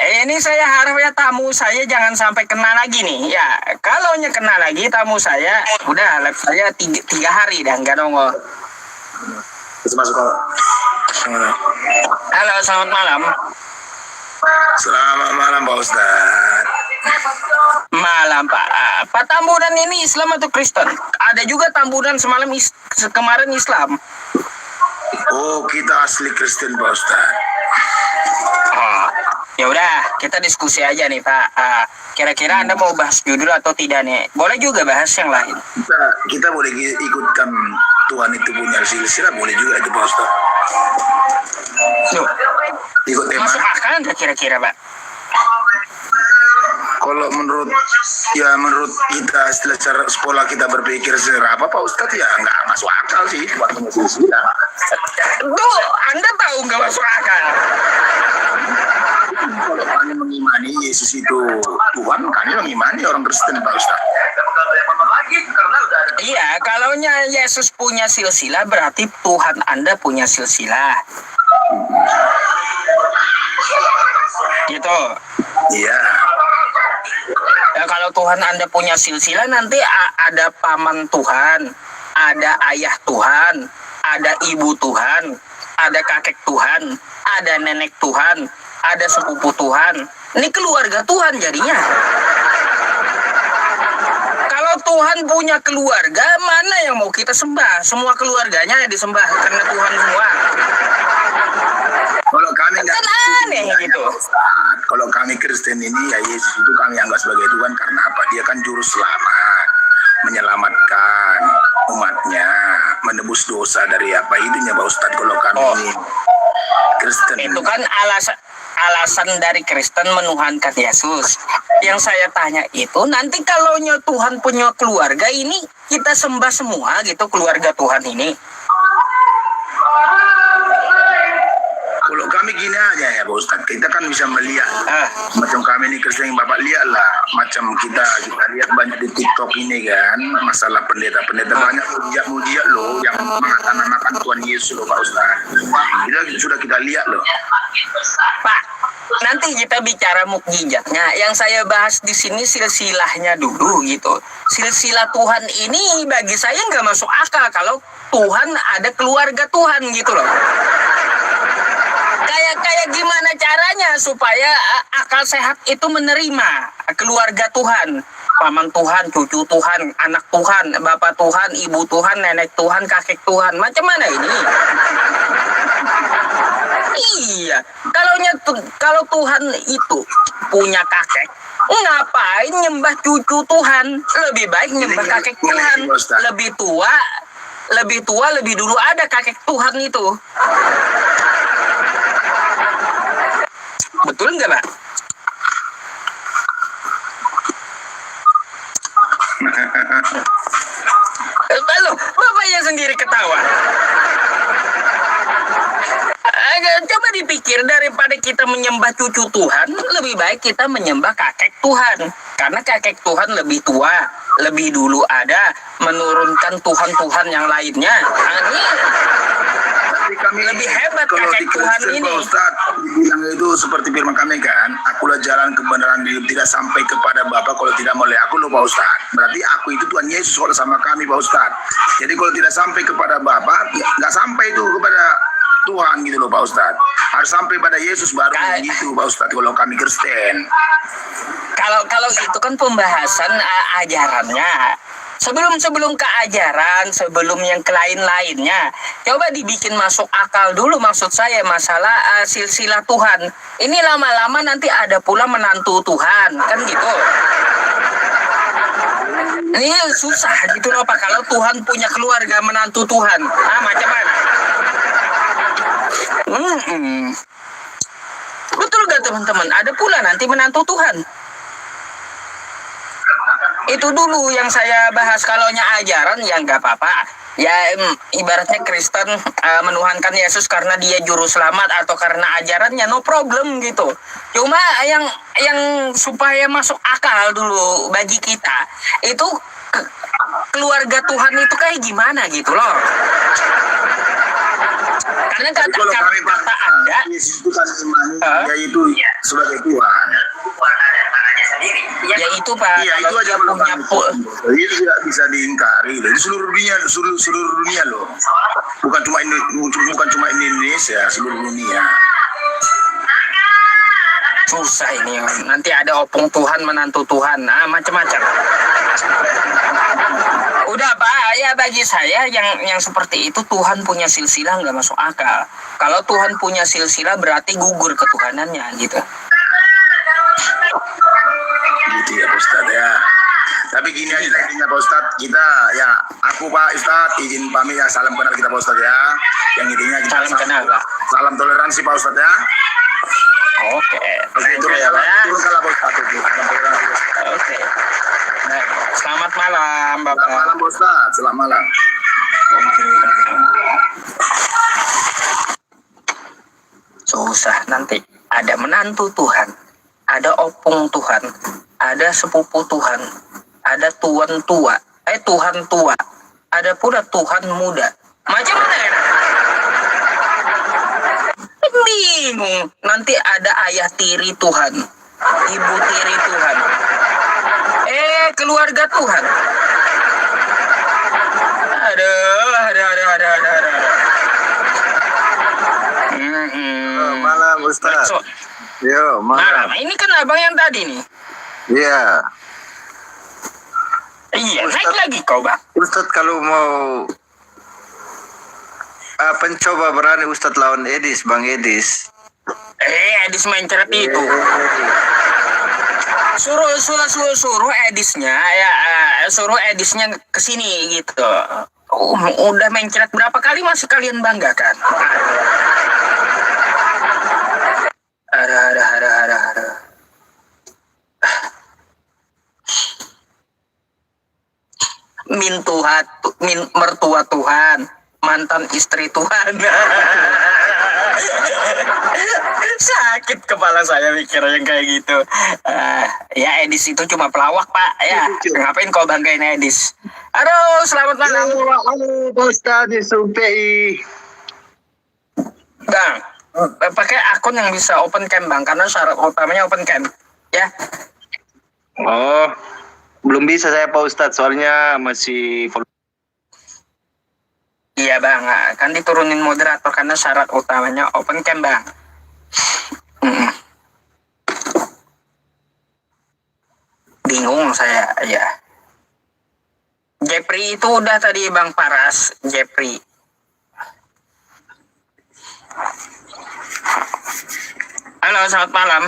Ini saya harap ya tamu saya jangan sampai kena lagi nih. Ya, kalau kena lagi tamu saya, udah lab saya 3 hari dah nggak nongol. Halo, selamat malam. Selamat malam Pak Ustadz. Malam Pak. Pak Tambunan ini Islam atau Kristen? Ada juga Tambunan kemarin Islam. Oh, kita asli Kristen Pak Ustadz. Ya udah, kita diskusi aja nih Pak. Kira-kira Anda mau bahas judul atau tidak nih? Boleh juga bahas yang lain. Kita boleh ikutkan Tuhan itu punya silsilah, boleh juga itu Pak Ustaz. Loh, Ikut tema. masuk akal nggak kira-kira, Pak? Kalau menurut kita setelah sekolah kita berpikir apa Pak Ustadz ya nggak masuk akal sih waktu silsilah. Tuh, Anda tahu nggak masuk akal? Kalau kami mengimani Yesus itu Tuhan, kami mengimani orang Kristen Pak Ustadz. Iya, kalaunya Yesus punya silsilah berarti Tuhan Anda punya silsilah. Gitu. Iya. Ya, kalau Tuhan Anda punya silsilah nanti ada paman Tuhan, ada ayah Tuhan, ada ibu Tuhan, ada kakek Tuhan, ada nenek Tuhan, ada sepupu Tuhan. Ini keluarga Tuhan jadinya. Kalau Tuhan punya keluarga, mana yang mau kita sembah? Semua keluarganya disembah karena Tuhan semua. Kalau kami nggak Kan aneh gitu. Kalau kami Kristen ini ya Yesus itu kami anggap sebagai Tuhan karena apa? Dia kan juru selamat, menyelamatkan umatnya, menebus dosa dari apa itunya Pak Ustadz. Kalau kami ini Kristen. Itu kan alasan dari Kristen menuhankan Yesus. Yang saya tanya itu nanti kalau Tuhan punya keluarga ini kita sembah semua gitu keluarga Tuhan ini. Kalau kami gini aja ya Pak Ustadz, kita kan bisa melihat macam kami ini Kristen yang Bapak lihat lah, macam kita lihat banyak di TikTok ini kan, masalah pendeta-pendeta banyak mujizat loh yang mengatasnamakan Tuhan Yesus loh Pak Ustadz. Itu sudah kita lihat loh. Pak, nanti kita bicara mukjizatnya. Yang saya bahas di sini silsilahnya dulu gitu. Silsilah Tuhan ini bagi saya nggak masuk akal kalau Tuhan ada keluarga Tuhan gitu loh. Kayak gimana caranya supaya akal sehat itu menerima keluarga Tuhan, paman Tuhan, cucu Tuhan, anak Tuhan, bapak Tuhan, ibu Tuhan, nenek Tuhan, kakek Tuhan. Macam mana ini? Iya, kalau Tuhan itu punya kakek, ngapain nyembah cucu Tuhan? Lebih baik nyembah kakek Tuhan. Lebih tua, lebih dulu ada kakek Tuhan itu. Betul nggak, Pak? Lalu, Bapaknya sendiri ketawa. Coba dipikir, daripada kita menyembah cucu Tuhan, lebih baik kita menyembah kakek Tuhan. Karena kakek Tuhan lebih tua, lebih dulu ada, menurunkan Tuhan-Tuhan yang lainnya. Kami lebih hebat kalau kakek di Tuhan Kristen, ini. Pak Ustadz, dibilang itu seperti firman kami kan, akulah jalan kebenaran hidup, tidak sampai kepada Bapa kalau tidak melalui aku loh Pak Ustadz. Berarti aku itu Tuhan Yesus kalau sama kami Pak Ustadz. Jadi kalau tidak sampai kepada Bapa, nggak sampai itu kepada Tuhan gitu loh Pak Ustadz. Harus sampai pada Yesus baru gitu Pak Ustadz kalau kami Kristen. Kalau itu kan pembahasan ajarannya. Sebelum keajaran, sebelum yang lain-lainnya, coba dibikin masuk akal dulu. Maksud saya masalah silsilah Tuhan. Ini lama-lama nanti ada pula menantu Tuhan, kan gitu. Ini susah gitu loh Pak. Kalau Tuhan punya keluarga menantu Tuhan, macam mana? Betul gak teman-teman? Ada pula nanti menantu Tuhan. Itu dulu yang saya bahas. Kalaunya ajaran ya nggak apa-apa. Ya ibaratnya Kristen menuhankan Yesus karena dia juru selamat atau karena ajarannya, no problem gitu. Cuma yang supaya masuk akal dulu bagi kita itu keluarga Tuhan itu kayak gimana gitu loh. Karena kata Anda Yesus itu kan yaitu sebagai Tuhan. Ya itu Pak. Iya itu aja punya. Itu tidak bisa diingkari. Di seluruh dunia loh. Bukan cuma Indonesia, seluruh dunia. Susah ini. Nanti ada opung Tuhan menantu Tuhan, macam-macam. Udah Pak, ya bagi saya yang seperti itu Tuhan punya silsilah nggak masuk akal. Kalau Tuhan punya silsilah berarti gugur ketuhanannya gitu. gitu ya Pak Ustadz ya. Tapi gini aja intinya Pak Ustadz, kita ya aku Pak Ustadz izin pamit ya, salam kenal kita Pak Ustadz ya. Yang intinya kita Salam kenal, Pak. salam toleransi Pak Ustadz ya. Oke. Oke, turun ya, Pak ya. kalau Pak Ustadz. Oke, salam toleransi. Oke. Baik. Selamat malam, Bapak. Selamat malam Pak Ustadz, selamat malam. Susah nanti. Ada menantu Tuhan, ada opung Tuhan, ada sepupu Tuhan, ada tuan tua, Tuhan tua, ada pula Tuhan muda. Macam mana ya? Bingung. Nanti ada ayah tiri Tuhan, ibu tiri Tuhan, keluarga Tuhan. Ada. Malam Ustaz. Yo, Malam. Ini kan abang yang tadi nih. Iya. Iya, naik lagi kau bang. Ustadz kalau mau pencoba berani Ustadz lawan Edis, Bang Edis. Edis main ceret itu. Suruh Edisnya ya, suruh Edisnya kesini gitu. Udah main ceret berapa kali masih kalian banggakan? Ada. Mertua Tuhan, mantan istri Tuhan. Sakit kepala saya mikir yang kayak gitu. Ya Edis itu cuma pelawak Pak. Ya ngapain kau banggain Edis? Aduh, selamat malam. Halo Pak Ustadz SUPI. Bang, pakai akun yang bisa open cam bang, karena syarat utamanya open cam. Ya. Oh, belum bisa saya Pak Ustadz, soalnya masih. Iya bang, kan diturunin moderator karena syarat utamanya open cam bang. Bingung saya ya. Jepri itu udah tadi Bang Paras, Jepri. Halo, selamat malam.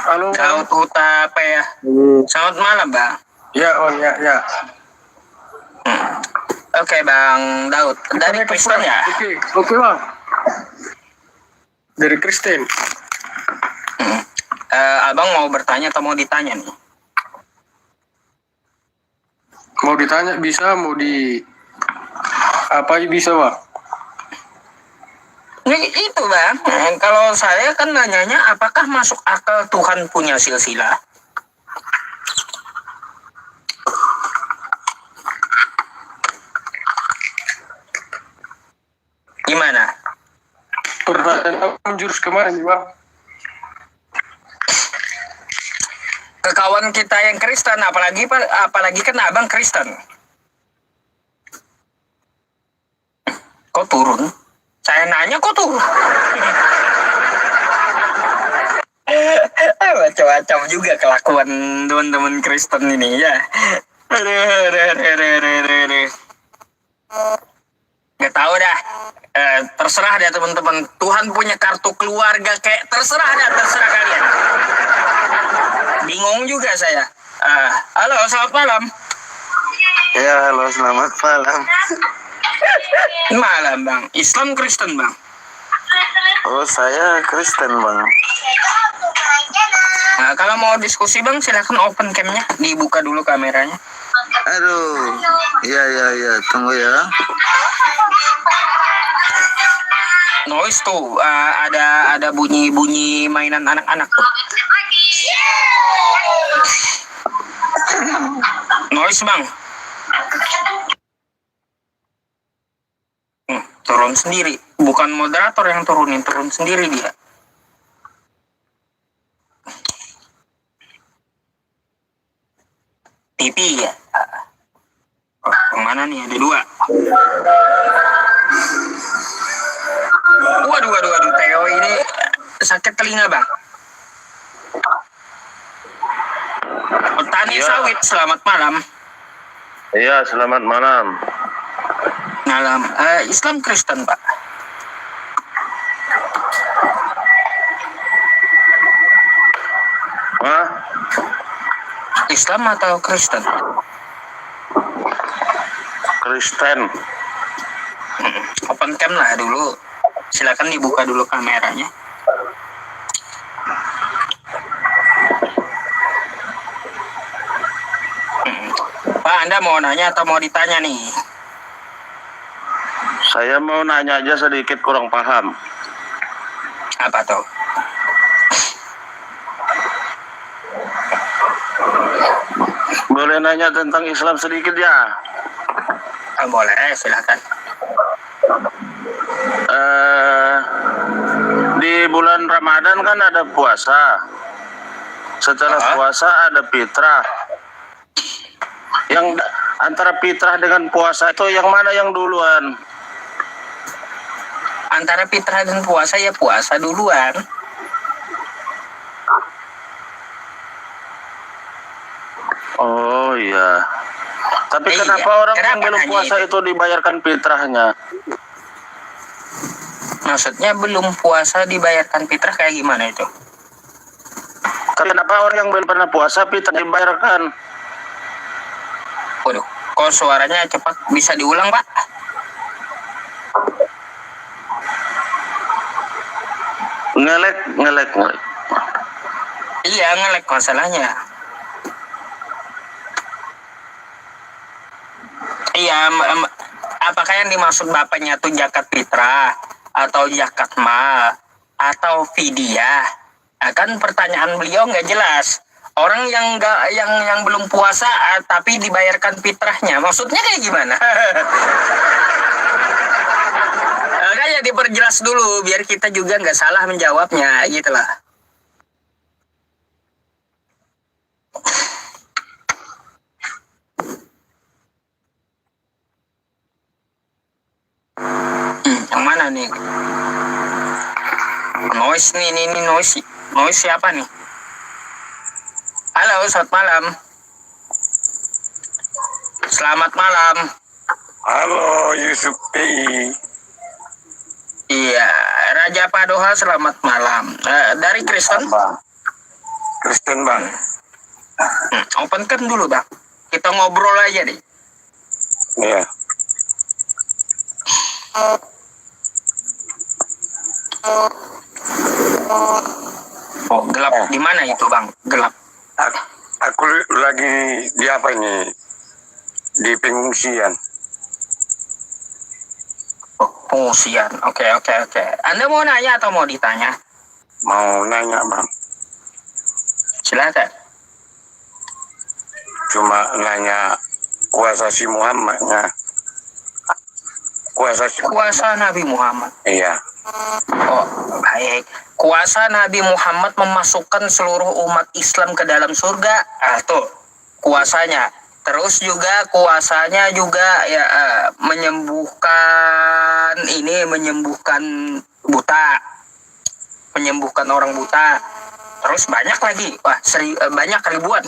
Halo. Daud Huta apa ya? Selamat malam Bang. Ya, ya. Oke Bang Daud, dari Kristen ya? Oke Bang. Dari Kristen. Abang mau bertanya atau mau ditanya nih? Mau ditanya bisa, mau di apa bisa Bang? Itu Bang, kalau saya kan nanyanya apakah masuk akal Tuhan punya silsilah? Gimana? Pertanyaan apa menjurus kemana nih Bang? Ke kawan kita yang Kristen, apalagi kan abang Kristen. Kok turun? Saya nanya kok turun? Macam-macam juga kelakuan teman-teman Kristen ini ya. Gak tahu dah. Terserah deh teman-teman. Tuhan punya kartu keluarga kayak terserah kalian. Bingung juga saya. Halo, selamat malam. Ya, halo, selamat malam. Malam Bang. Islam Kristen Bang? Oh, saya Kristen Bang. Nah, kalau mau diskusi Bang silakan open cam-nya, dibuka dulu kameranya. Aduh, ya, tunggu ya. Noise tuh, ada bunyi mainan anak-anak tuh. Noise Bang. Turun sendiri, bukan moderator yang turun sendiri dia. TV ya. Yang mana nih? Ada dua. Waduh, Theo ini sakit telinga Bang. Petani sawit, selamat malam. Iya, selamat malam. Malam. Islam Kristen Pak? Hah? Islam atau Kristen? Kristen. Open cam lah dulu. Silakan dibuka dulu kameranya. Pak, Anda mau nanya atau mau ditanya nih? Saya mau nanya aja sedikit, kurang paham. Apa tuh? Boleh nanya tentang Islam sedikit ya? Boleh, silakan. Di bulan Ramadan kan ada puasa. Setelah puasa ada fitrah. Yang antara fitrah dengan puasa itu yang mana yang duluan? Antara fitrah dan puasa ya puasa duluan. Oh iya. Tapi Iya. kenapa orang yang Kenapa belum nanya puasa itu? itu dibayarkan fitrahnya? Maksudnya belum puasa dibayarkan fitrah kayak gimana itu? Kenapa orang yang belum pernah puasa fitrah dibayarkan? Waduh, kok suaranya cepat, bisa diulang Pak? Ngelek. Iya, ngelek masalahnya. Iya, apakah yang dimaksud bapaknya tuh zakat fitrah atau zakat mal atau fidyah? Nah, kan pertanyaan beliau nggak jelas. Orang yang nggak yang belum puasa tapi dibayarkan fitrahnya, maksudnya kayak gimana? Makanya diperjelas dulu biar kita juga nggak salah menjawabnya, gitulah. Yang mana nih? Noise nih, ini noise siapa nih? Halo, selamat malam. Selamat malam. Halo Yusuf PI. Iya, Raja Padoha, selamat malam. Dari Kristen? Kristen bang. Open kan dulu bang. Kita ngobrol aja deh. Iya. Oh, gelap di mana itu bang? Gelap. Aku lagi di apa ini? Di pengungsian. Oh, pengungsian. Oke. Anda mau nanya atau mau ditanya? Mau nanya bang. Silakan. Cuma nanya kuasa si Muhammadnya. Kuasa Nabi Muhammad. Iya. Oh, baik. Kuasa Nabi Muhammad memasukkan seluruh umat Islam ke dalam surga. Tuh kuasanya. Terus juga kuasanya juga ya menyembuhkan buta. Menyembuhkan orang buta. Terus banyak lagi. Wah, banyak ribuan.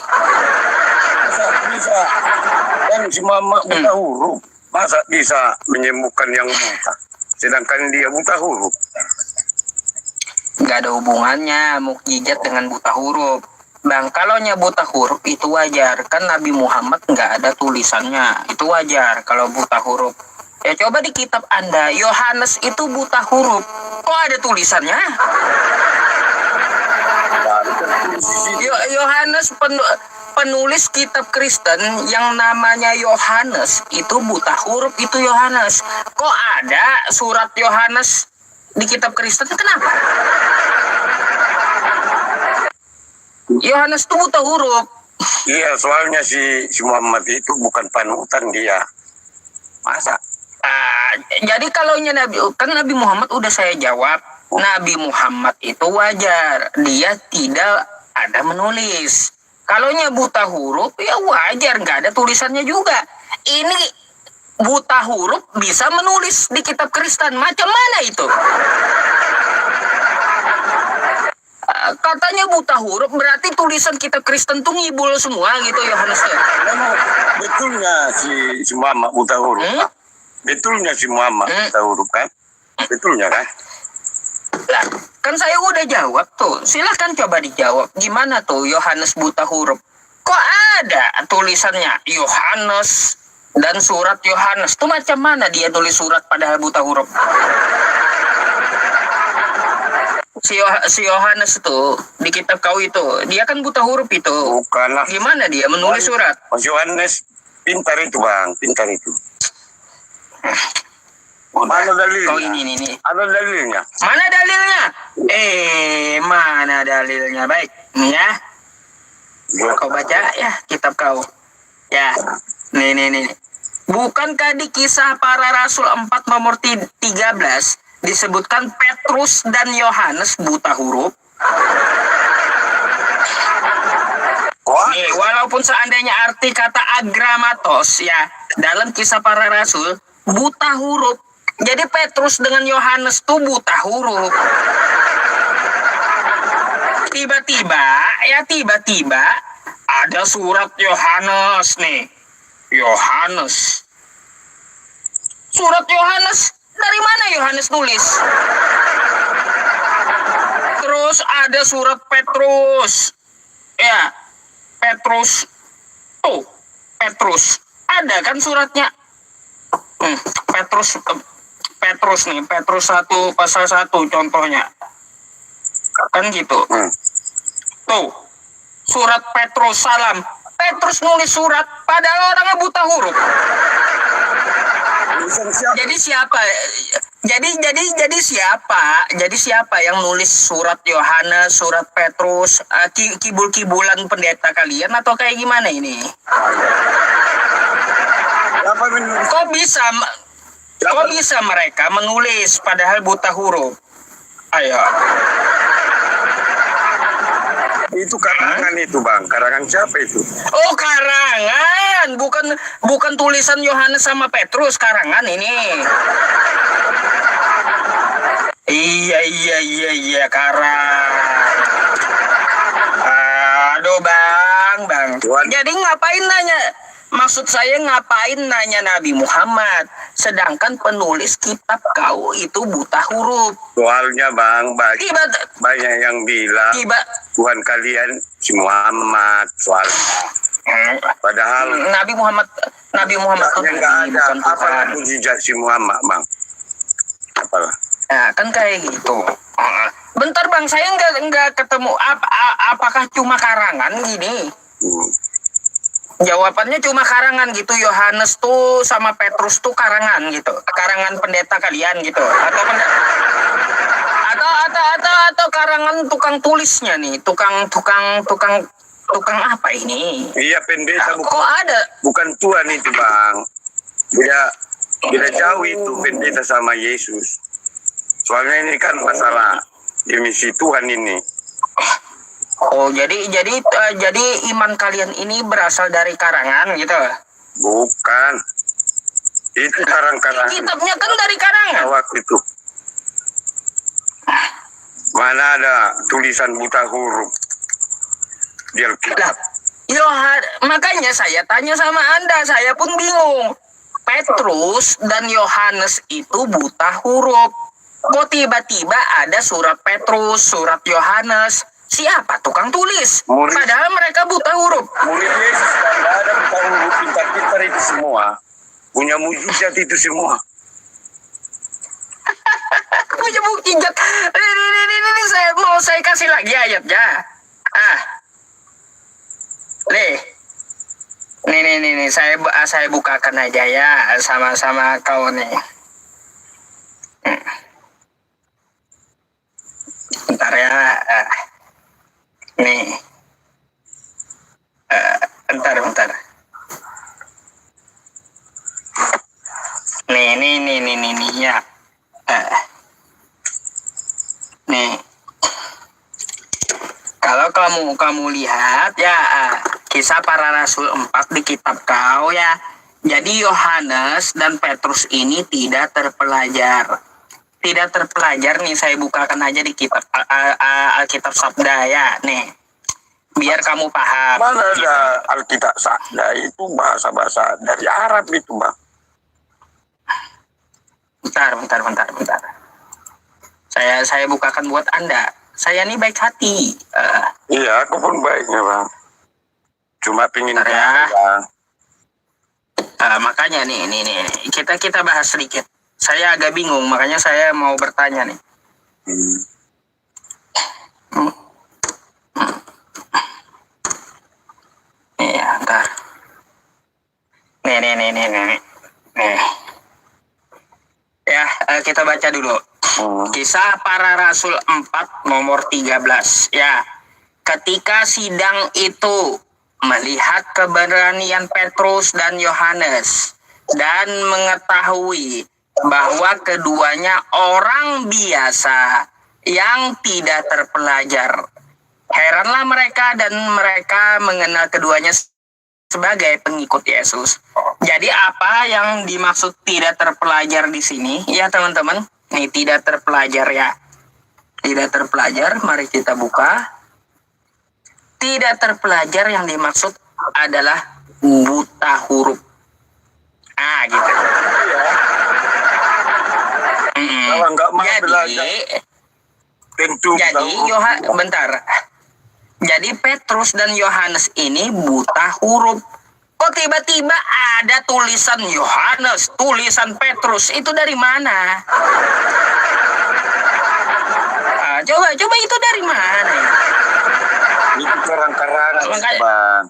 Bisa. Kan si Muhammad buta huruf. Masa bisa menyembuhkan yang buta? Sedangkan dia buta huruf. Gak ada hubungannya mukjizat dengan buta huruf. Bang, kalau buta huruf itu wajar. Kan Nabi Muhammad nggak ada tulisannya. Itu wajar kalau buta huruf. Ya coba di kitab Anda, Yohanes itu buta huruf. Kok ada tulisannya? Yohanes penulis kitab Kristen yang namanya Yohanes itu buta huruf, itu Yohanes. Kok ada surat Yohanes di kitab Kristen? Kenapa? Yohanes itu buta huruf. Iya, soalnya si Muhammad itu bukan panutan dia. Masa? Jadi kalau Nabi Muhammad udah saya jawab. Nabi Muhammad itu wajar. Dia tidak ada menulis. Kalau buta huruf ya wajar, nggak ada tulisannya juga. Ini buta huruf bisa menulis di kitab Kristen. Macam mana itu? Katanya buta huruf berarti tulisan kitab Kristen tuh ngibul semua gitu Yohanesnya. Betulnya si Muhammad buta huruf. Betulnya si Muhammad buta huruf kan? Betulnya kan? Lah, kan saya udah jawab tuh. Silahkan coba dijawab. Gimana tuh Yohanes buta huruf? Kok ada tulisannya Yohanes dan surat Yohanes? Tuh macam mana dia tulis surat padahal buta huruf? Si Yohanes itu di kitab kau itu, dia kan buta huruf itu. Bukanlah. Gimana dia menulis surat? Mas Yohanes pintar itu bang, pintar itu. Mana dalilnya? Kau ini. Ada dalilnya. Mana dalilnya? Mana dalilnya? Baik, nih ya. Kau baca ya kitab kau. Ya, nih. Bukankah di Kisah Para Rasul 4 nomor 13 disebutkan Petrus dan Yohanes buta huruf? Nih, walaupun seandainya arti kata agramatos ya dalam Kisah Para Rasul buta huruf, jadi Petrus dengan Yohanes tuh buta huruf. Tiba-tiba ada surat Yohanes nih. Yohanes. Surat Yohanes, dari mana Yohanes nulis? Terus ada surat Petrus. Ya, Petrus. Tuh, Petrus. Ada kan suratnya? Petrus nih, Petrus 1 pasal 1 contohnya. Kan gitu. Tuh, surat Petrus salam. Petrus nulis surat padahal orangnya buta huruf. Jadi siapa? Jadi siapa yang nulis surat Yohanes, surat Petrus, kibul-kibulan pendeta kalian atau kayak gimana ini? Kok bisa mereka menulis padahal buta huruf? Ayo. Itu karangan itu bang, karangan siapa itu? Oh karangan, bukan tulisan Yohanes sama Petrus, karangan ini. Iya karang. Aduh bang. Jadi ngapain nanya? Maksud saya ngapain nanya Nabi Muhammad, sedangkan penulis kitab kau itu buta huruf. Soalnya bang, banyak yang bilang Tuhan kalian si Muhammad soalnya. Padahal Nabi Muhammad itu nggak ada apa mujizat si Muhammad bang. Apalah. Nah, kan kayak gitu. Bentar bang, saya nggak ketemu. Apakah cuma karangan gini? Jawabannya cuma karangan gitu. Yohanes tuh sama Petrus tuh karangan gitu. Karangan pendeta kalian gitu. Atau karangan tukang tulisnya nih. Tukang apa ini? Iya pendeta kok ada? Bukan Tuhan itu bang. Beda jauh itu pendeta sama Yesus. Soalnya ini kan masalah misi Tuhan ini. Oh, jadi iman kalian ini berasal dari karangan gitu? Bukan. Itu karang-karangan. Kitabnya kan dari karangan. Waktu itu. Mana ada tulisan buta huruf di Alkitab? Makanya saya tanya sama Anda, saya pun bingung. Petrus dan Yohanes itu buta huruf. Kok tiba-tiba ada surat Petrus, surat Yohanes? Siapa tukang tulis? Padahal mereka buta huruf. Murid Yesus tidak ada buta huruf, pintar-pintar itu semua. Punya mujizat itu semua. Punya mujizat. Ini saya kasih lagi ayatnya. Nih, saya bukakan aja ya sama kau nih. Bentar ya. Nih. Bentar. Nih ya. Nih. Kalau kamu lihat ya Kisah Para Rasul 4 di kitab kau ya. Jadi Yohanes dan Petrus ini tidak terpelajar. Tidak terpelajar nih, saya bukakan aja di kitab Alkitab Sabda ya nih. Biar kamu paham. Mana ada Alkitab Sabda itu bahasa-bahasa dari Arab itu, Bang. Bentar. Saya bukakan buat Anda. Saya nih baik hati. Iya, aku pun baiknya bang. Cuma pingin Bentar ya. bang. Makanya nih, kita bahas sedikit. Saya agak bingung, makanya saya mau bertanya nih. Iya, ntar. Nih. Ya, kita baca dulu. Kisah Para Rasul 4 nomor 13. Ya, ketika sidang itu melihat keberanian Petrus dan Yohanes dan mengetahui bahwa keduanya orang biasa yang tidak terpelajar, heranlah mereka dan mereka mengenal keduanya sebagai pengikut Yesus. Jadi apa yang dimaksud tidak terpelajar di sini? Ya teman-teman, ini tidak terpelajar ya. Tidak terpelajar, mari kita buka. Tidak terpelajar yang dimaksud adalah buta huruf. Gitu. Kalau nggak mau belajar, tentu. Bentar. Jadi Petrus dan Yohanes ini buta huruf. Kok tiba-tiba ada tulisan Yohanes, tulisan Petrus? Itu dari mana? Coba itu dari mana? Itu karang-karangan, bang.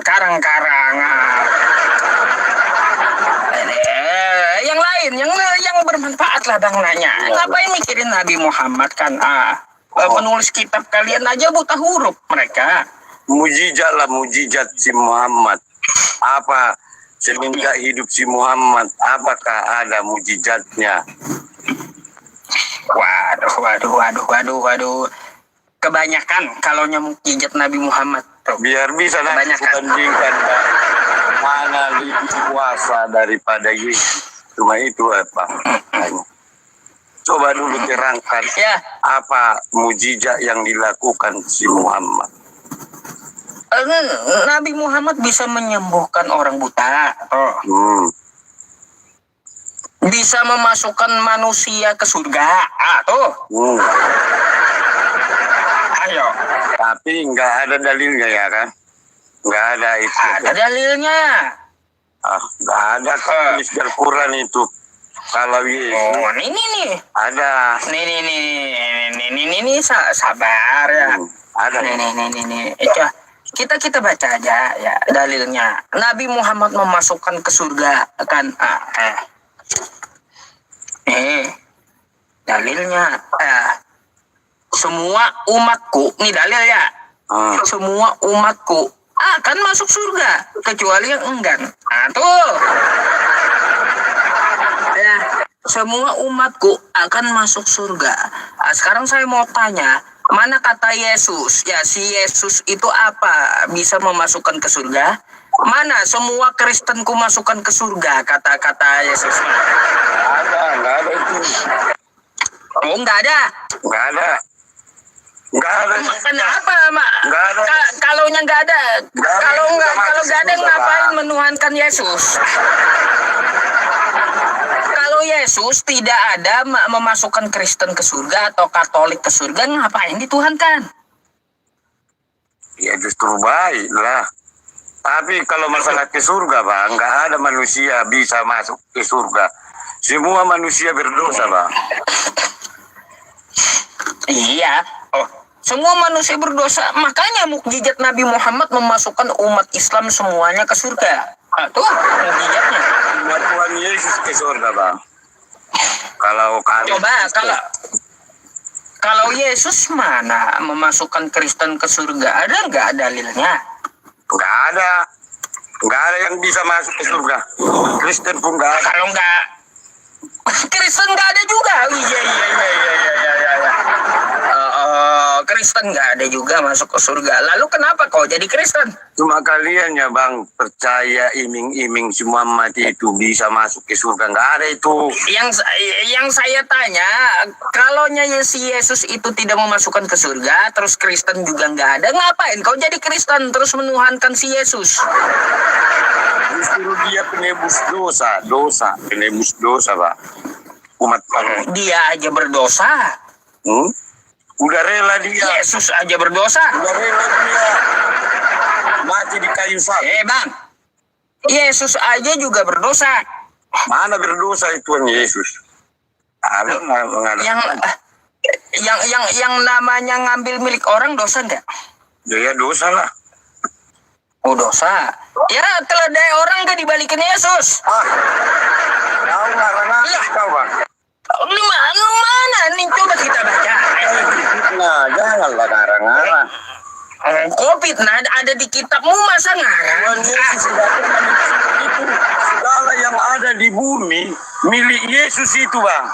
Karang-karangan. Yang lain, yang bermanfaat lah bang nanya. Ngapain mikirin Nabi Muhammad kan? Penulis kitab kalian aja buta huruf mereka. Mujizat si Muhammad. Apa semenjak hidup si Muhammad? Apakah ada mujizatnya? Waduh. Kebanyakan kalau mujizat Nabi Muhammad. Biar bisa nanti bandingkan mana lebih kuasa daripada Yesus. Cuma itu apa? Coba dulu terangkan apa mujizat yang dilakukan si Muhammad. Nabi Muhammad bisa menyembuhkan orang buta. Bisa memasukkan manusia ke surga. Ayo. Tapi nggak ada dalilnya ya kan? Nggak ada itu. Ada dalilnya. Nggak ada tulis di Al-Quran itu. Kalau Yesus. Ini nih. Ada. Ini sabar ya. Ada. Nih. Kita baca aja ya dalilnya. Nabi Muhammad memasukkan ke surga kan. Dalilnya. Semua umatku, nih dalil ya. Semua umatku akan masuk surga kecuali yang enggan. Semua umatku akan masuk surga. Sekarang saya mau tanya, mana kata Yesus? Ya, si Yesus itu apa? Bisa memasukkan ke surga? Mana semua Kristenku masukkan ke surga? Kata-kata Yesus. Nggak ada itu. Oh, nggak ada? Nggak ada. Kenapa, Mak? Nggak ada. Kalaunya nggak ada. Kalau nggak ada, ngapain menuhankan Yesus? Kalau Yesus tidak ada memasukkan Kristen ke surga atau Katolik ke surga, ngapain dituhankan? Ya justru baik lah. Tapi kalau masalah ke surga, bang, nggak ada manusia bisa masuk ke surga. Semua manusia berdosa, bang. Iya. Semua manusia berdosa. Makanya mukjizat Nabi Muhammad memasukkan umat Islam semuanya ke surga. Tuh mukjizatnya. Umat Tuhan Yesus ke surga, bang. Kalau Yesus mana memasukkan Kristen ke surga? Ada nggak dalilnya? Nggak ada yang bisa masuk ke surga. Kristen pun nggak ada. Kalau nggak Kristen nggak ada juga. Iya. Kristen nggak ada juga masuk ke surga. Lalu kenapa kau jadi Kristen? Cuma kalian ya bang percaya iming-iming si Muhammad itu bisa masuk ke surga. Nggak ada itu. Yang saya tanya, kalau si Yesus itu tidak memasukkan ke surga, terus Kristen juga nggak ada, ngapain kau jadi Kristen terus menuhankan si Yesus? Justru dia penebus dosa, penebus dosa, Pak. umat kami. Dia aja berdosa. Udah rela dia. Yesus aja berdosa. Udah rela dia mati di kayu salib. Bang, Yesus aja juga berdosa. Mana berdosa itu Tuhan Yesus? Ada yang namanya ngambil milik orang dosa enggak? Ya dosa lah. Oh dosa. Ya keledai orang gak dibalikin Yesus. Tahu ngarang kau bang. Ini mana nih, coba kita baca. Nah janganlah ngarang-ngarang. Covid ada di kitabmu, masa ngarang? Tuhan Yesus itu segala yang ada di bumi milik Yesus itu bang.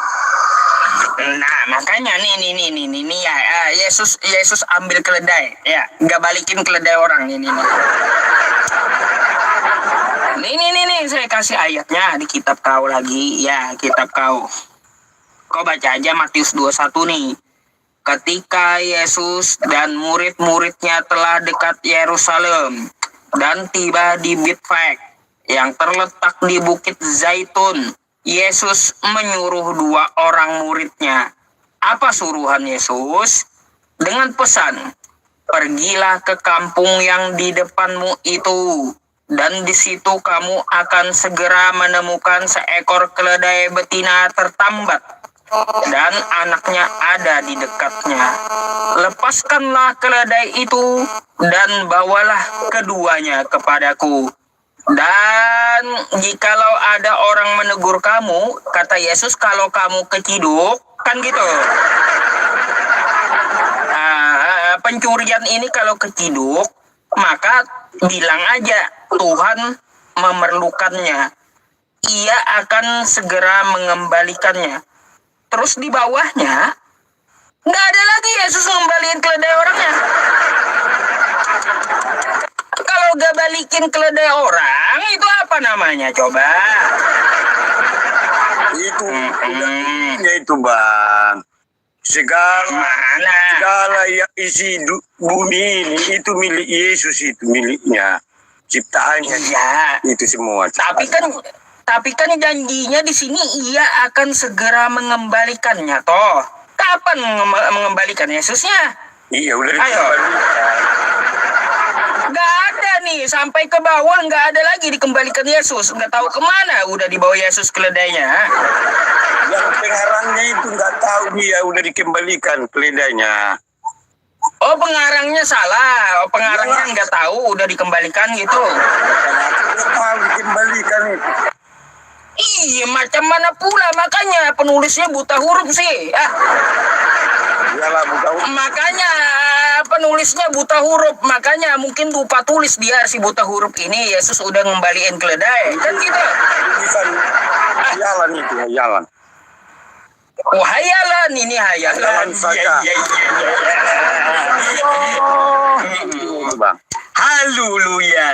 Nah makanya nih ya, Yesus ambil keledai ya, nggak balikin keledai orang ini. Nih saya kasih ayatnya di kitab kau lagi ya, kitab kau. Kau baca aja Matius 21 nih. Ketika Yesus dan murid-muridnya telah dekat Yerusalem dan tiba di Betfage yang terletak di Bukit Zaitun, Yesus menyuruh 2 orang muridnya. Apa suruhan Yesus? Dengan pesan, pergilah ke kampung yang di depanmu itu, dan di situ kamu akan segera menemukan seekor keledai betina tertambat, dan anaknya ada di dekatnya. Lepaskanlah keledai itu, dan bawalah keduanya kepadaku. Dan jikalau ada orang menegur kamu, kata Yesus, kalau kamu keciduk, kan gitu. Pencurian ini kalau keciduk, maka bilang aja Tuhan memerlukannya. Ia akan segera mengembalikannya. Terus di bawahnya, nggak ada lagi Yesus ngembaliin keledai orangnya. Kalau gak balikin keledai orang, itu apa namanya coba? Itu itu bang. Segala yang isi bumi ini itu milik Yesus, itu miliknya, ciptaannya. Iya. Itu semua. Tapi kan janjinya di sini ia akan segera mengembalikannya toh. Kapan mengembalikan Yesusnya? Iya udah dikembalikan. Nggak ada nih, sampai ke bawah nggak ada lagi dikembalikan Yesus. Nggak tahu kemana udah dibawa Yesus keledainya. Yang pengarangnya itu nggak tahu dia udah dikembalikan keledainya. Oh pengarangnya salah, pengarangnya nggak tahu udah dikembalikan gitu. Nggak tahu dikembalikan itu. Iya macam mana pula, makanya penulisnya buta huruf sih. Iyalah buta huruf. Makanya penulisnya buta huruf, makanya mungkin lupa tulis dia si buta huruf ini. Yesus udah ngembaliin keledai kan gitu. Hayalan itu, hayalan. Oh hayalan, ini hayalan saja. Bang. Haleluya.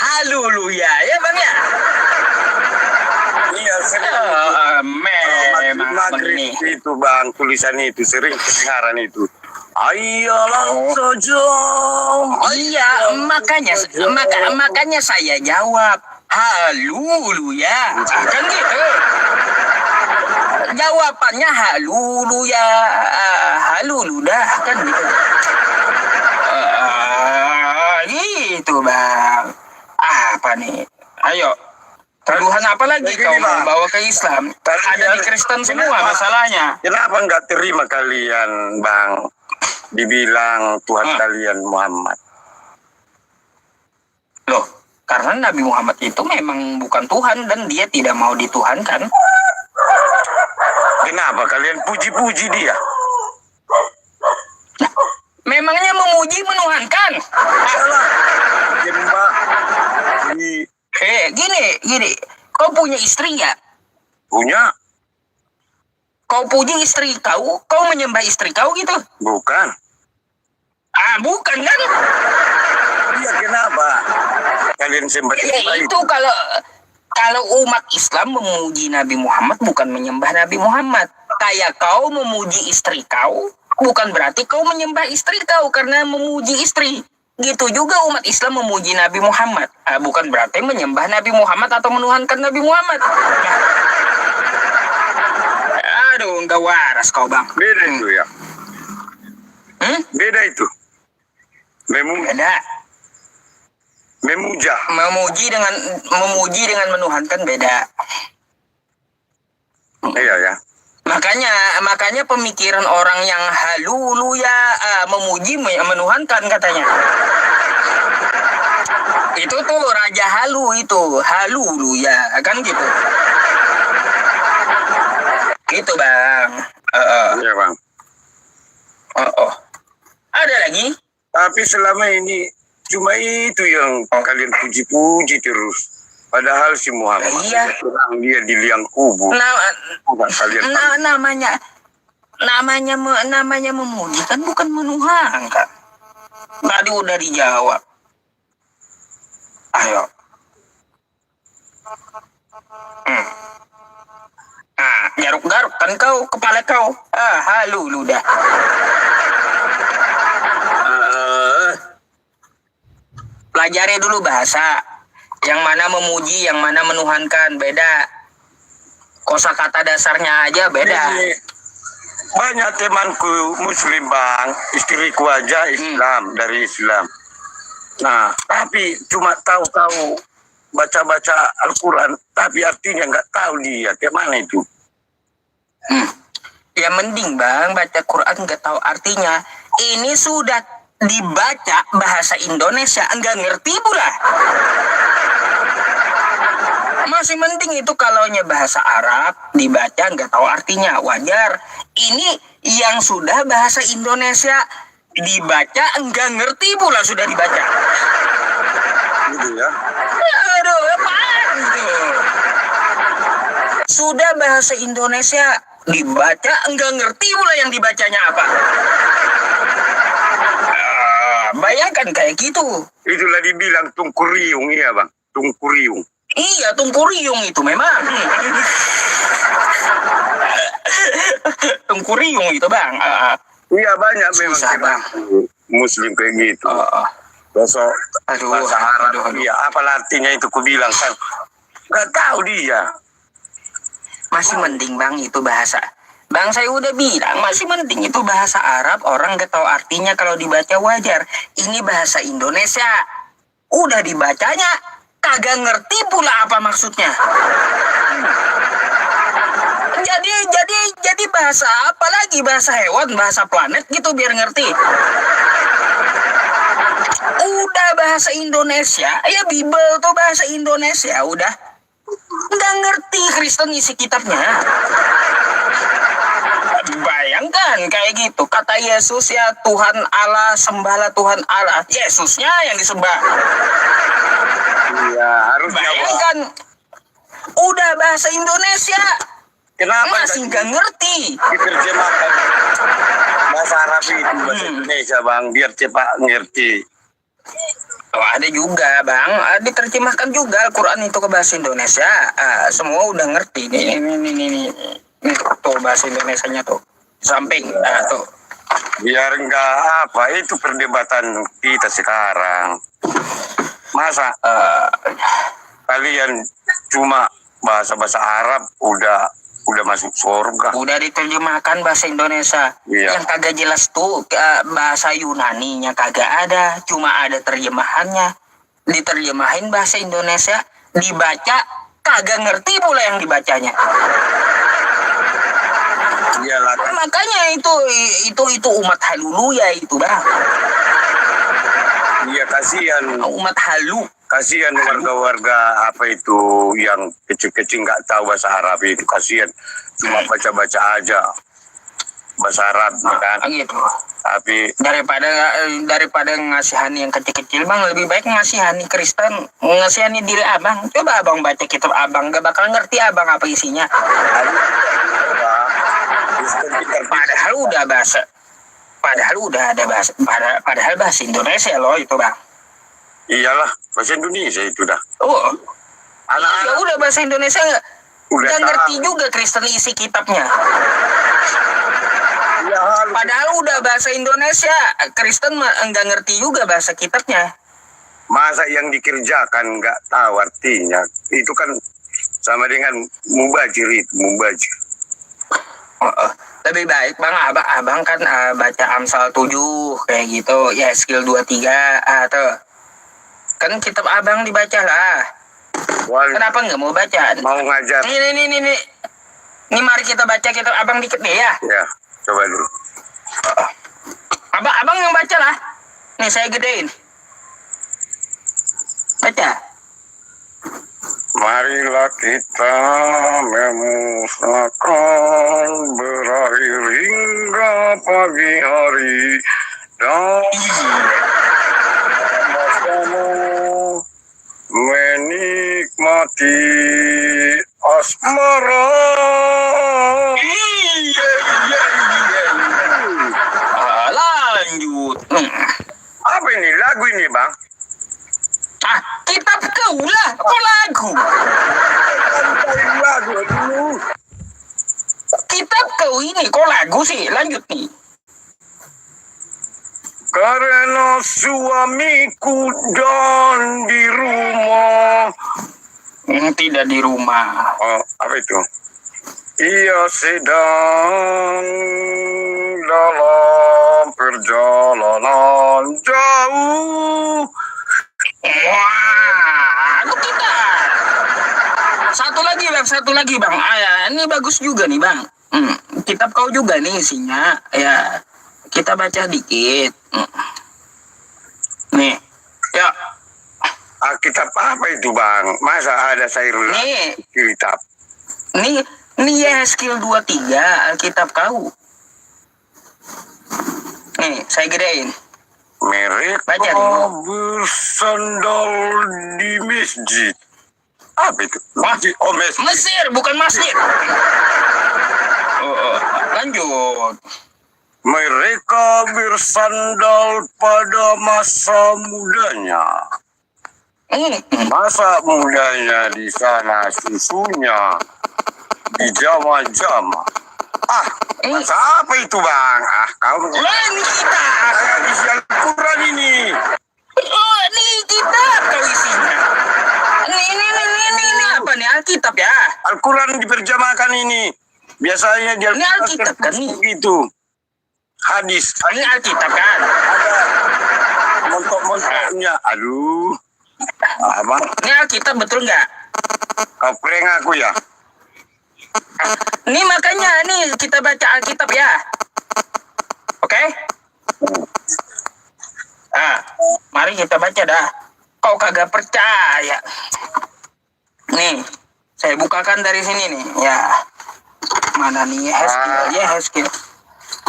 Haleluya ya bang ya. Iya sering. Memang ini itu bang, tulisan itu sering kedengaran itu. Ayolah saja. Iya makanya saya jawab haleluya kan gitu. Jawabannya haleluya, haluludah kan gitu. Gitu bang. Apa nih? Ayo. Tuduhan apa lagi kau mau bawa ke Islam? Ada di Kristen semua masalahnya. Kenapa nggak terima kalian bang? Dibilang Tuhan kalian Muhammad. Loh, karena Nabi Muhammad itu memang bukan Tuhan dan dia tidak mau dituhankan. Kenapa kalian puji-puji dia? Nah, memangnya memuji menuhankan? Jembah. Gini. Kau punya istri nggak? Punya. Kau puji istri kau menyembah istri kau gitu? Bukan. Bukan kan? Iya kenapa? Kalian sembah itu kalau umat Islam memuji Nabi Muhammad bukan menyembah Nabi Muhammad. Kayak kau memuji istri kau, bukan berarti kau menyembah istri kau karena memuji istri. gitu juga umat Islam memuji Nabi Muhammad. Bukan berarti menyembah Nabi Muhammad atau menuhankan Nabi Muhammad. Aduh, enggak waras kau bang. Beda itu ya. Beda itu. Beda. Memuji dengan menuhankan beda. Iya ya. Makanya pemikiran orang yang halulu ya memuji menuhankan katanya. Itu tuh raja halu itu, halulu ya, kan gitu. Gitu bang. Iya bang. Ada lagi? Tapi selama ini cuma itu yang kalian puji-puji terus. Padahal si Muhammad dia di liang kubur. Namanya memuji kan bukan menuhankan. Tadi udah dijawab. Ayo. Garuk-garuk kan kau, kepala kau. Halu lu dah. Pelajari dulu bahasa. Yang mana memuji, yang mana menuhankan, beda. Kosakata dasarnya aja beda. Banyak temanku Muslim bang, istriku aja Islam, dari Islam. Nah, tapi cuma tahu-tahu baca-baca Al-Quran, tapi artinya nggak tahu dia kayak mana itu. Ya mending bang, baca Quran nggak tahu artinya. Ini sudah dibaca bahasa Indonesia, enggak ngerti pula. Masih mending itu kalau bahasa Arab dibaca nggak tahu artinya, wajar. Ini yang sudah bahasa Indonesia dibaca enggak ngerti pula sudah dibaca. Gitu ya. Aduh, apaan itu? Sudah bahasa Indonesia dibaca enggak ngerti pula yang dibacanya apa. Bayangkan kayak gitu. Itulah dibilang tungkuriung, iya bang, tungkuriung. Iya, tungkuriung itu memang. Tungkuriung itu bang. Iya banyak memang bang. Muslim kayak gitu. Besok bahasa Arab, iya apa artinya itu ku bilang kan? Nggak tahu dia. Masih mending bang itu bahasa. Bang saya udah bilang masih mending itu bahasa Arab, orang nggak tahu artinya kalau dibaca wajar. Ini bahasa Indonesia, udah dibacanya kagak ngerti pula apa maksudnya. Jadi bahasa apa lagi, bahasa hewan, bahasa planet gitu biar ngerti. Udah bahasa Indonesia, ya Bible tuh bahasa Indonesia, udah nggak ngerti Kristen isi kitabnya. Bayangkan kayak gitu, kata Yesus ya Tuhan Allah, sembahlah Tuhan Allah. Yesusnya yang disembah. Iya, harus bayangkan udah bahasa Indonesia. Kenapa masih nggak ngerti? Diterjemahkan bahasa Arab itu bahasa Indonesia bang, biar cepat ngerti. Oh, ada juga bang, diterjemahkan juga Al-Quran itu ke bahasa Indonesia. Semua udah ngerti. Nih, tuh bahasa Indonesianya tuh samping tuh. Biar enggak apa itu perdebatan kita sekarang. Masa kalian cuma bahasa Arab udah masuk surga. Udah diterjemahkan bahasa Indonesia. Iya. Yang kagak jelas tuh bahasa Yunaninya kagak ada, cuma ada terjemahannya. Diterjemahin bahasa Indonesia, dibaca kagak ngerti pula yang dibacanya. Iyalah. Makanya itu umat halu ya itu bang. Iya kasihan. Umat halu. Kasihan warga-warga apa itu yang kecil-kecil nggak tahu bahasa Arab itu, kasihan cuma baca-baca aja bahasa Arab kan. Gitu. Tapi daripada ngasihani yang kecil-kecil bang, lebih baik ngasihani Kristen, ngasihani diri abang. Coba abang baca kitab abang, gak bakal ngerti abang apa isinya. Padahal udah ada bahasa, padahal bahasa Indonesia loh itu bang. Iyalah bahasa Indonesia itu dah. Oh, anak-anak ya udah bahasa Indonesia nggak ngerti juga Kristen isi kitabnya. Ya, Padahal udah bahasa Indonesia. Kristen enggak ngerti juga bahasa kitabnya. Masa yang dikerjakan nggak tahu artinya? Itu kan sama dengan mubajir itu, mubajir. Lebih baik bang, abang kan baca Amsal 7 kayak gitu, ya skill 23 atau kan kitab abang dibaca lah. Kenapa nggak mau baca? Mau ngajar. Ini mari kita baca kitab abang dikit deh ya. Ya, coba dulu. Abang yang baca lah. Nih saya gedein. Baca. Marilah kita memusnahkan berakhir hingga pagi hari dan bersama menikmati asmara. Lanjut. Apa ini lagu ini bang? Kitab kau lah, kok lagu? Lagu dulu. Kitab kau ini kok lagu sih? Lanjut nih. Karena suamiku dan di rumah. Tidak di rumah. Oh, apa itu? Ia sedang dalam perjalanan jauh. Wah, itu kita. Satu lagi bang. Ini bagus juga nih bang. Kitab kau juga nih isinya. Ya, kita baca dikit. Nih, ya. Kitab apa itu bang? Masa ada sayur Nih. kitab? Nih ya skill 23 Alkitab kau. Nih, saya gedein. Mereka Baca dulu. bersandal di masjid. Apa itu? Masjid. Oh, masjid. Mesir, bukan masjid. Lanjut. Mereka bersandal pada masa mudanya. Masa mudanya di sana susunya dijama-jama. Masa apa itu bang? Kau ini kita. Isi Al-Quran ini. Ini kita kau isinya. Ini apa nih? Alkitab ya? Al-Quran diperjamakan ini. Biasanya dia Ini Alkitab kan nih? Begitu. Hadis. Ini Alkitab kan? Ada montok-montoknya. Aduh. Bang. Ini Alkitab betul nggak? Kau prank aku ya? Ini makanya nih kita baca Alkitab ya. Oke? Mari kita baca dah. Kau kagak percaya. Nih, saya bukakan dari sini nih. Ya. Mana nih Heskel?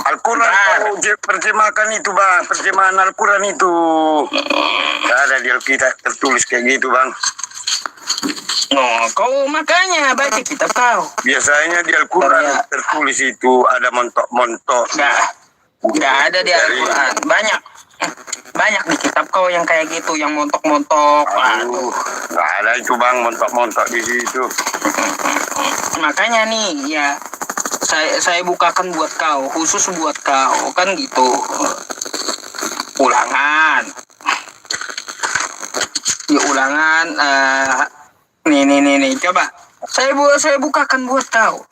Al-Quran kau terjemahkan itu bang. Terjemahan Al-Quran itu. Tidak ada di Alkitab tertulis kayak gitu bang. Kau makanya baca kitab kau. Biasanya di Al-Quran tertulis itu ada montok-montok. Nggak ada di Al-Quran. Banyak di kitab kau yang kayak gitu, yang montok-montok. Nggak ada itu bang, montok-montok di situ. Makanya nih ya, saya bukakan buat kau, khusus buat kau kan gitu. Ulangan. Ya ulangan. Nih, coba. Saya bukakan buat kau.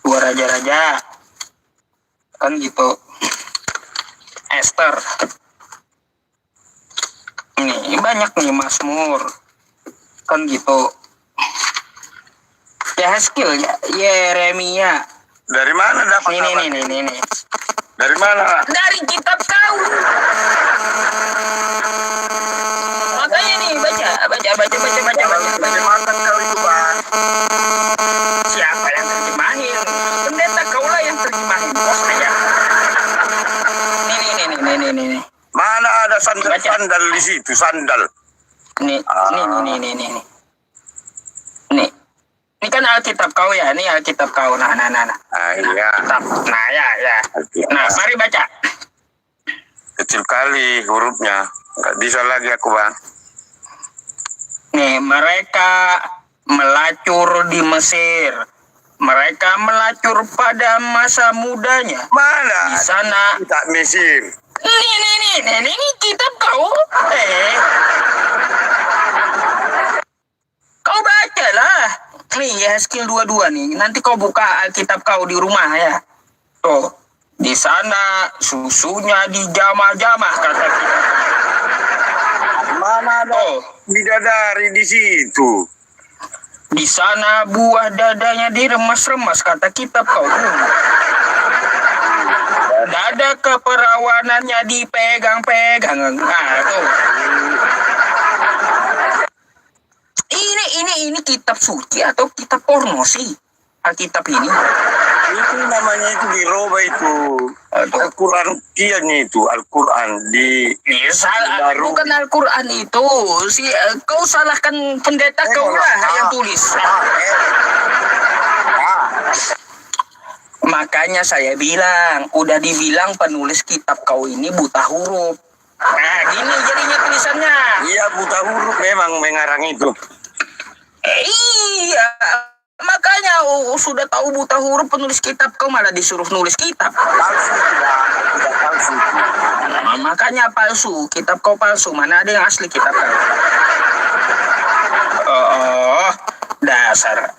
Dua raja-raja. Kan gitu. Esther. Nih, banyak nih Mazmur. Kan gitu. Yahezkiel, Yeremia. Dari mana dapat? Nih. Dari mana? Dari kitab kau. Makanya nih baca. Terjemahkan kau itu bang. Siapa yang terjemahin? Pendeta kaulah yang terjemahin. Bos aja. Nih. Mana ada sandal di situ, sandal. Nih. Ini kan Alkitab kau ya, ini Alkitab kau. Nah. Iya. Kitab. Nah, ya. Nah, mari baca. Kecil kali hurufnya. Nggak bisa lagi aku bang. Nih, mereka melacur di Mesir, mereka melacur pada masa mudanya. Mana? Di sana Tak Mesir. ini kitab kau. Kau bacalah. Nih Yehezkiel 22 nih. Nanti kau buka kitab kau di rumah ya. Tuh. Di sana susunya dijamah-jamah kata kita. Mana ada bidadari di situ? Di sana buah dadanya diremas-remas kata kitab kau. Dada keperawanannya dipegang-pegang. Nah, tuh. Ini kitab suci atau kitab porno sih? Alkitab ini. Itu namanya itu dirubah itu. Al-Quran kiannya itu. Al-Quran di... Bukan Al-Quran itu. Kau salahkan pendeta kau lah yang tulis. Makanya saya bilang, udah dibilang penulis kitab kau ini buta huruf. Nah, gini jadinya tulisannya. Iya, buta huruf memang mengarang itu. Iya, makanya sudah tahu buta huruf penulis kitab kau malah disuruh nulis kitab. Palsu tidak palsu. Nah, makanya palsu, kitab kau palsu. Mana ada yang asli kitab kau? Oh, dasar.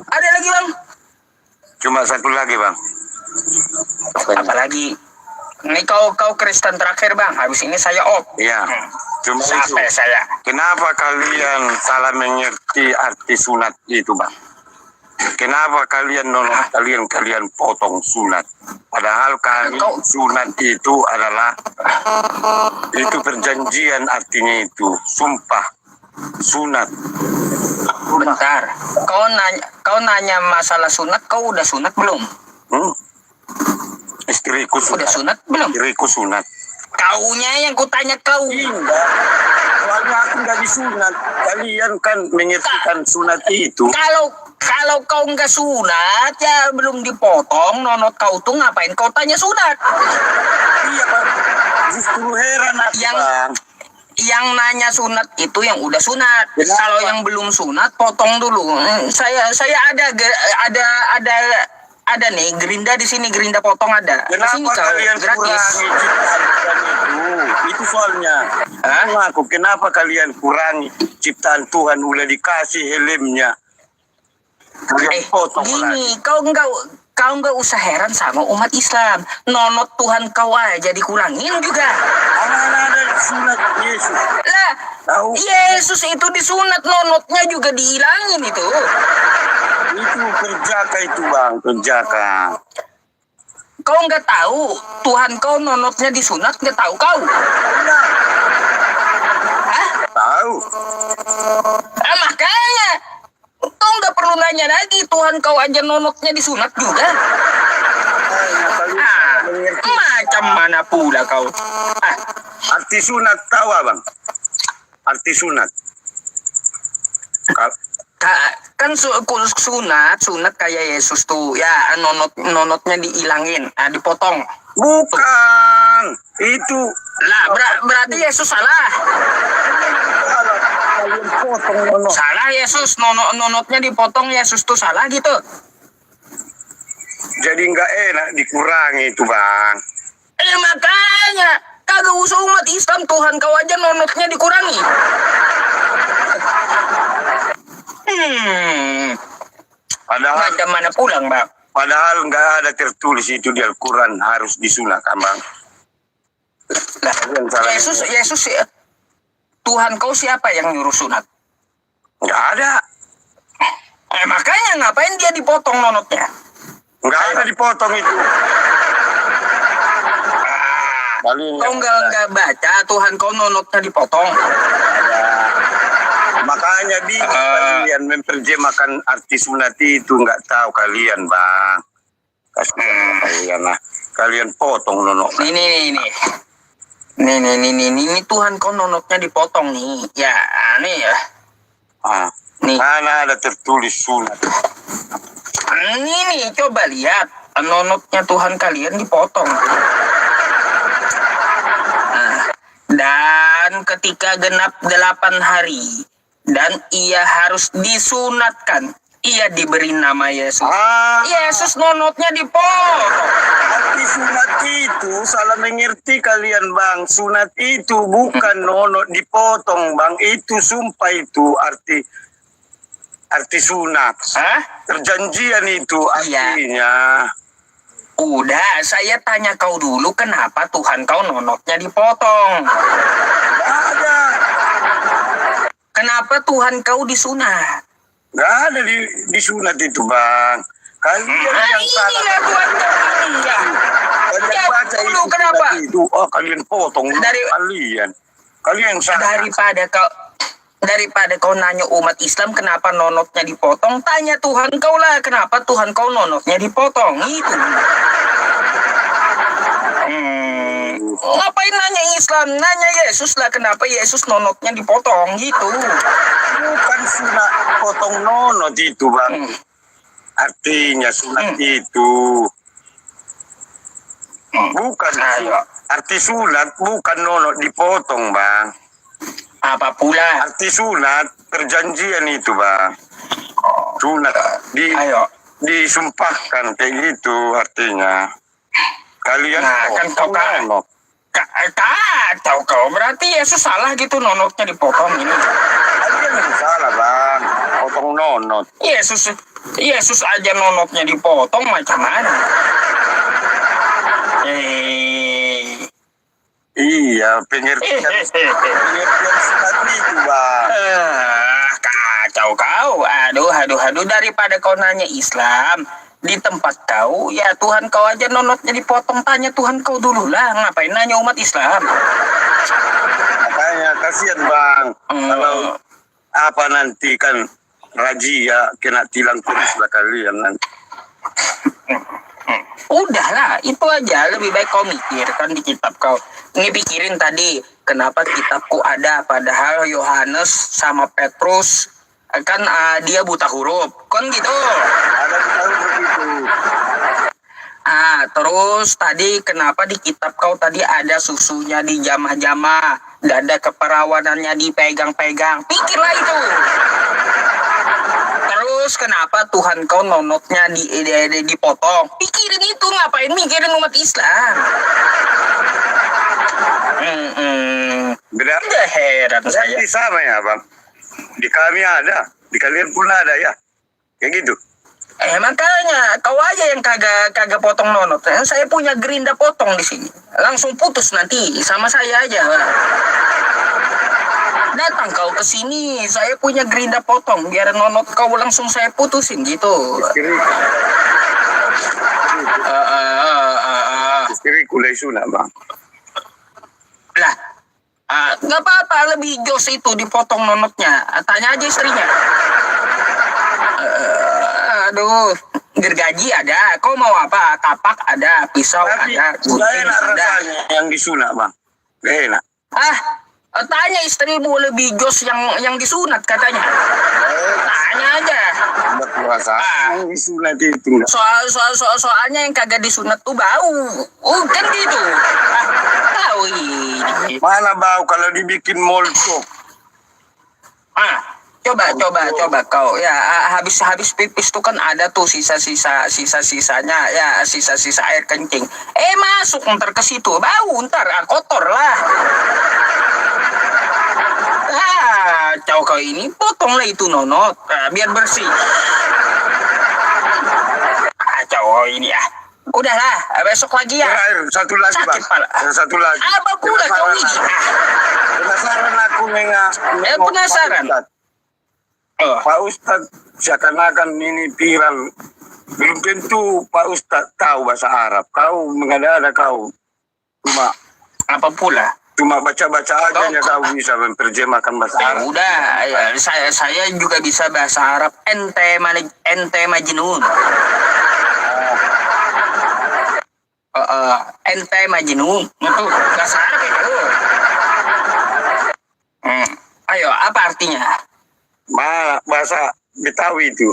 Ada lagi bang? Cuma satu lagi bang. Apa lagi? Ini kau Kristen terakhir bang. Habis ini saya off. Iya. Cuma sampai itu. Saya. Kenapa kalian salah mengerti arti sunat itu bang? Kenapa kalian nolak kalian potong sunat? Padahal sunat itu adalah itu perjanjian artinya itu sumpah sunat. Bentar, kau nanya masalah sunat, kau udah sunat belum? Istriku sunat. Udah sunat belum? Istriku sunat. Kaunya yang kutanya kau. Enggak. Soalnya aku nggak disunat. Kalian kan mengertikan sunat itu. Kalau kau nggak sunat ya belum dipotong nonot kau tuh ngapain kau tanya sunat? Iya bang. Justru heran aku bang. Yang nanya sunat itu yang udah sunat. Kalau yang belum sunat potong dulu. Saya ada nih gerinda di sini, gerinda potong ada. Kenapa sini, kalian gratis. kurangi ciptaan itu soalnya. Aku kenapa kalian kurangi ciptaan Tuhan udah dikasih helmnya? Gini, kau nggak usah heran sama umat Islam. Nonot Tuhan kau aja dikurangin juga. Ada sunat Yesus. Lah, Yesus itu disunat, nonotnya juga dihilangin itu. Itu penjaka itu bang, penjaka. Kau nggak tahu Tuhan kau nonotnya disunat, nggak tahu kau? Hah? Tahu. Makanya kau nggak perlu nanya lagi, Tuhan kau aja nonotnya disunat juga. Macam mana pula kau? Arti sunat tahu bang? Arti sunat. Kan sunat kayak Yesus tuh ya, nonotnya dihilangin, dipotong. Bukan itu lah, berarti Yesus salah. Salah Yesus, nonotnya dipotong, Yesus tuh salah gitu. Jadi nggak enak dikurangi itu bang. Makanya kagak usah umat Islam, Tuhan kau aja nonotnya dikurangi. Padahal macam mana pulang bang? Padahal nggak ada tertulis itu di Al-Quran harus disunat bang. Lah, Yesus Tuhan kau siapa yang nyuruh sunat? Nggak ada. Makanya ngapain dia dipotong nonotnya? Nggak ada dipotong itu. Kau nggak baca Tuhan kau nonotnya dipotong? Makanya kalian memperjemahkan arti sunat itu nggak tahu kalian bang. Kalian lah, kalian potong nonok. Ini Tuhan kau nonotnya dipotong nih. Ya, nih ya. Nih. Mana ada tertulis sunat? Nih, coba lihat. Nonotnya Tuhan kalian dipotong. Dan ketika genap 8 hari dan ia harus disunatkan Ia diberi nama Yesus. Ah, Yesus nonotnya dipotong. arti sunat itu salah mengerti kalian bang. Sunat itu bukan nonot dipotong bang. Itu sumpah itu arti sunat. Hah? Perjanjian itu artinya. Udah, saya tanya kau dulu kenapa Tuhan kau nonotnya dipotong? Gak ada. Kenapa Tuhan kau disunat? Gak ada di sunat itu bang. Kalian yang salah. Inilah Tuhan kau ini ya. Kalian Jawab baca dulu itu kenapa? sunat itu. Oh kalian potong. Kalian yang salah. Daripada kau nanya umat Islam kenapa nonotnya dipotong, tanya Tuhan kau lah kenapa Tuhan kau nonotnya dipotong. Itu. Ngapain nanya Islam? Nanya Yesus lah kenapa Yesus nonotnya dipotong gitu. Bukan sunat potong nonot itu bang. Artinya sunat itu. Bukan. Arti sunat bukan nonot dipotong bang. Apa pula? Arti sunat perjanjian itu bang. Sunat disumpahkan kayak gitu artinya. Kalian kan kau kacau kau berarti Yesus salah gitu nonotnya dipotong ini. Kalian yang salah bang. Potong nonot. Yesus aja nonotnya dipotong macam mana? Iya, pengertian sunat itu bang. Kacau kau. Aduh. Daripada kau nanya Islam di tempat kau, ya Tuhan kau aja nonotnya dipotong. Tanya Tuhan kau dulu lah. Ngapain nanya umat Islam? Makanya kasihan bang. Kalau apa nanti kan razia kena tilang terus lah kalian nanti. Udahlah, itu aja. Lebih baik kau mikirkan di kitab kau. Ini pikirin tadi, kenapa kitabku ada, padahal Yohanes sama Petrus kan dia buta huruf, kan gitu. Ada tahu begitu. Terus tadi kenapa di kitab kau tadi ada susunya di jamah-jamah, dada keperawanannya dipegang-pegang. Pikirlah itu. Terus kenapa Tuhan kau nonotnya dipotong? Pikirin itu, ngapain mikirin umat Islam? Beda. Heran saya. Berarti sama ya bang. Di kami ada, di kalian pun ada ya. Kayak gitu. Makanya kau aja yang kagak potong nonot. Saya punya gerinda potong di sini. Langsung putus nanti sama saya aja. Datang kau ke sini, saya punya gerinda potong biar nonot kau langsung saya putusin gitu. Istri kulai sunat bang. Lah, nggak apa-apa, lebih jos itu dipotong nonotnya. Tanya aja istrinya. Aduh, gergaji ada. Kau mau apa? Kapak ada, pisau Tapi ada, gak enak ada. rasanya yang disunat bang. Gak enak. Tanya istrimu lebih jos yang disunat katanya. Tanya aja. Yang disunat itu. Soalnya yang kagak disunat tuh bau. Kan gitu. Tahu ini. Mana bau kalau dibikin molto? Coba kau ya habis pipis tuh kan ada tuh sisanya ya sisa air kencing. Masuk ntar ke situ bau ntar kotor lah. Kacau kau ini, potonglah itu nonot biar bersih. Kacau kau ini udahlah besok lagi ya. Satu lagi sakit bang. Satu lagi. Apa pula kau ini? Penasaran aku penasaran. Pak Ustadz seakan-akan ini viral. Belum tentu Pak Ustadz tahu bahasa Arab. Kau mengada-ada kau. Cuma apa pula? Cuma baca-baca aja ya kau bisa memperjemahkan bahasa Arab. Udah, ya, saya juga bisa bahasa Arab. Ente majnun. Ente majnun. Itu bahasa Arab itu. Ayo, apa artinya? Bahasa Betawi itu.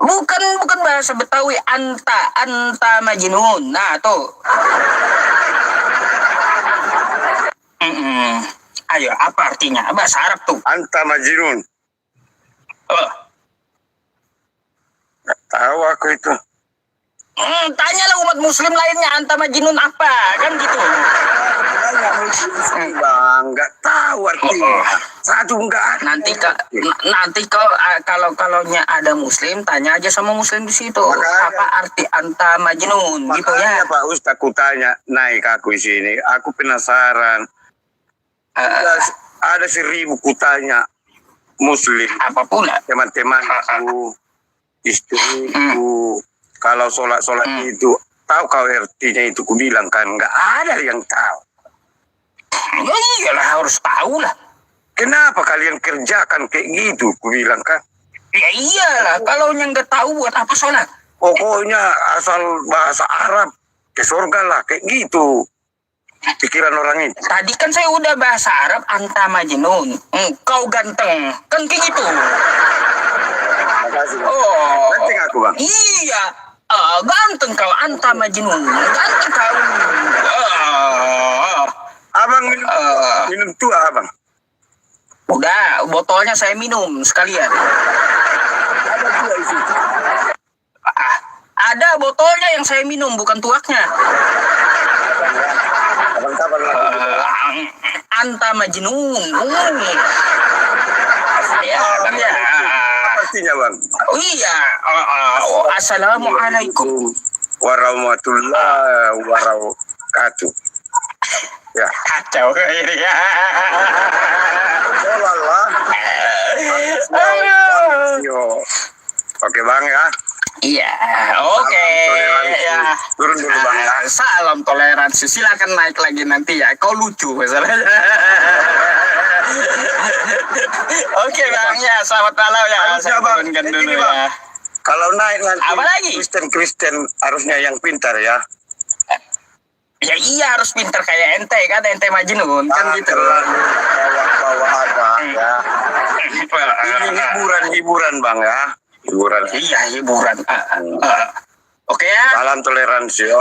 Bukan bahasa Betawi. Anta majnun. Nah, tuh. Ayo, apa artinya? Bahasa Arab tuh. Anta majnun. tahu aku itu. Tanyalah umat muslim lainnya anta majnun apa, kan gitu. Bang, nggak tahu artinya. Satu enggak. Nanti kalau ada muslim tanya aja sama muslim di situ. Apa arti anta majnun gitu ya. Pak Ustaz, aku tanya naik aku di sini. Aku penasaran. Ada 1000 kutanya muslim. Apa pula? Teman-temanku, istriku. Kalau sholat itu tahu kau artinya itu, ku bilang kan nggak ada yang tahu. Ya iyalah harus tahu lah. Kenapa kalian kerjakan kayak gitu? Ku bilang kan. Ya iyalah kalau yang nggak tahu buat apa sholat? Pokoknya asal bahasa Arab ke surga lah kayak gitu. Pikiran orang itu. Tadi kan saya udah bahasa Arab anta majnun. Kau ganteng. Kan kayak gitu. Makasih. Oh. Ganteng aku, Bang. Iya. Ganteng kau anta majnun. Ganteng kau. Abang minum tua, Abang. Udah, botolnya saya minum sekalian. Ada tua isi. Ada botolnya yang saya minum, bukan tuaknya. Abang kapan lagi? Anta majnun. Ya, Bang ya. Pastinya, Bang. Oh iya. Assalamualaikum warahmatullahi wabarakatuh. Ya. Kacau ini ya. Yo. Oke, Bang ya. Iya, oke. Ya. Turun dulu, Bang ya. Salam toleransi. Silakan naik lagi nanti ya. Kau lucu masalahnya. Oke, Bang ya. Selamat malam ya. Saya turunkan dulu ya. Kalau naik nanti apa lagi? Kristen harusnya yang pintar ya. Ya iya harus pintar kayak ente kan, ente majnun kan gitu. Bawa ada ya. Ini hiburan Bang ya. Hiburan. Iya hiburan. Oke ya. Salam toleransi.